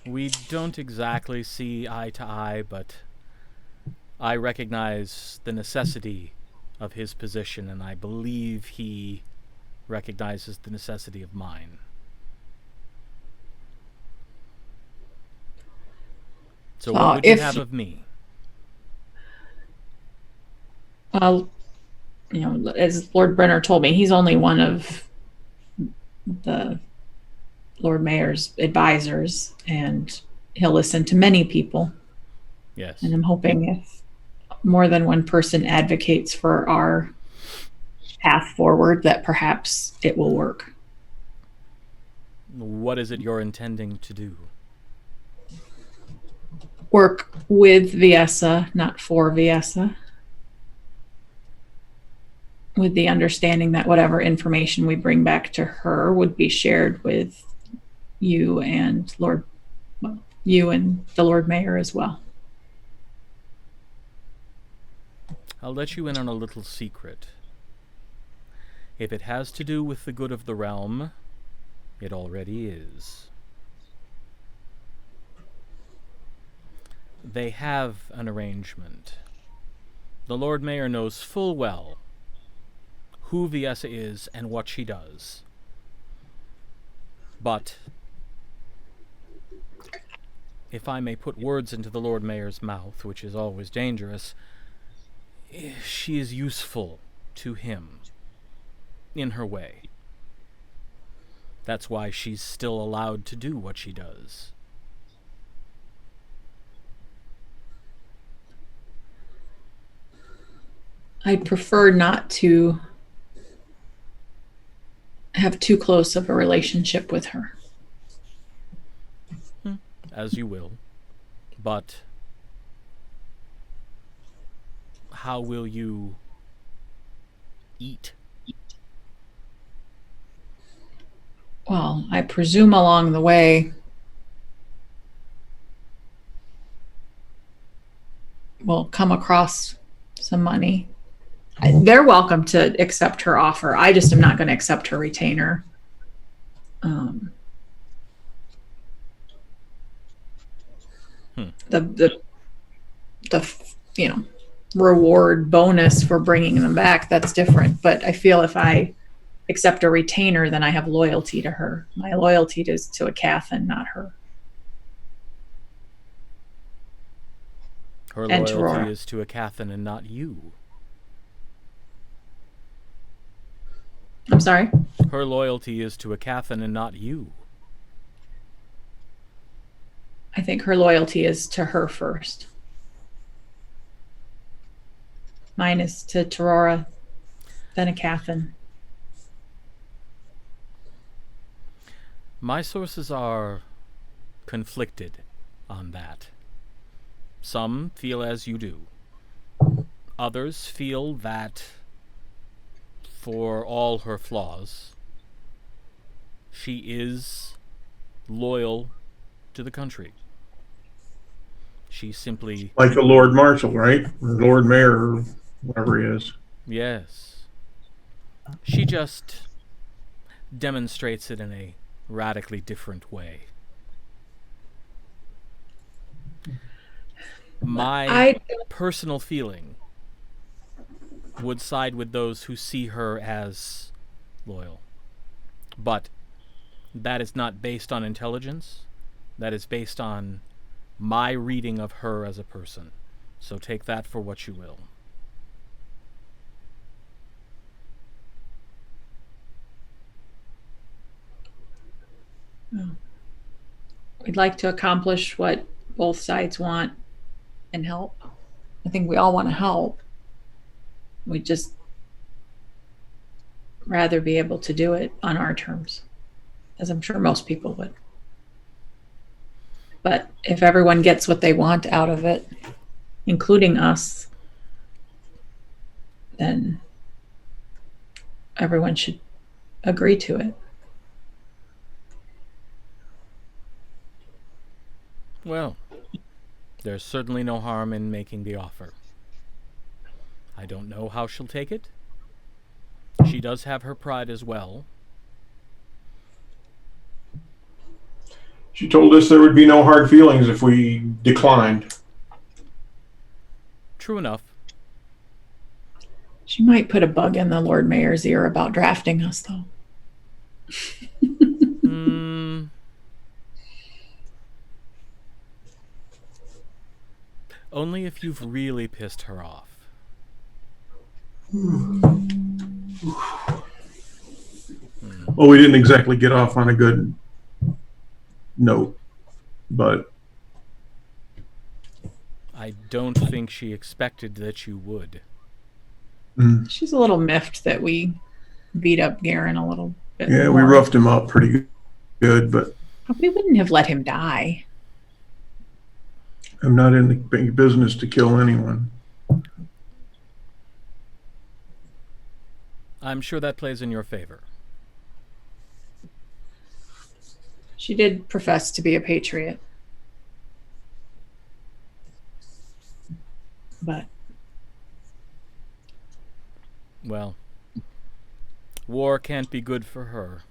We don't exactly see eye to eye, but I recognize the necessity of his position, and I believe he recognizes the necessity of mine. So what would you have of me? Well, as Lord Brenner told me, he's only one of the Lord Mayor's advisors, and he'll listen to many people. Yes. And I'm hoping if more than one person advocates for our path forward, that perhaps it will work. What is it you're intending to do? Work with Viessa, not for Viessa. With the understanding that whatever information we bring back to her would be shared with you and you and the Lord Mayor as well. I'll let you in on a little secret. If it has to do with the good of the realm, it already is. They have an arrangement. The Lord Mayor knows full well who Viessa is and what she does. But, if I may put words into the Lord Mayor's mouth, which is always dangerous, she is useful to him in her way. That's why she's still allowed to do what she does. I'd prefer not to have too close of a relationship with her. As you will. But how will you eat? Well, I presume along the way we'll come across some money. They're welcome to accept her offer. I just am not going to accept her retainer. The reward bonus for bringing them back, that's different. But I feel if I accept a retainer, then I have loyalty to her. My loyalty is to Aecathan, not her. Her And to loyalty Aurora. is to Aecathan and not you. I'm sorry? Her loyalty is to Aecathan and not you. I think her loyalty is to her first. Mine is to Torora, then Aecathan. My sources are conflicted on that. Some feel as you do. Others feel that, for all her flaws, she is loyal to the country. She simply... Like the Lord Marshal, right? Or Lord Mayor, or whatever he is. Yes. She just demonstrates it in a radically different way. My personal feeling would side with those who see her as loyal. But that is not based on intelligence. That is based on my reading of her as a person. So take that for what you will. We'd like to accomplish what both sides want and help. I think we all want to help. We'd just rather be able to do it on our terms, as I'm sure most people would. But if everyone gets what they want out of it, including us, then everyone should agree to it. Well, there's certainly no harm in making the offer. I don't know how she'll take it. She does have her pride as well. She told us there would be no hard feelings if we declined. True enough. She might put a bug in the Lord Mayor's ear about drafting us, though. Only if you've really pissed her off. Well, we didn't exactly get off on a good note, but I don't think she expected that you would. She's a little miffed that we beat up Garen a little bit. Yeah, we more. roughed him up pretty good, but We wouldn't have let him die. I'm not in the business to kill anyone. I'm sure that plays in your favor. She did profess to be a patriot. But Well, war can't be good for her.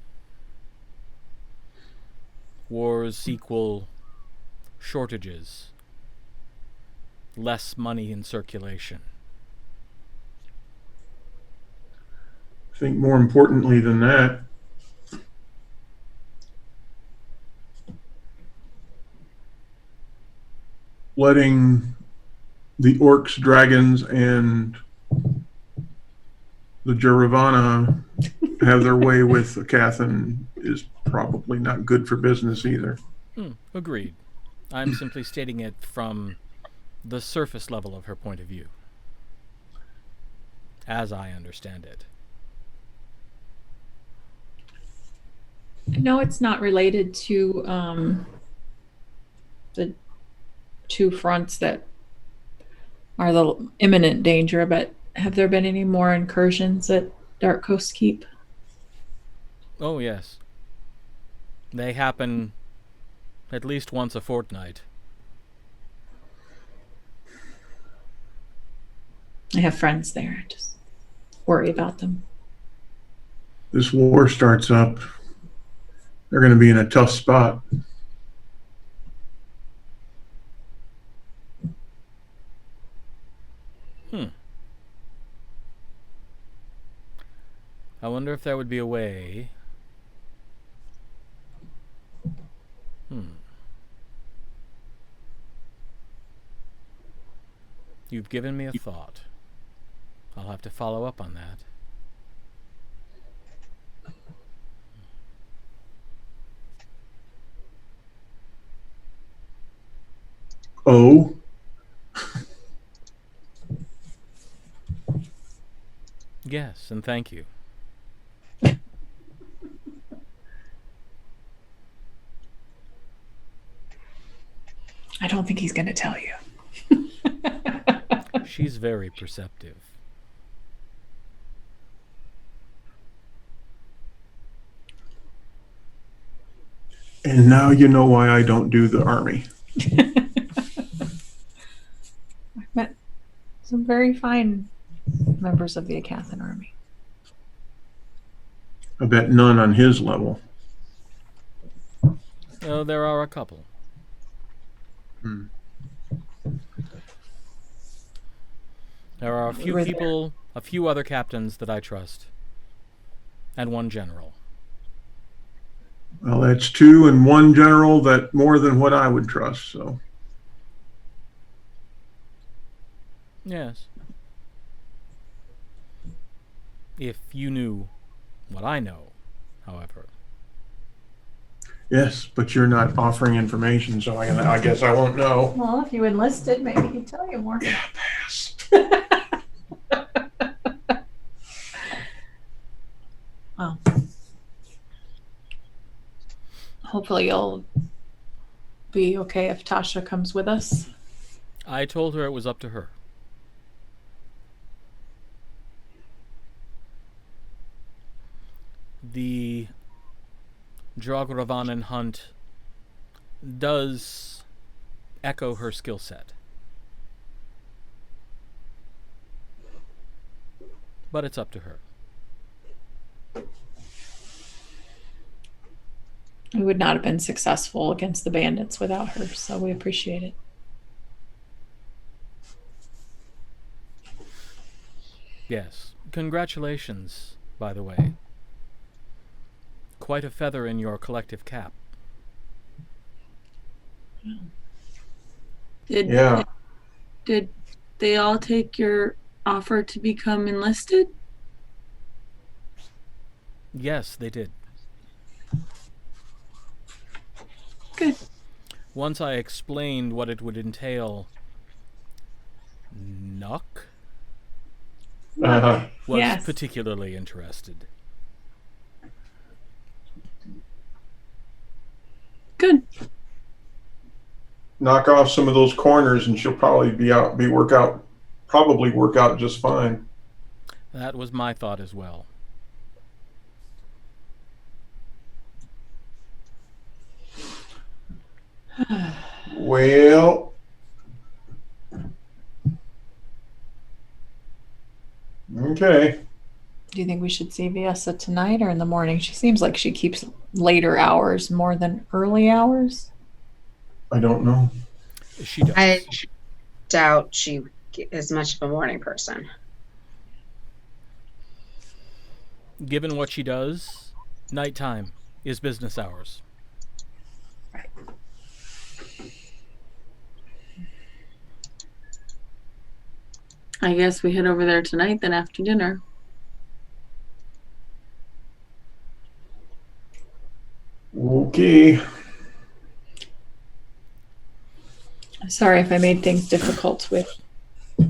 Wars equal shortages, less money in circulation. I think more importantly than that, letting the orcs, dragons, and the Jaravana have their way with Aecathan is probably not good for business either. Agreed. I'm simply stating it from the surface level of her point of view, as I understand it. no, it's not related to the two fronts that are the imminent danger, but have there been any more incursions at Dark Coast Keep? Oh, yes. They happen at least once a fortnight. I have friends there. I just worry about them. This war starts up, they're going to be in a tough spot. I wonder if there would be a way. You've given me a thought. I'll have to follow up on that. Oh, Yes, and thank you. I don't think he's going to tell you. She's very perceptive. and now you know why I don't do the army. I've met some very fine members of the Aecathan army. I bet none on his level. Oh, there are a couple. There are a few people, a few other captains that I trust, and one general. Well, that's 2 and 1 general, that more than what I would trust, so. Yes. If you knew what I know, however. Yes, but you're not offering information, so I guess I won't know. Well, if you enlisted, maybe he'd tell you more. Yeah, pass. Well, hopefully you'll be okay if Tasha comes with us. I told her it was up to her. The Drogravanan hunt does echo her skill set. But it's up to her. We would not have been successful against the bandits without her, so we appreciate it. Yes. Congratulations, by the way. Quite a feather in your collective cap. Yeah. Did they all take your offer to become enlisted? Yes, they did. Good. Once I explained what it would entail, Nuck Uh-huh. was Yes. particularly interested. Good. Knock off some of those corners and she'll probably work out just fine. That was my thought as well. Well, okay. Do you think we should see Viessa tonight or in the morning? She seems like she keeps later hours more than early hours. I don't know. She does. I doubt she is much of a morning person. Given what she does, nighttime is business hours. I guess we head over there tonight then after dinner. Okay. I'm sorry if I made things difficult with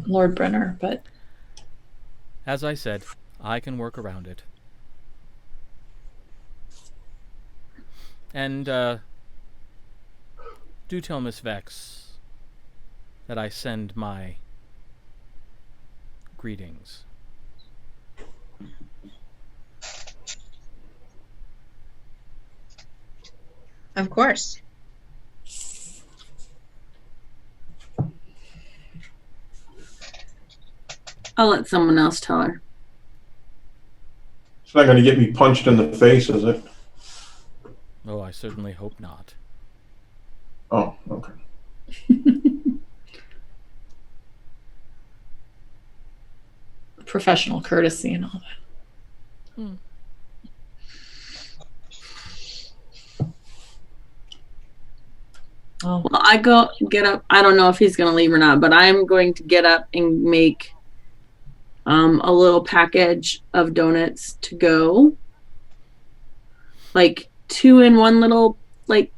Lord Brenner, but As I said, I can work around it. And, do tell Miss Vexx that I send my greetings. Of course. I'll let someone else tell her. It's not going to get me punched in the face, is it? Oh, I certainly hope not. Oh, okay. professional courtesy and all that. Oh, Well, I get up. I don't know if he's going to leave or not, but I'm going to get up and make a little package of donuts to go. Like 2 in one little like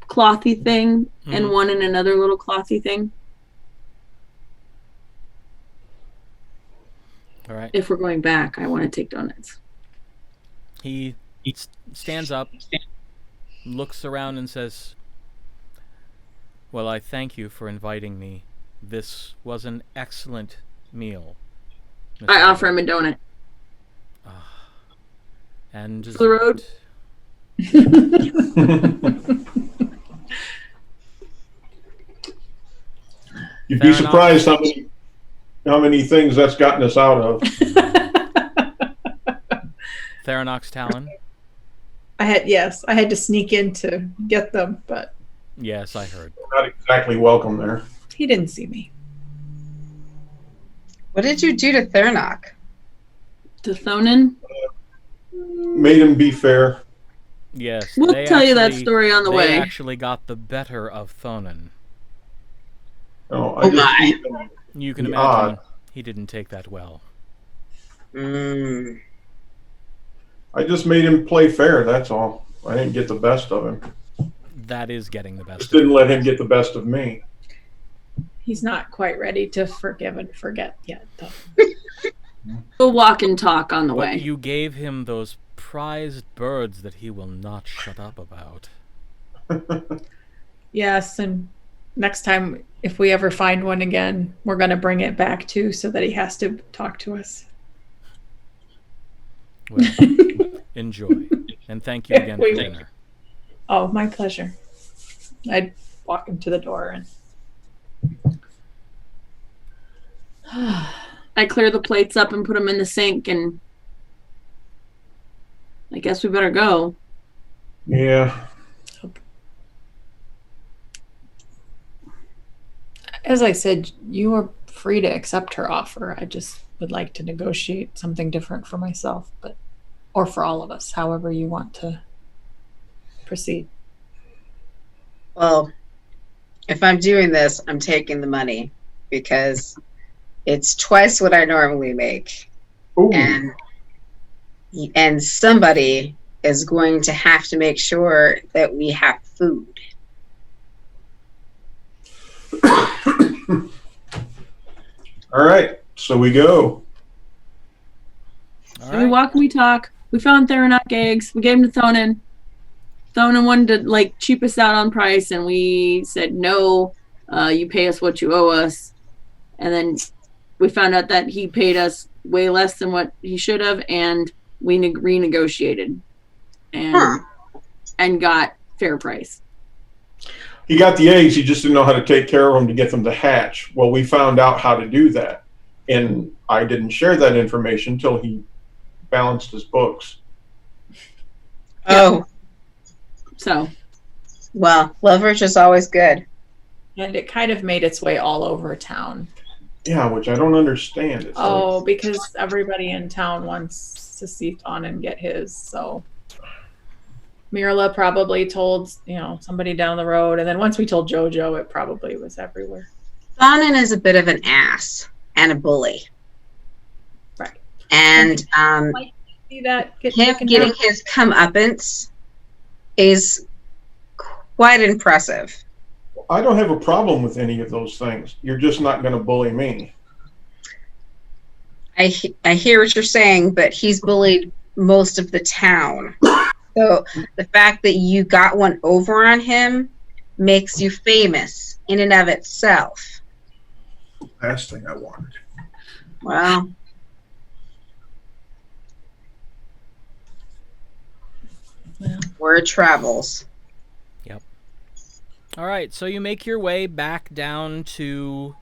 clothy thing and 1 in another little clothy thing. All right. If we're going back, I want to take donuts. He stands up, looks around and says, "Well, I thank you for inviting me. This was an excellent meal." Mr. I offer Aribell. him a donut. And the road. You'd be surprised how many things that's gotten us out of. Theranok's Talon. I had to sneak in to get them, but Yes, I heard. Not exactly welcome there. he didn't see me. What did you do to Theranok? To Thonin. Made him be fair. Yes. We'll they tell you that actually- story on the they way. actually got the better of Thonin. No, Oh my. You can The imagine odd. he didn't take that well. Mm. I just made him play fair, that's all. I didn't get the best of him. That is getting the best Just of didn't him. let him get the best of me. He's not quite ready to forgive and forget yet, though. We'll walk and talk on the But way. you gave him those prized birds that he will not shut up about. Yes, and next time, if we ever find one again, we're going to bring it back too, so that he has to talk to us. Well, enjoy. And thank you again for We- dinner. Oh, my pleasure. I'd walk him to the door and. I clear the plates up and put them in the sink, and I guess we better go. Yeah. As I said, you are free to accept her offer. I just would like to negotiate something different for myself, but or for all of us, however you want to proceed. Well, if I'm doing this, I'm taking the money because it's twice what I normally make. Ooh. And somebody is going to have to make sure that we have food. All right, so we go. All So we right. walk and we talk. We found Theranok eggs. We gave them to Thonin. Thonin wanted to like cheap us out on price, and we said no. You pay us what you owe us. And then we found out that he paid us way less than what he should have, and we renegotiated and got fair price. He got the eggs, he just didn't know how to take care of them to get them to hatch. Well, we found out how to do that. And I didn't share that information until he balanced his books. Oh, So well, leverage is always good. And it kind of made its way all over town. Yeah, which I don't understand. It's Oh, like, because everybody in town wants to see Thon and get his. So Mirla probably told, somebody down the road. And then once we told Jojo, it probably was everywhere. Thonin is a bit of an ass and a bully. Right. And See that? him getting his comeuppance is quite impressive. I don't have a problem with any of those things. You're just not going to bully me. I hear what you're saying, but he's bullied most of the town. So the fact that you got one over on him makes you famous in and of itself. Last thing I wanted. Well, word travels. All right, so you make your way back down to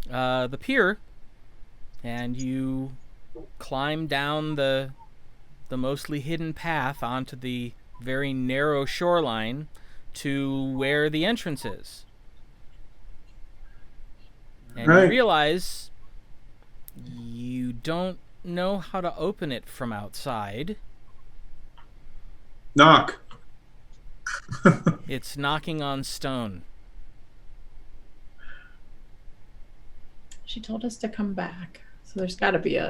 the pier, and you climb down the mostly hidden path onto the very narrow shoreline to where the entrance is. And Right. you realize you don't know how to open it from outside. Knock. It's knocking on stone. She told us to come back. So there's got to be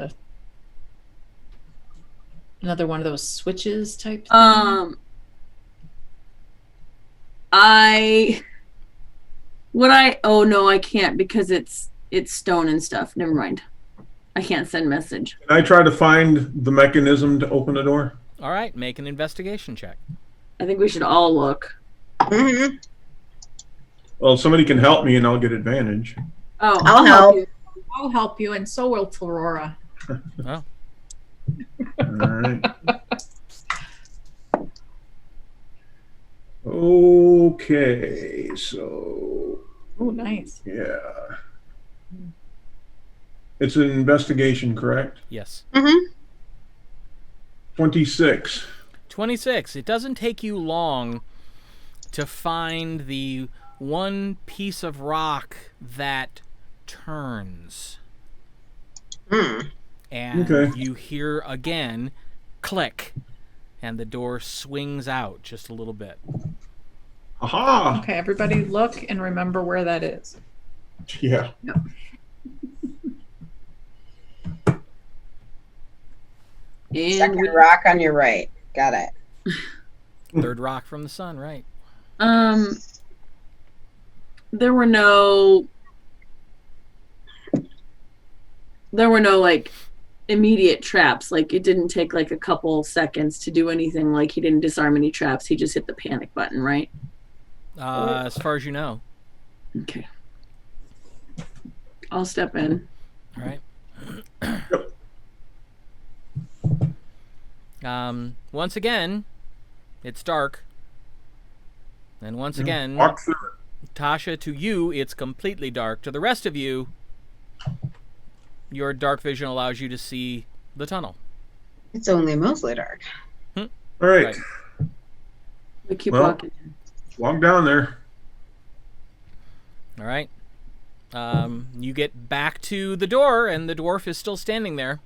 another one of those switches type thing. I oh no, I can't because it's stone and stuff. Never mind. I can't send message. Can I try to find the mechanism to open the door? All right, make an investigation check. I think we should all look. Mm-hmm. Well, somebody can help me and I'll get advantage. Oh, I'll help. you. I'll help you, and so will Florora. Oh, All right. Okay, so Oh, nice. yeah. It's an investigation, correct? yes. Mm-hmm. 26. 26. It doesn't take you long to find the one piece of rock that turns. Mm. And Okay. you hear again, click, and the door swings out just a little bit. Aha! Okay, everybody look and remember where that is. Yeah. And Second rock on your right. Got it. Third rock from the sun, right? there were no like immediate traps. Like it didn't take like a couple seconds to do anything. Like he didn't disarm any traps. He just hit the panic button, right? As far as you know. Okay. I'll step in. All right. Once again, it's dark. And once again, Walk through it. Tasha, to you, it's completely dark. To the rest of you, your dark vision allows you to see the tunnel. It's only mostly dark. All right. We keep Well- walking. Walk down there. All right. You get back to the door, and the dwarf is still standing there.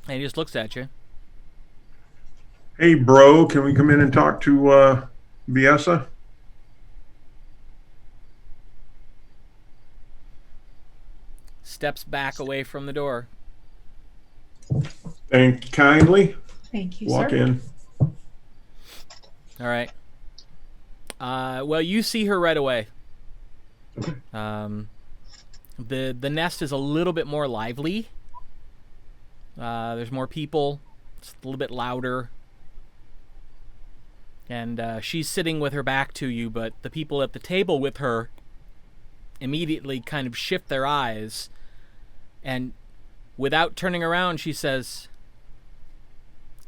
And he just looks at you. Hey, bro, can we come in and talk to Viessa? Steps back away from the door. Thank you kindly. Thank you, Walk sir. in. All right. Well, you see her right away. The nest is a little bit more lively. There's more people. It's a little bit louder. And she's sitting with her back to you, but the people at the table with her immediately kind of shift their eyes. And without turning around, she says,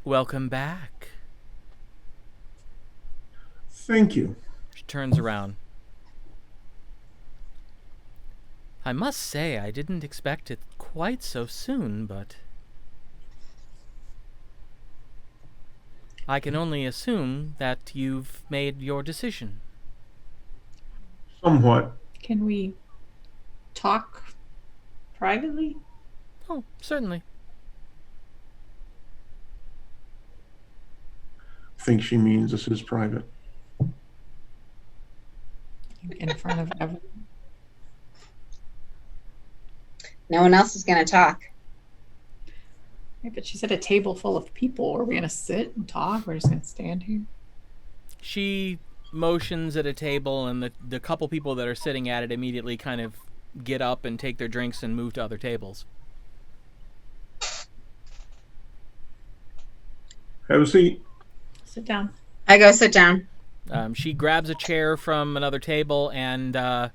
"Welcome back." Thank you. She turns around. "I must say, I didn't expect it quite so soon, but I can only assume that you've made your decision." Somewhat. Can we talk privately? "Oh, certainly." I think she means this is private. In front of everyone? No one else is going to talk. Yeah, but she's at a table full of people. Are we going to sit and talk? We're just going to stand here? She motions at a table, and the couple people that are sitting at it immediately kind of get up and take their drinks and move to other tables. Have a seat. Sit down. I go sit down. She grabs a chair from another table and,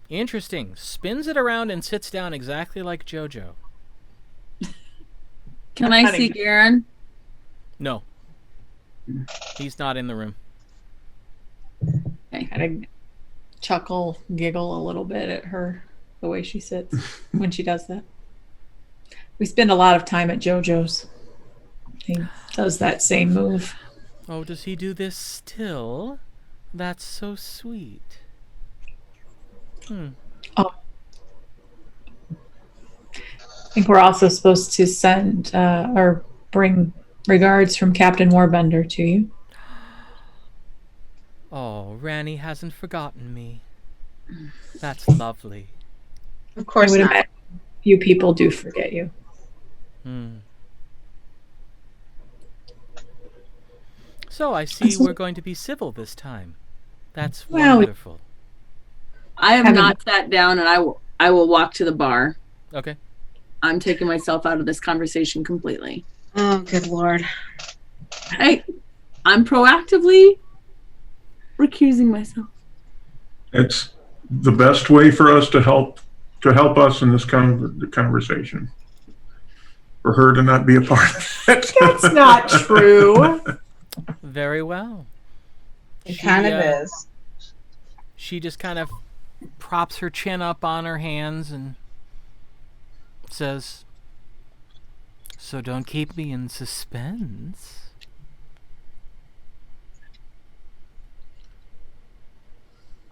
interesting, spins it around and sits down exactly like JoJo. Can I see Garen? No. He's not in the room. I kind of chuckle, giggle a little bit at her, the way she sits when she does that. We spend a lot of time at JoJo's. He does that same move. Oh, does he do this still? That's so sweet. I think we're also supposed to send or bring regards from Captain Warbender to you. Oh, Ranny hasn't forgotten me. That's lovely. Of I course would not. imagine few people do forget you. So I see we're going to be civil this time. That's Well, wonderful. I have Haven't- not sat down, and I will walk to the bar. Okay. I'm taking myself out of this conversation completely. Oh, good Lord. I'm proactively recusing myself. It's the best way for us to help us in this conversation. For her to not be a part of it. That's not true. Very well. It She, kind of is. She just kind of props her chin up on her hands and says, "So don't keep me in suspense."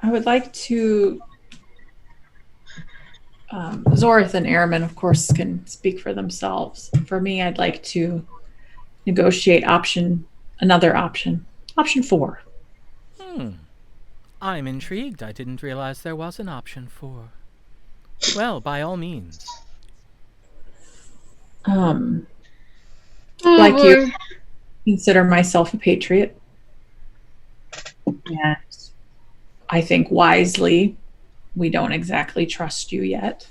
I would like to. Zorith and Arimynn, of course, can speak for themselves. For me, I'd like to negotiate another option. Option 4. I'm intrigued. I didn't realize there was an option 4. Well, by all means. Like you, consider myself a patriot. And I think wisely, we don't exactly trust you yet.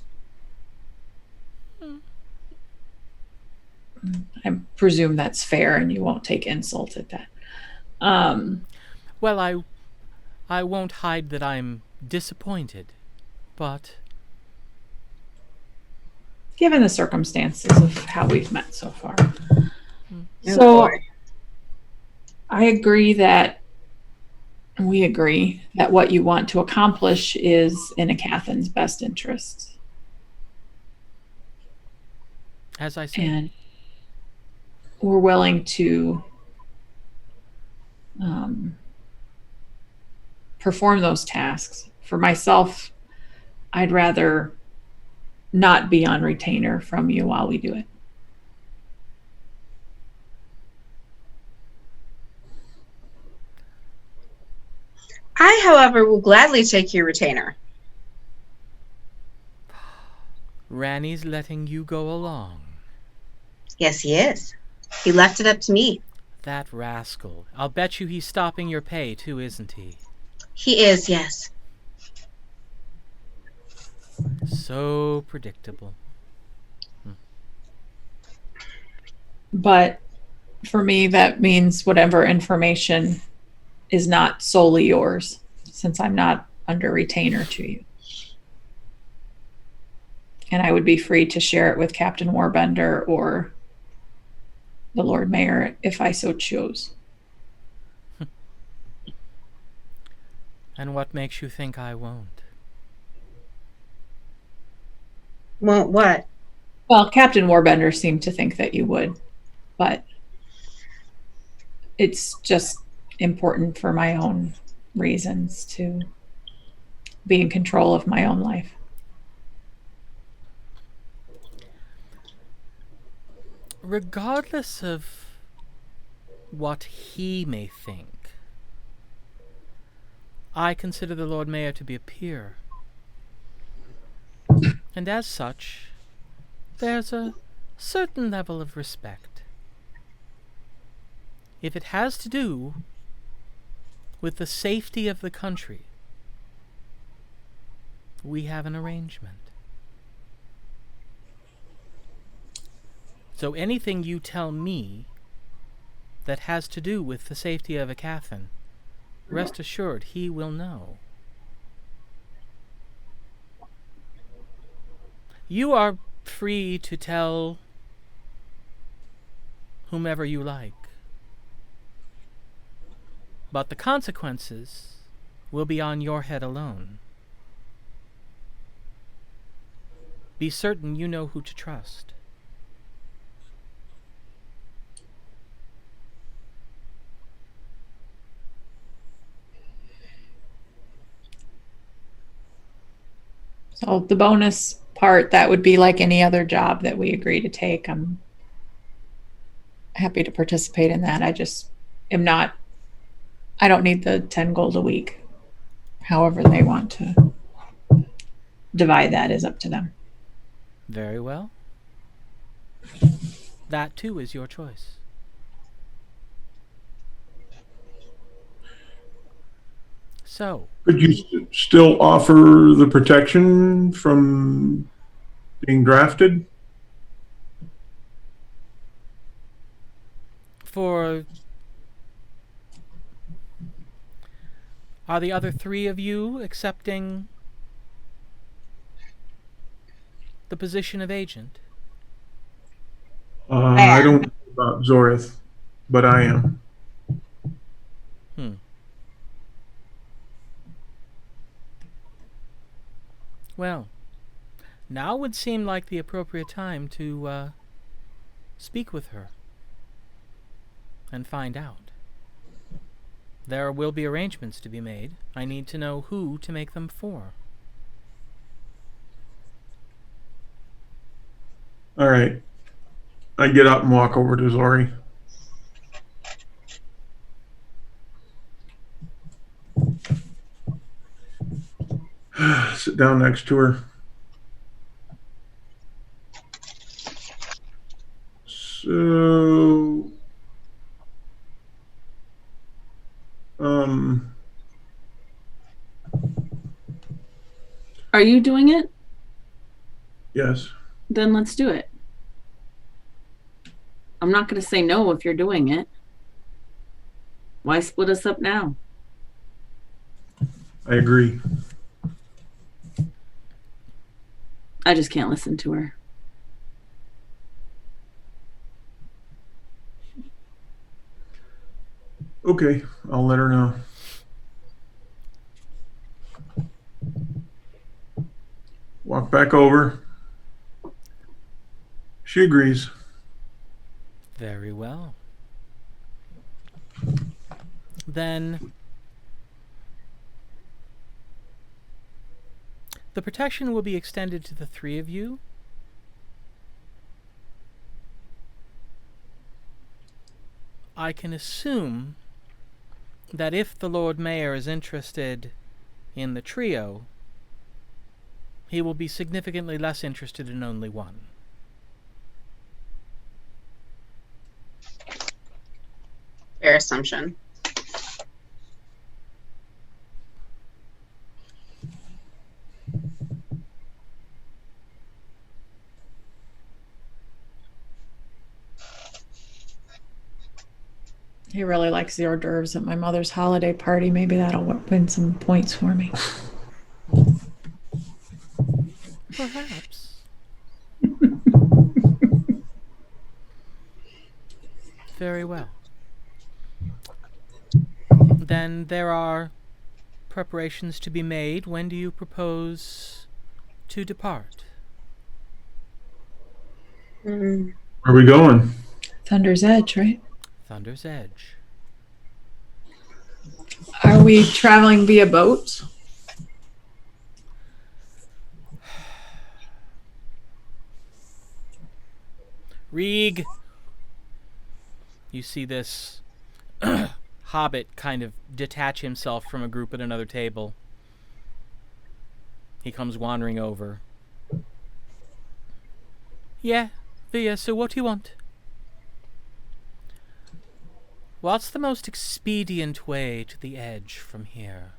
I presume that's fair and you won't take insult at that. Well, I won't hide that I'm disappointed, but given the circumstances of how we've met so far. Oh, So boy. we agree that what you want to accomplish is in Aecathan's best interest. as I said, And we're willing to perform those tasks. For myself, I'd rather not be on retainer from you while we do it. I, however, will gladly take your retainer. Ranny's letting you go along. Yes, he is. He left it up to me. That rascal. I'll bet you he's stopping your pay too, isn't he? He is, yes. So predictable. But for me, that means whatever information is not solely yours, since I'm not under retainer to you. And I would be free to share it with Captain Warbender or the Lord Mayor if I so chose. And what makes you think I won't? Won't what? Well, Captain Warbender seemed to think that you would, but it's just important for my own reasons to be in control of my own life. Regardless of what he may think, I consider the Lord Mayor to be a peer. And as such, there's a certain level of respect. If it has to do with the safety of the country, we have an arrangement. So anything you tell me that has to do with the safety of Aecathan, rest assured he will know. You are free to tell whomever you like, but the consequences will be on your head alone. Be certain you know who to trust. So the bonus part, that would be like any other job that we agree to take. I'm happy to participate in that. I just am not, I don't need the 10 gold a week. However they want to divide that is up to them. Very well. That too is your choice. So, Could you still offer the protection from being drafted? Are the other three of you accepting the position of agent? I don't know about Zorith, but I am. Well, now would seem like the appropriate time to speak with her and find out. There will be arrangements to be made. I need to know who to make them for. All right. I get up and walk over to Zori. Sit down next to her. So, Are you doing it? yes. Then let's do it. I'm not going to say no if you're doing it. Why split us up now? I agree. I just can't listen to her. Okay, I'll let her know. Walk back over. She agrees. Very well. then the protection will be extended to the three of you. I can assume that if the Lord Mayor is interested in the trio, he will be significantly less interested in only one. Fair assumption. He really likes the hors d'oeuvres at my mother's holiday party. Maybe that'll win some points for me. Perhaps. Very well. Then there are preparations to be made. When do you propose to depart? Where are we going? Thunder's Edge, right? Thunder's Edge. Are we traveling via boat? Reeg! You see this hobbit kind of detach himself from a group at another table. He comes wandering over. Yeah, Via, so what do you want? What's the most expedient way to the edge from here?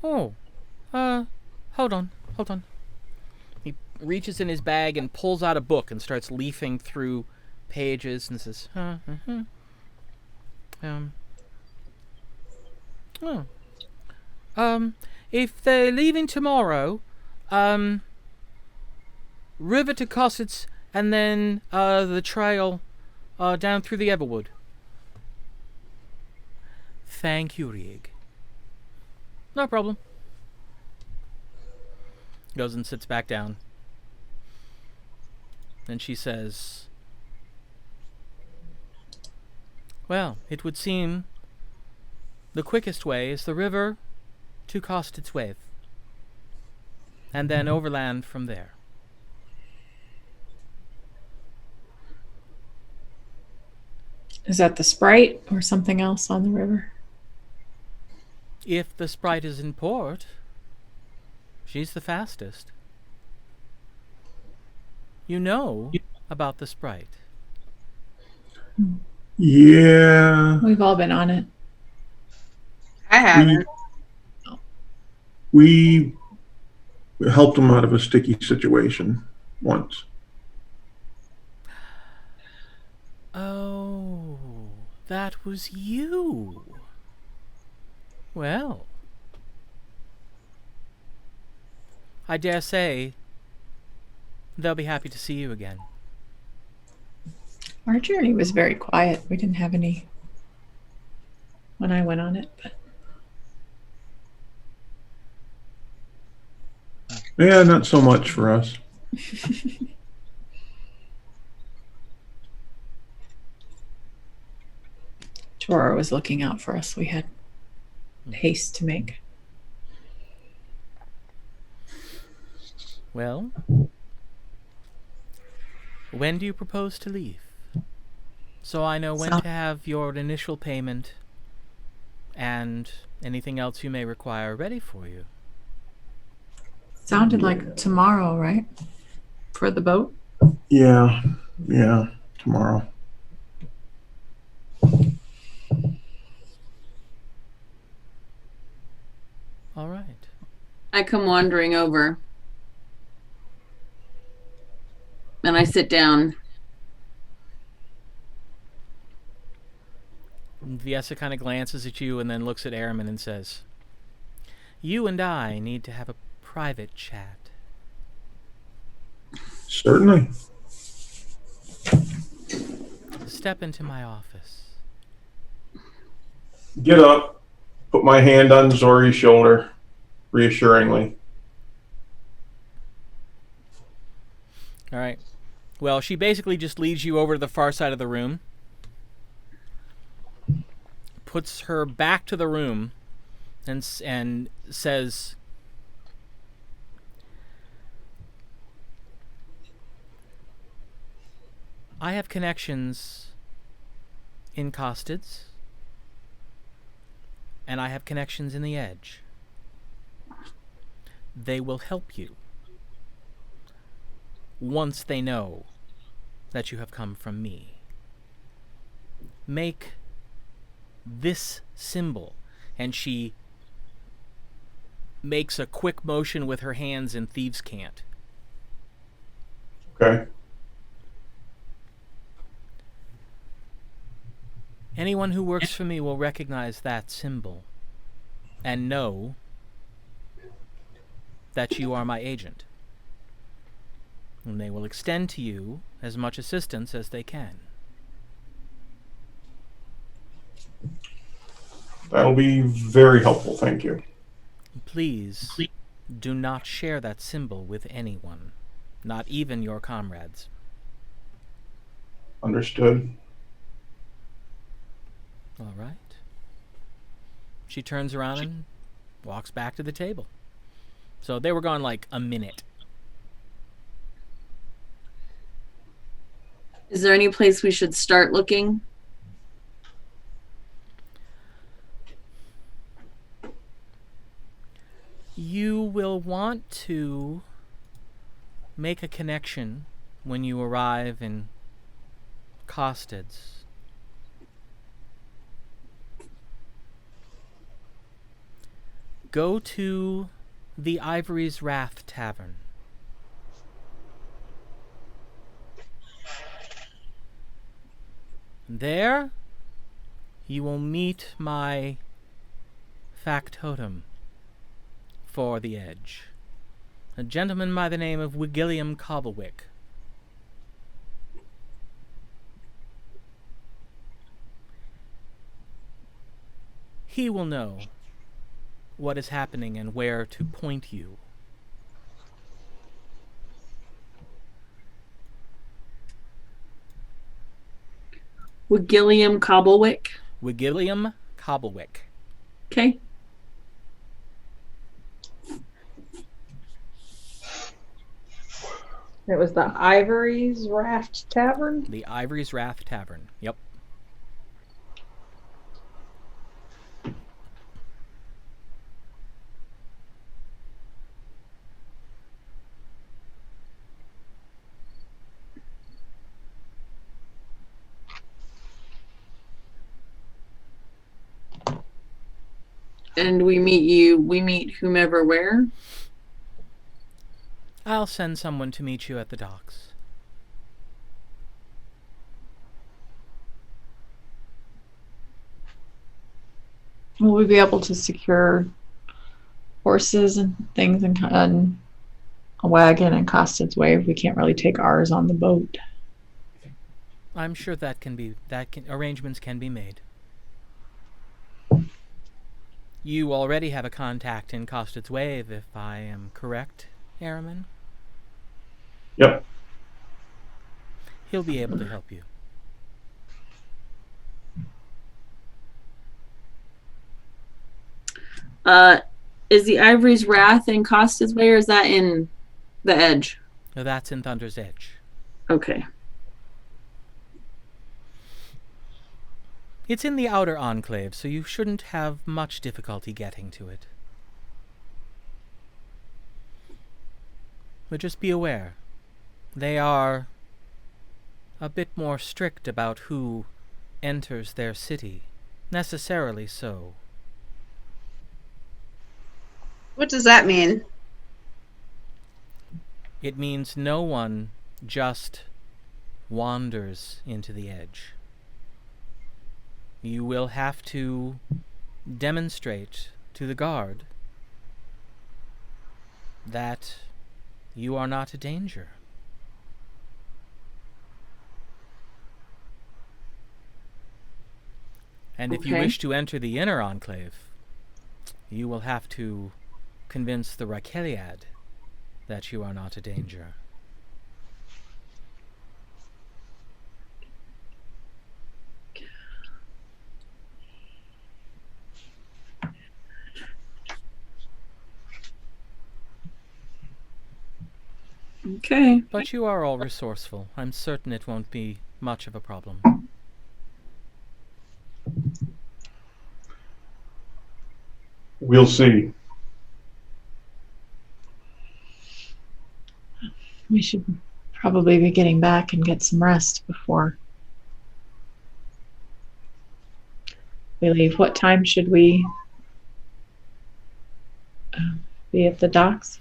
Oh, hold on. He reaches in his bag and pulls out a book and starts leafing through pages and says, if they're leaving tomorrow, river to Cossets and then, the trail, down through the Everwood. Thank you, Rieg. No problem. Goes and sits back down. Then she says, well, it would seem the quickest way is the river to Costit's Wave, and then overland from there. Is that the Sprite or something else on the river? If the Sprite is in port, she's the fastest. You know about the Sprite. Yeah. We've all been on it. I haven't. We helped him out of a sticky situation once. Oh, that was you. Well, I dare say they'll be happy to see you again. Our journey was very quiet. We didn't have any when I went on it, but Yeah, not so much for us. Tora was looking out for us. We had haste to make. Well, when do you propose to leave? So I know when to have your initial payment and anything else you may require ready for you. Sounded like tomorrow, right? For the boat? Yeah, tomorrow. All right. I come wandering over. And I sit down. Viessa kind of glances at you and then looks at Arimynn and says, you and I need to have a private chat. Certainly. Step into my office. Get up, put my hand on Zori's shoulder, reassuringly. All right. Well, she basically just leads you over to the far side of the room. puts her back to the room and says, I have connections in Costids, and I have connections in the Edge. They will help you once they know that you have come from me. Make this symbol. And she makes a quick motion with her hands in thieves' cant. Okay. Anyone who works for me will recognize that symbol and know that you are my agent. And they will extend to you as much assistance as they can. That'll be very helpful, thank you. Please do not share that symbol with anyone, not even your comrades. Understood. All right. She turns around and walks back to the table. So they were gone like a minute. Is there any place we should start looking? You will want to make a connection when you arrive in Costids. Go to the Ivory's Wrath Tavern. There, you will meet my factotum for the Edge, a gentleman by the name of Wigilliam Cobblewick. He will know what is happening and where to point you. Wigilliam Cobblewick. Wigilliam Cobblewick. Okay. It was the Ivory's Raft Tavern. The Ivory's Wrath Tavern. Yep. And we meet whomever where? I'll send someone to meet you at the docks. Will we be able to secure horses and things and a wagon and Costed's Way if we can't really take ours on the boat? I'm sure arrangements can be made. You already have a contact in Costed's Wave, if I am correct, Arimynn? Yep. He'll be able to help you. Is the Ivory's Wrath in Costa's Way, or is that in the Edge? No, that's in Thunder's Edge. Okay. It's in the outer enclave, so you shouldn't have much difficulty getting to it. But just be aware, they are a bit more strict about who enters their city. Necessarily so. What does that mean? It means no one just wanders into the Edge. You will have to demonstrate to the guard that you are not a danger. And if you Okay. wish to enter the inner enclave, you will have to convince the Rakeliad that you are not a danger. Okay. But you are all resourceful. I'm certain it won't be much of a problem. We'll see. We should probably be getting back and get some rest before we leave. What time should we be at the docks?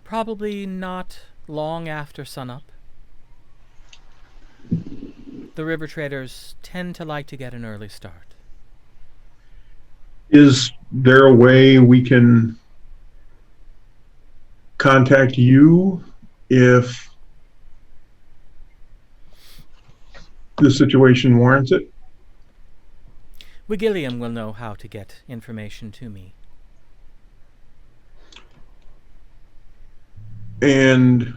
Probably not long after sunup. The river traders tend to like to get an early start. Is there a way we can contact you if the situation warrants it? Wigilliam will know how to get information to me. And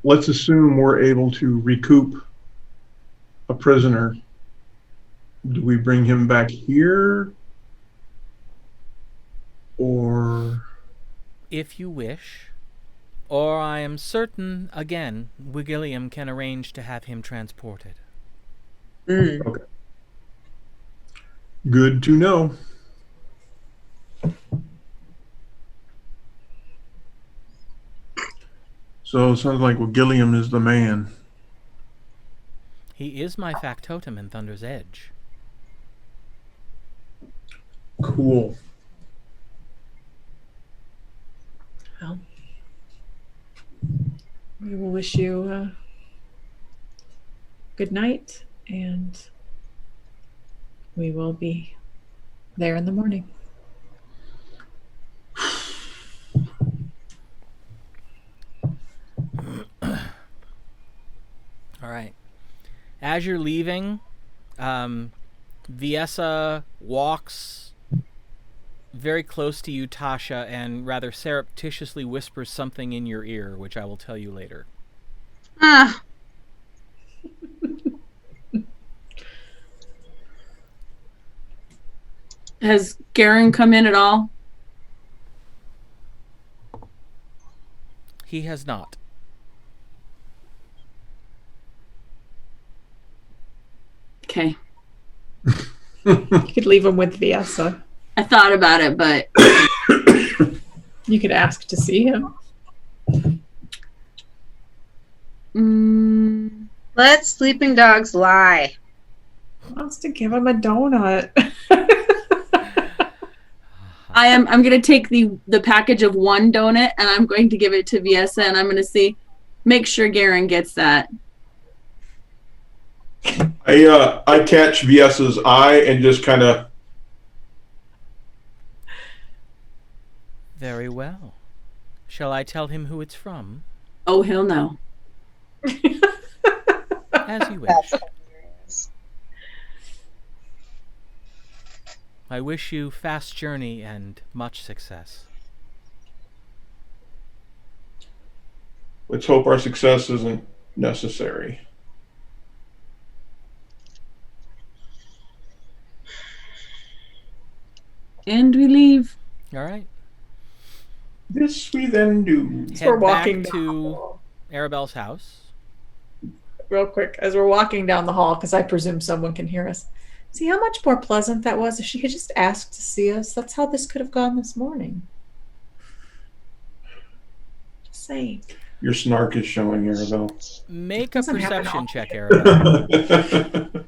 let's assume we're able to recoup a prisoner. Do we bring him back here? Or If you wish. Or I am certain, again, Wigilliam can arrange to have him transported. okay. Good to know. So it sounds like Gilliam is the man. He is my factotum in Thunder's Edge. Cool. Well, we will wish you good night, and we will be there in the morning. All right. As you're leaving, Viessa walks very close to you, Tasha, and rather surreptitiously whispers something in your ear, which I will tell you later. Ah, Has Garen come in at all? He has not. Okay. You could leave him with Viessa. I thought about it, but You could ask to see him. let sleeping dogs lie. Wants to give him a donut. I'm gonna take the package of one donut and I'm going to give it to Viessa and I'm gonna make sure Garen gets that. I catch Viessa's eye and just kind of. Very well. Shall I tell him who it's from? Oh hell no. As you wish. Hilarious. I wish you fast journey and much success. Let's hope our success isn't necessary. And we leave. All right. This we then do. Head we're walking back down the to hall. Aribell's house. Real quick, as we're walking down the hall, because I presume someone can hear us. See how much more pleasant that was if she had just asked to see us. That's how this could have gone this morning. Just saying. Your snark is showing, Aribell. Make a Doesn't happen perception often. check, Aribell.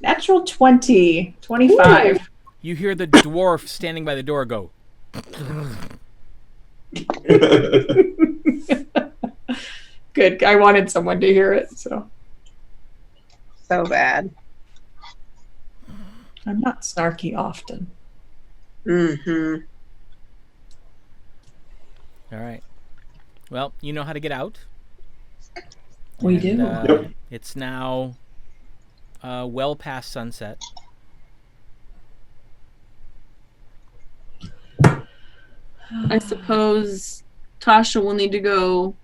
Natural 20, 25. You hear the dwarf standing by the door go, Good. I wanted someone to hear it, so So bad. I'm not snarky often. Mm-hmm. all right. Well, you know how to get out. We And, do. Yep. It's now well past sunset. I suppose Tasha will need to go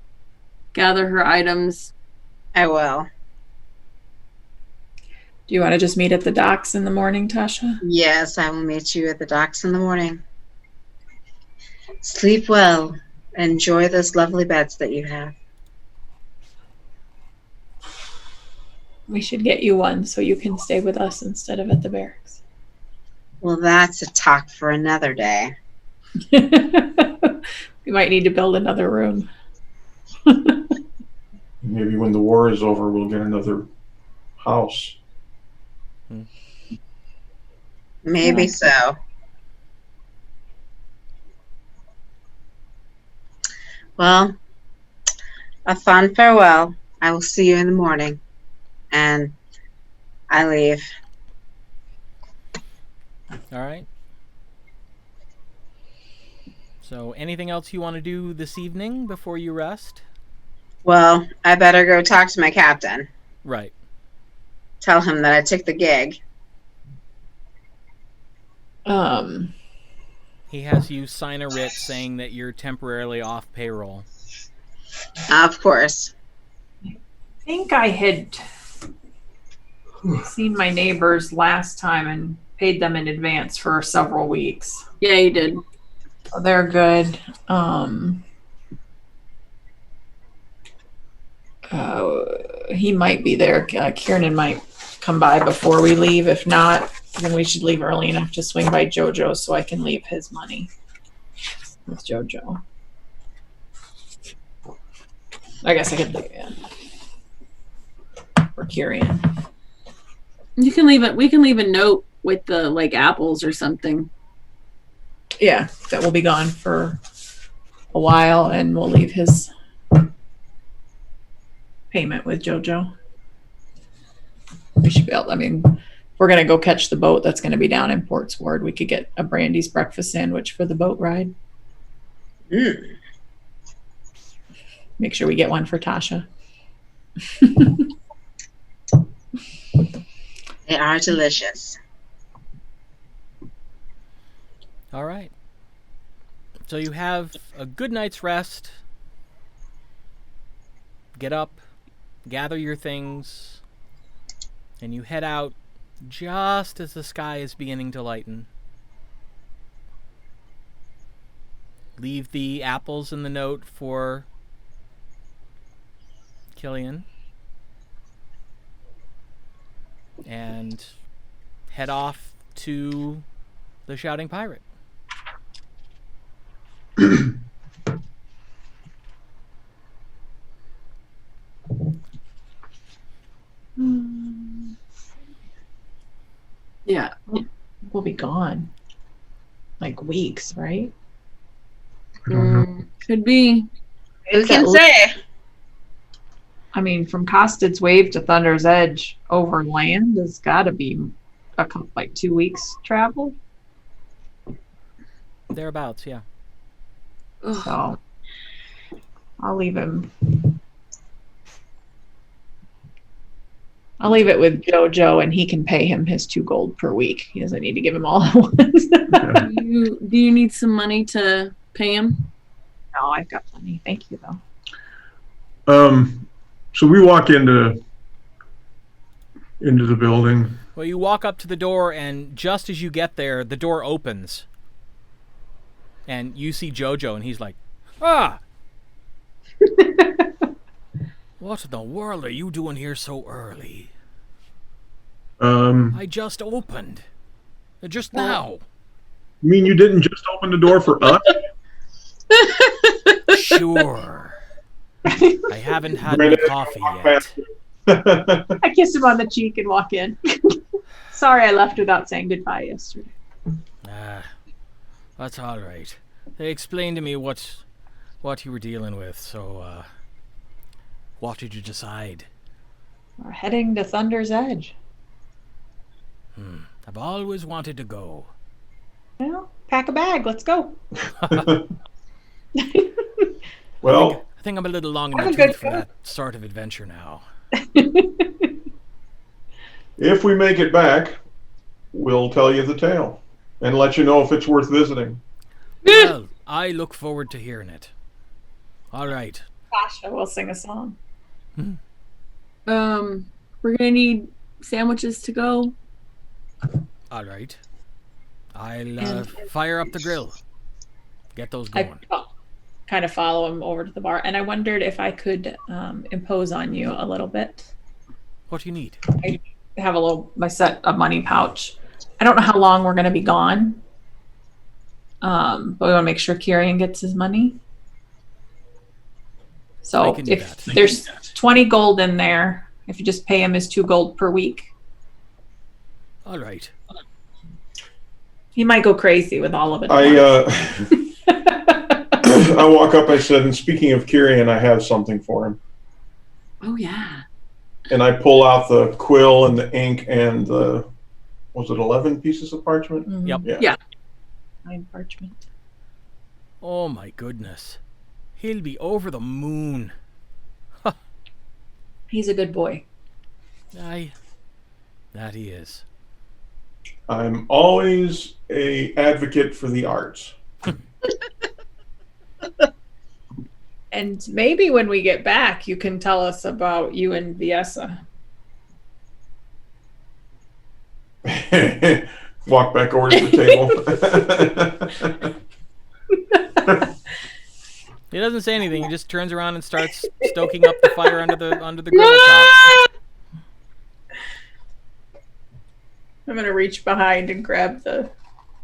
gather her items. I will. Do you want to just meet at the docks in the morning, Tasha? Yes, I will meet you at the docks in the morning. Sleep well. Enjoy those lovely beds that you have. We should get you one so you can stay with us instead of at the barracks. Well, that's a talk for another day. We might need to build another room. Maybe when the war is over, we'll get another house. Maybe Yeah. so. Well, a fond farewell. I will see you in the morning. And I leave. All right. So, anything else you want to do this evening before you rest? Well, I better go talk to my captain. Right. Tell him that I took the gig. He has you sign a writ saying that you're temporarily off payroll. Of course. I think I had seen my neighbors last time and paid them in advance for several weeks. Yeah, you did. So they're good. He might be there. Kieran might come by before we leave. If not, then we should leave early enough to swing by JoJo so I can leave his money with JoJo. I guess I could leave it. Or Kieran. You can leave it. We can leave a note with the like apples or something. Yeah, that will be gone for a while, and we'll leave his payment with JoJo. We should be able. I mean, if we're gonna go catch the boat that's gonna be down in Portsward, we could get a Brandy's breakfast sandwich for the boat ride. Make sure we get one for Tasha. They are delicious. All right. So you have a good night's rest. Get up, gather your things, and you head out just as the sky is beginning to lighten. Leave the apples in the note for Killian. And head off to the Shouting Pirate. Yeah. We'll be gone. Like weeks, right? I don't know. Could be. Who can say? I mean, from Costed's Wave to Thunder's Edge over land has got to be a couple, like 2 weeks travel. Thereabouts, yeah. So I'll leave him. I'll leave it with JoJo, and he can pay him his 2 gold per week. He doesn't need to give him all at once. Yeah. Do you need some money to pay him? No, I've got plenty. Thank you, though. So we walk into the building. Well, you walk up to the door, and just as you get there, the door opens. And you see JoJo, and he's like, "Ah! What in the world are you doing here so early? I just opened. Just now." You mean you didn't just open the door for us? Sure. I haven't had any coffee yet. I kiss him on the cheek and walk in. Sorry I left without saying goodbye yesterday. That's all right. They explained to me what you were dealing with, so what did you decide? We're heading to Thunder's Edge. I've always wanted to go. Well, pack a bag. Let's go. Well, I think I'm a little long in Have the a good tooth for trip. that sort of adventure now. if we make it back, we'll tell you the tale and let you know if it's worth visiting. Well, I look forward to hearing it. All right. Tasha will sing a song. We're gonna need sandwiches to go. All right. I'll fire up the grill. Get those going. I kind of follow him over to the bar, and I wondered if I could impose on you a little bit. What do you need? I have my set of money pouch. I don't know how long we're going to be gone, but we want to make sure Kieran gets his money. So if there's 20 gold in there, if you just pay him his 2 gold per week. All right. He might go crazy with all of it. I walk up, I said, and speaking of Kieran, I have something for him. Oh, yeah. And I pull out the quill and the ink and the, was it 11 pieces of parchment? Mm-hmm. Yep. Yeah. 9 parchment. Oh my goodness. He'll be over the moon. He's a good boy. That he is. I'm always a advocate for the arts. And maybe when we get back, you can tell us about you and Viessa. Walk back over to the table. He doesn't say anything. He just turns around and starts stoking up the fire under the griddle top. I'm going to reach behind and grab the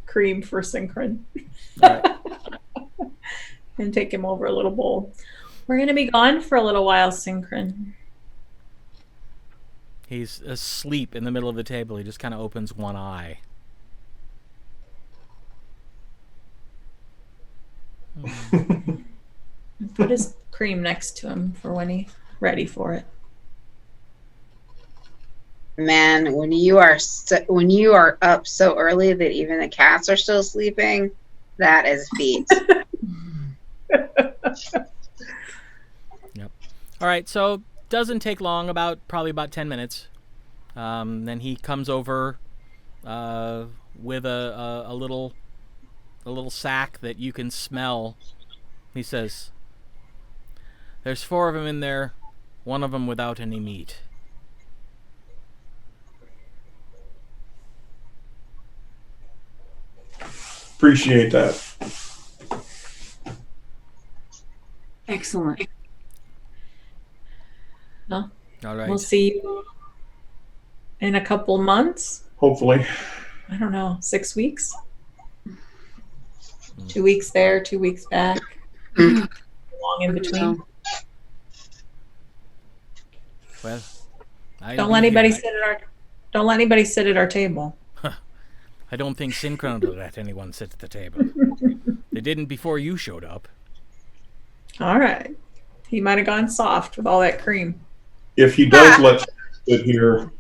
cream for Synchron. All right. And take him over a little bowl. We're going to be gone for a little while, Synchron. He's asleep in the middle of the table. He just kind of opens one eye. Put his cream next to him for when he's ready for it. Man, when you are up so early that even the cats are still sleeping, that is a feat. Yep. All right, so doesn't take long, probably about 10 minutes. Then he comes over with a little sack that you can smell. He says, "There's 4 of them in there, one of them without any meat." Appreciate that. Excellent. Well, All right. we'll see you in a couple months. Hopefully. I don't know, 6 weeks? 2 weeks there, 2 weeks back. Long in between. Well, Don't let anybody sit at our table. I don't think Synchron will let anyone sit at the table. They didn't before you showed up. All right. He might have gone soft with all that cream. If he does let us sit here,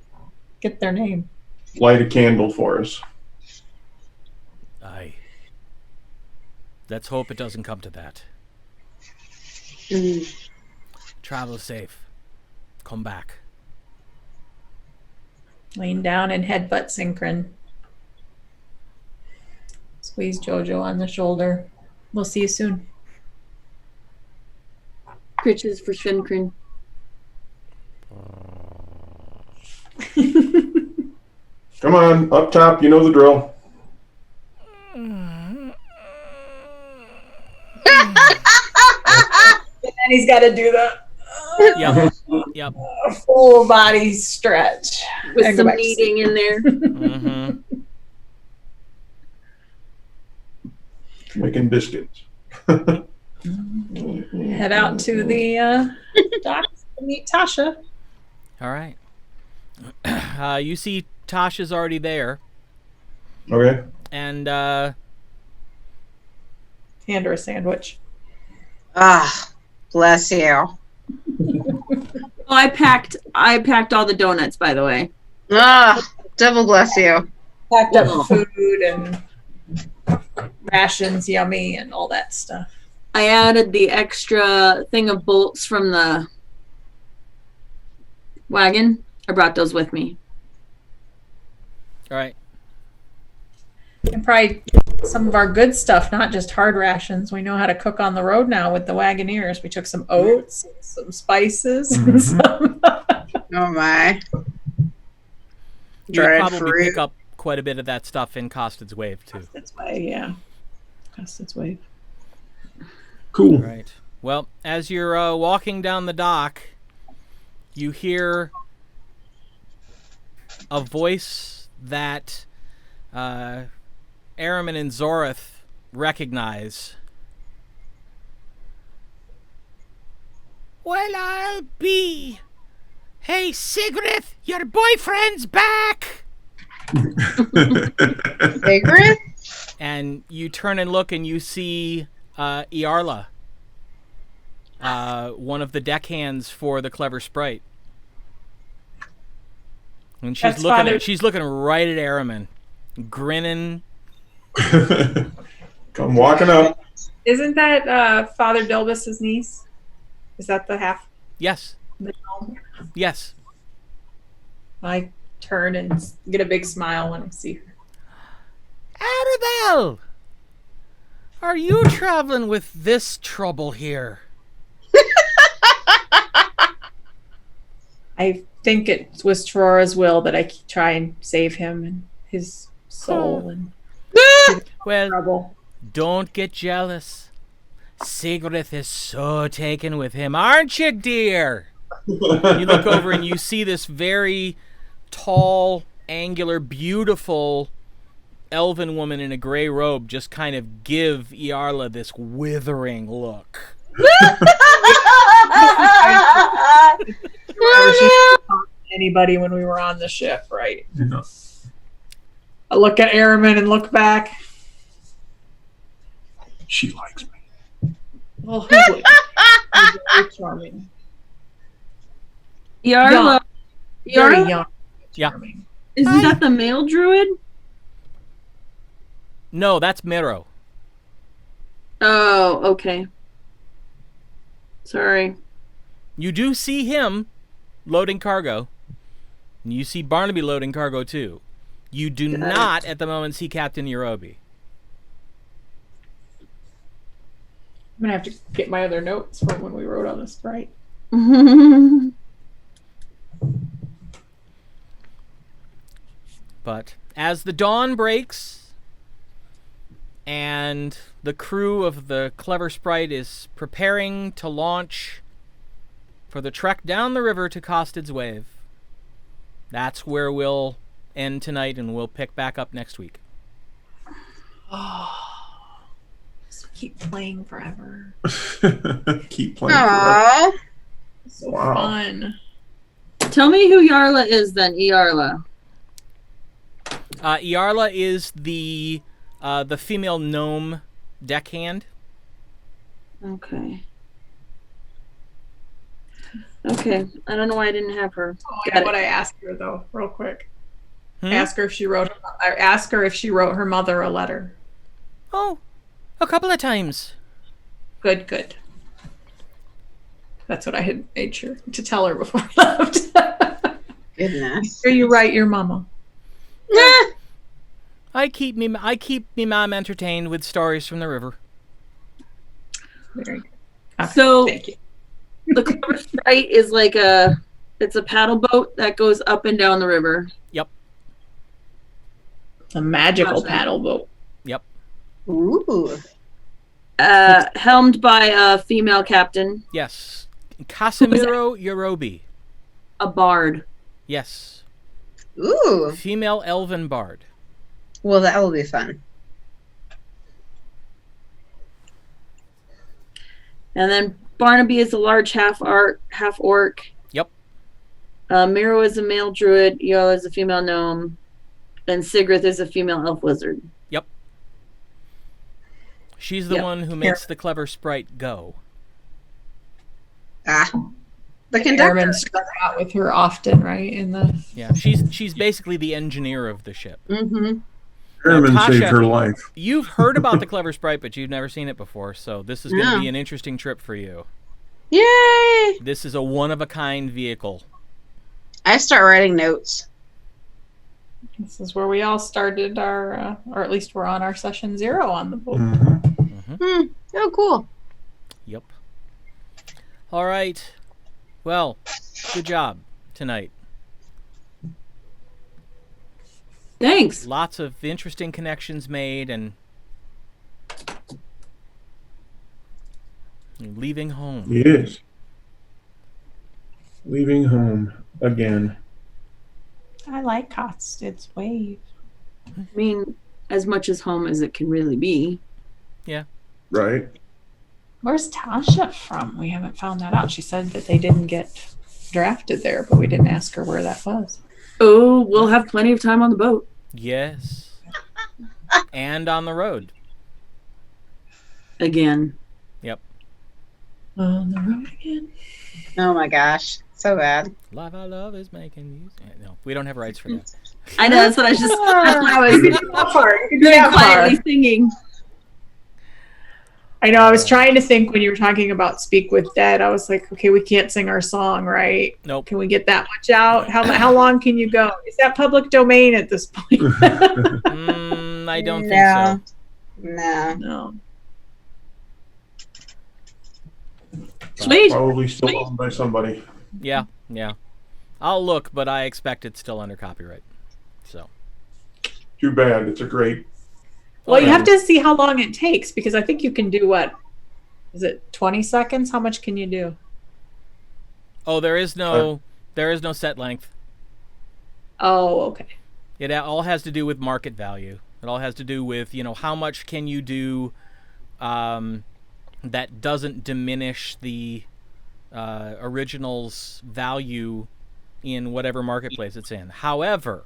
Get their name. light a candle for us. Aye. Let's hope it doesn't come to that. Travel safe. Come back. Lean down and headbutt Synchron. Squeeze Jojo on the shoulder. We'll see you soon. Critches for Synchron. Come on, up top, you know the drill. And then he's got to do the Yep. full body stretch. With And some go back to kneading in there. Mm-hmm. Making biscuits. Head out to the docks to meet Tasha. All right. You see Tashs is already there. Okay. And Hand her a sandwich. Ah, bless you. Oh, I packed all the donuts, by the way. Ah, double bless you. Packed up food and rations, yummy, and all that stuff. I added the extra thing of bolts from the wagon. I brought those with me. all right. And probably some of our good stuff, not just hard rations. We know how to cook on the road now with the Wagoneers. We took some oats, some spices, and some. Oh my. You'd Dried probably fruit. pick up quite a bit of that stuff in Costed's Wave, too. That's why, yeah. Custard's wave. Cool. All right. Well, as you're walking down the dock, you hear a voice that Arimynn and Zorith recognize. Well, I'll be. Hey, Sigrith, your boyfriend's back! Vigorous? And you turn and look and you see Iarla, one of the deckhands for the Clever Sprite. And That's Father- she's looking right at Arimynn, grinning. Come walking up. Isn't that Father Dilbus's niece? Is that the half? Yes. Yes. I turn and get a big smile when I see her. Aribell! Are you traveling with this trouble here? I think it was Trora's will that I try and save him and his soul and Well, trouble. don't get jealous. Sigrith is so taken with him, aren't you, dear? You look over and you see this very tall, angular, beautiful elven woman in a gray robe just kind of give Iarla this withering look. Anybody when we were on the ship, right? Yeah. I look at Arimynn and look back. She likes me. Well, who would? He's very charming. Yarla. Very Yarla? young. Yeah. Charming. Isn't that the male druid? No, that's Miro. Oh, okay. Sorry. You do see him loading cargo. And you see Barnaby loading cargo too. You do Got not at the moment see Captain Yorobi. I'm gonna have to get my other notes for when we wrote on the sprite. But as the dawn breaks and the crew of the Clever Sprite is preparing to launch for the trek down the river to Costed's Wave, that's where we'll end tonight and we'll pick back up next week. Oh, just keep playing forever. Keep playing. Forever. Aww. So Wow. fun. Tell me who Yarla is then, Yarla. Iarla is the female gnome deckhand. Okay. Okay. I don't know why I didn't have her. Oh, I Got know it. what I asked her though, real quick. Hmm? Ask her if she wrote. I asked her if she wrote her mother a letter. Oh, a couple of times. Good, good. That's what I had made sure to tell her before I left. Goodness. Here you write your mama. I keep me mom entertained with stories from the river. Very good. Okay, So thank you. the Clever Sprite is like it's a paddle boat that goes up and down the river. A magical Gotcha. paddle boat. Ooh. Helmed by a female captain, Yes. Casimiro Yorobi. a bard. Yes. Ooh. Female elven bard. Well, that will be fun. And then Barnaby is a large half orc. Yep. Miro is a male druid. Yarla is a female gnome. And Sigrith is a female elf wizard. Yep. She's the Yep. one who makes the Clever Sprite go. Ah. The conductor. Airmen start out with her often, right? In the Yeah, she's basically the engineer of the ship. Mm-hmm. Airman Tasha- saved her life. You've heard about the Clever Sprite, but you've never seen it before, so this is going to No. be an interesting trip for you. Yay! This is a one-of-a-kind vehicle. I start writing notes. this is where we all started our, or at least we're on our session 0 on the boat. Mhm. Oh, cool. Yep. All right. Well, good job tonight. Thanks. Lots of interesting connections made, and leaving home. Yes. Leaving home again. I like Costed's wave. I mean, as much as home as it can really be. Right. Where's Tasha from? We haven't found that out. She said that they didn't get drafted there, but we didn't ask her where that was. Oh, we'll have plenty of time on the boat. Yes. And on the road. Again. Yep. On the road again. Oh my gosh, so bad. Love I love is making music. No, we don't have rights for that. I know, that's what I was just that's what I You was can do that part. You can do very that part. quietly singing. I know. I was trying to think when you were talking about Speak with Dead. I was like, okay, we can't sing our song, right? Nope. Can we get that much out? How long can you go? Is that public domain at this point? I don't think so. No. No. Sweet. Probably still owned by somebody. Yeah. I'll look, but I expect it's still under copyright. So. Too bad. It's a great. Well, you have to see how long it takes because I think you can do what? Is it 20 seconds? How much can you do? Oh, there is no set length. Oh, okay. It all has to do with market value. It all has to do with, how much can you do that doesn't diminish the original's value in whatever marketplace it's in. However,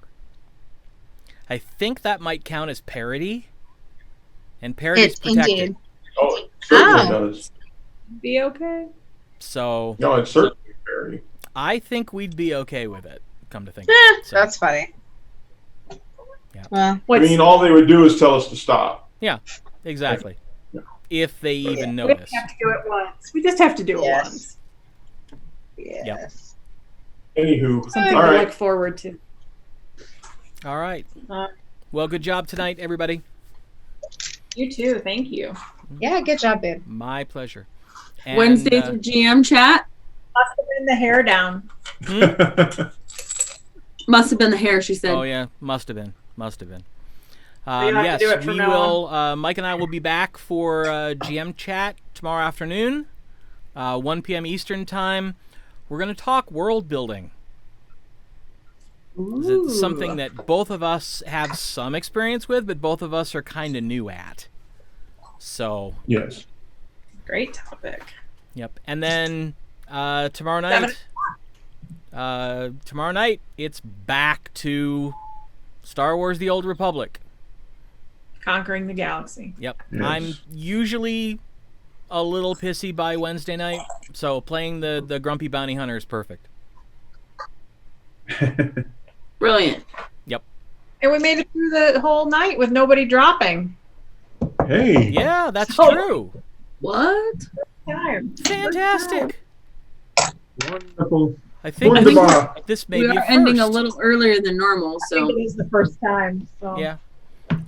I think that might count as parody, and parody's protected. Indeed. Oh, it certainly Oh. does. Be okay. So No, it's certainly very. I think we'd be okay with it, come to think of it. So, That's funny. Yeah. Well, I mean, all they would do is tell us to stop. exactly. If they even We notice. just have to do it once. We just have to do it Yes. once. yes. Anywho, Something all to right. look forward to. All right. Well, good job tonight, everybody. You too. Thank you. Yeah, good job, babe. My pleasure. And, Wednesday for GM chat. Must have been the hair down. Must have been the hair, she said. Oh yeah, must have been. you'll have Yes, to do it from we now will. Mike and I will be back for GM chat tomorrow afternoon, 1 p.m. Eastern time. We're going to talk world building. It's something that both of us have some experience with, but both of us are kind of new at. So. Yes. Great topic. Yep. And then tomorrow night. Tomorrow night, it's back to Star Wars: The Old Republic. Conquering the galaxy. Yep. Yes. I'm usually a little pissy by Wednesday night, so playing the Grumpy Bounty Hunter is perfect. Brilliant. And we made it through the whole night with nobody dropping. Hey. Yeah, that's Oh. true. What? Time. Fantastic. Wonderful. I think Wunderbar. this may We be a are ending a first. little earlier than normal, I think so it is the first time. So. Yeah.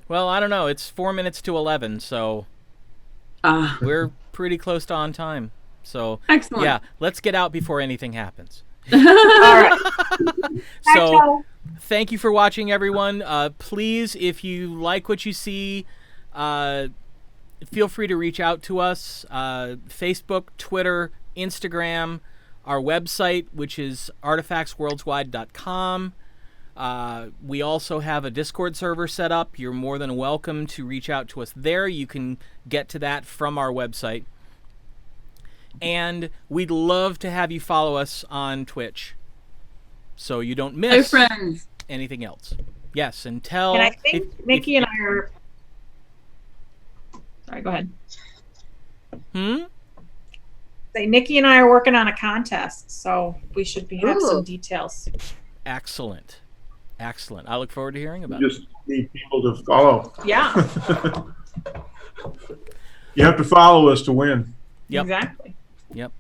Well, I don't know. It's 4 minutes to 11, so we're pretty close to on time. So excellent. yeah, let's get out before anything happens. All right. So thank you for watching, everyone. Please, if you like what you see, feel free to reach out to us. Facebook, Twitter, Instagram, our website, which is artifactsworldswide.com. We also have a Discord server set up. You're more than welcome to reach out to us there. You can get to that from our website. And we'd love to have you follow us on Twitch so you don't Hey, miss friends. anything else. Yes, and tell... And I think Nikki and I are. Sorry, go ahead. Say Nikki and I are working on a contest, so we should have Ooh. some details. Excellent. Excellent. I look forward to hearing about You it. just need people to follow. Yeah, You have to follow us to win. Yep. exactly. Yep.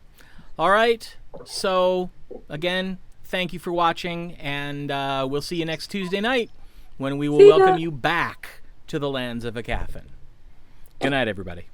All right. So, again, thank you for watching, and we'll see you next Tuesday night when we will See ya. welcome you back to the lands of Aecathan. Good night, everybody.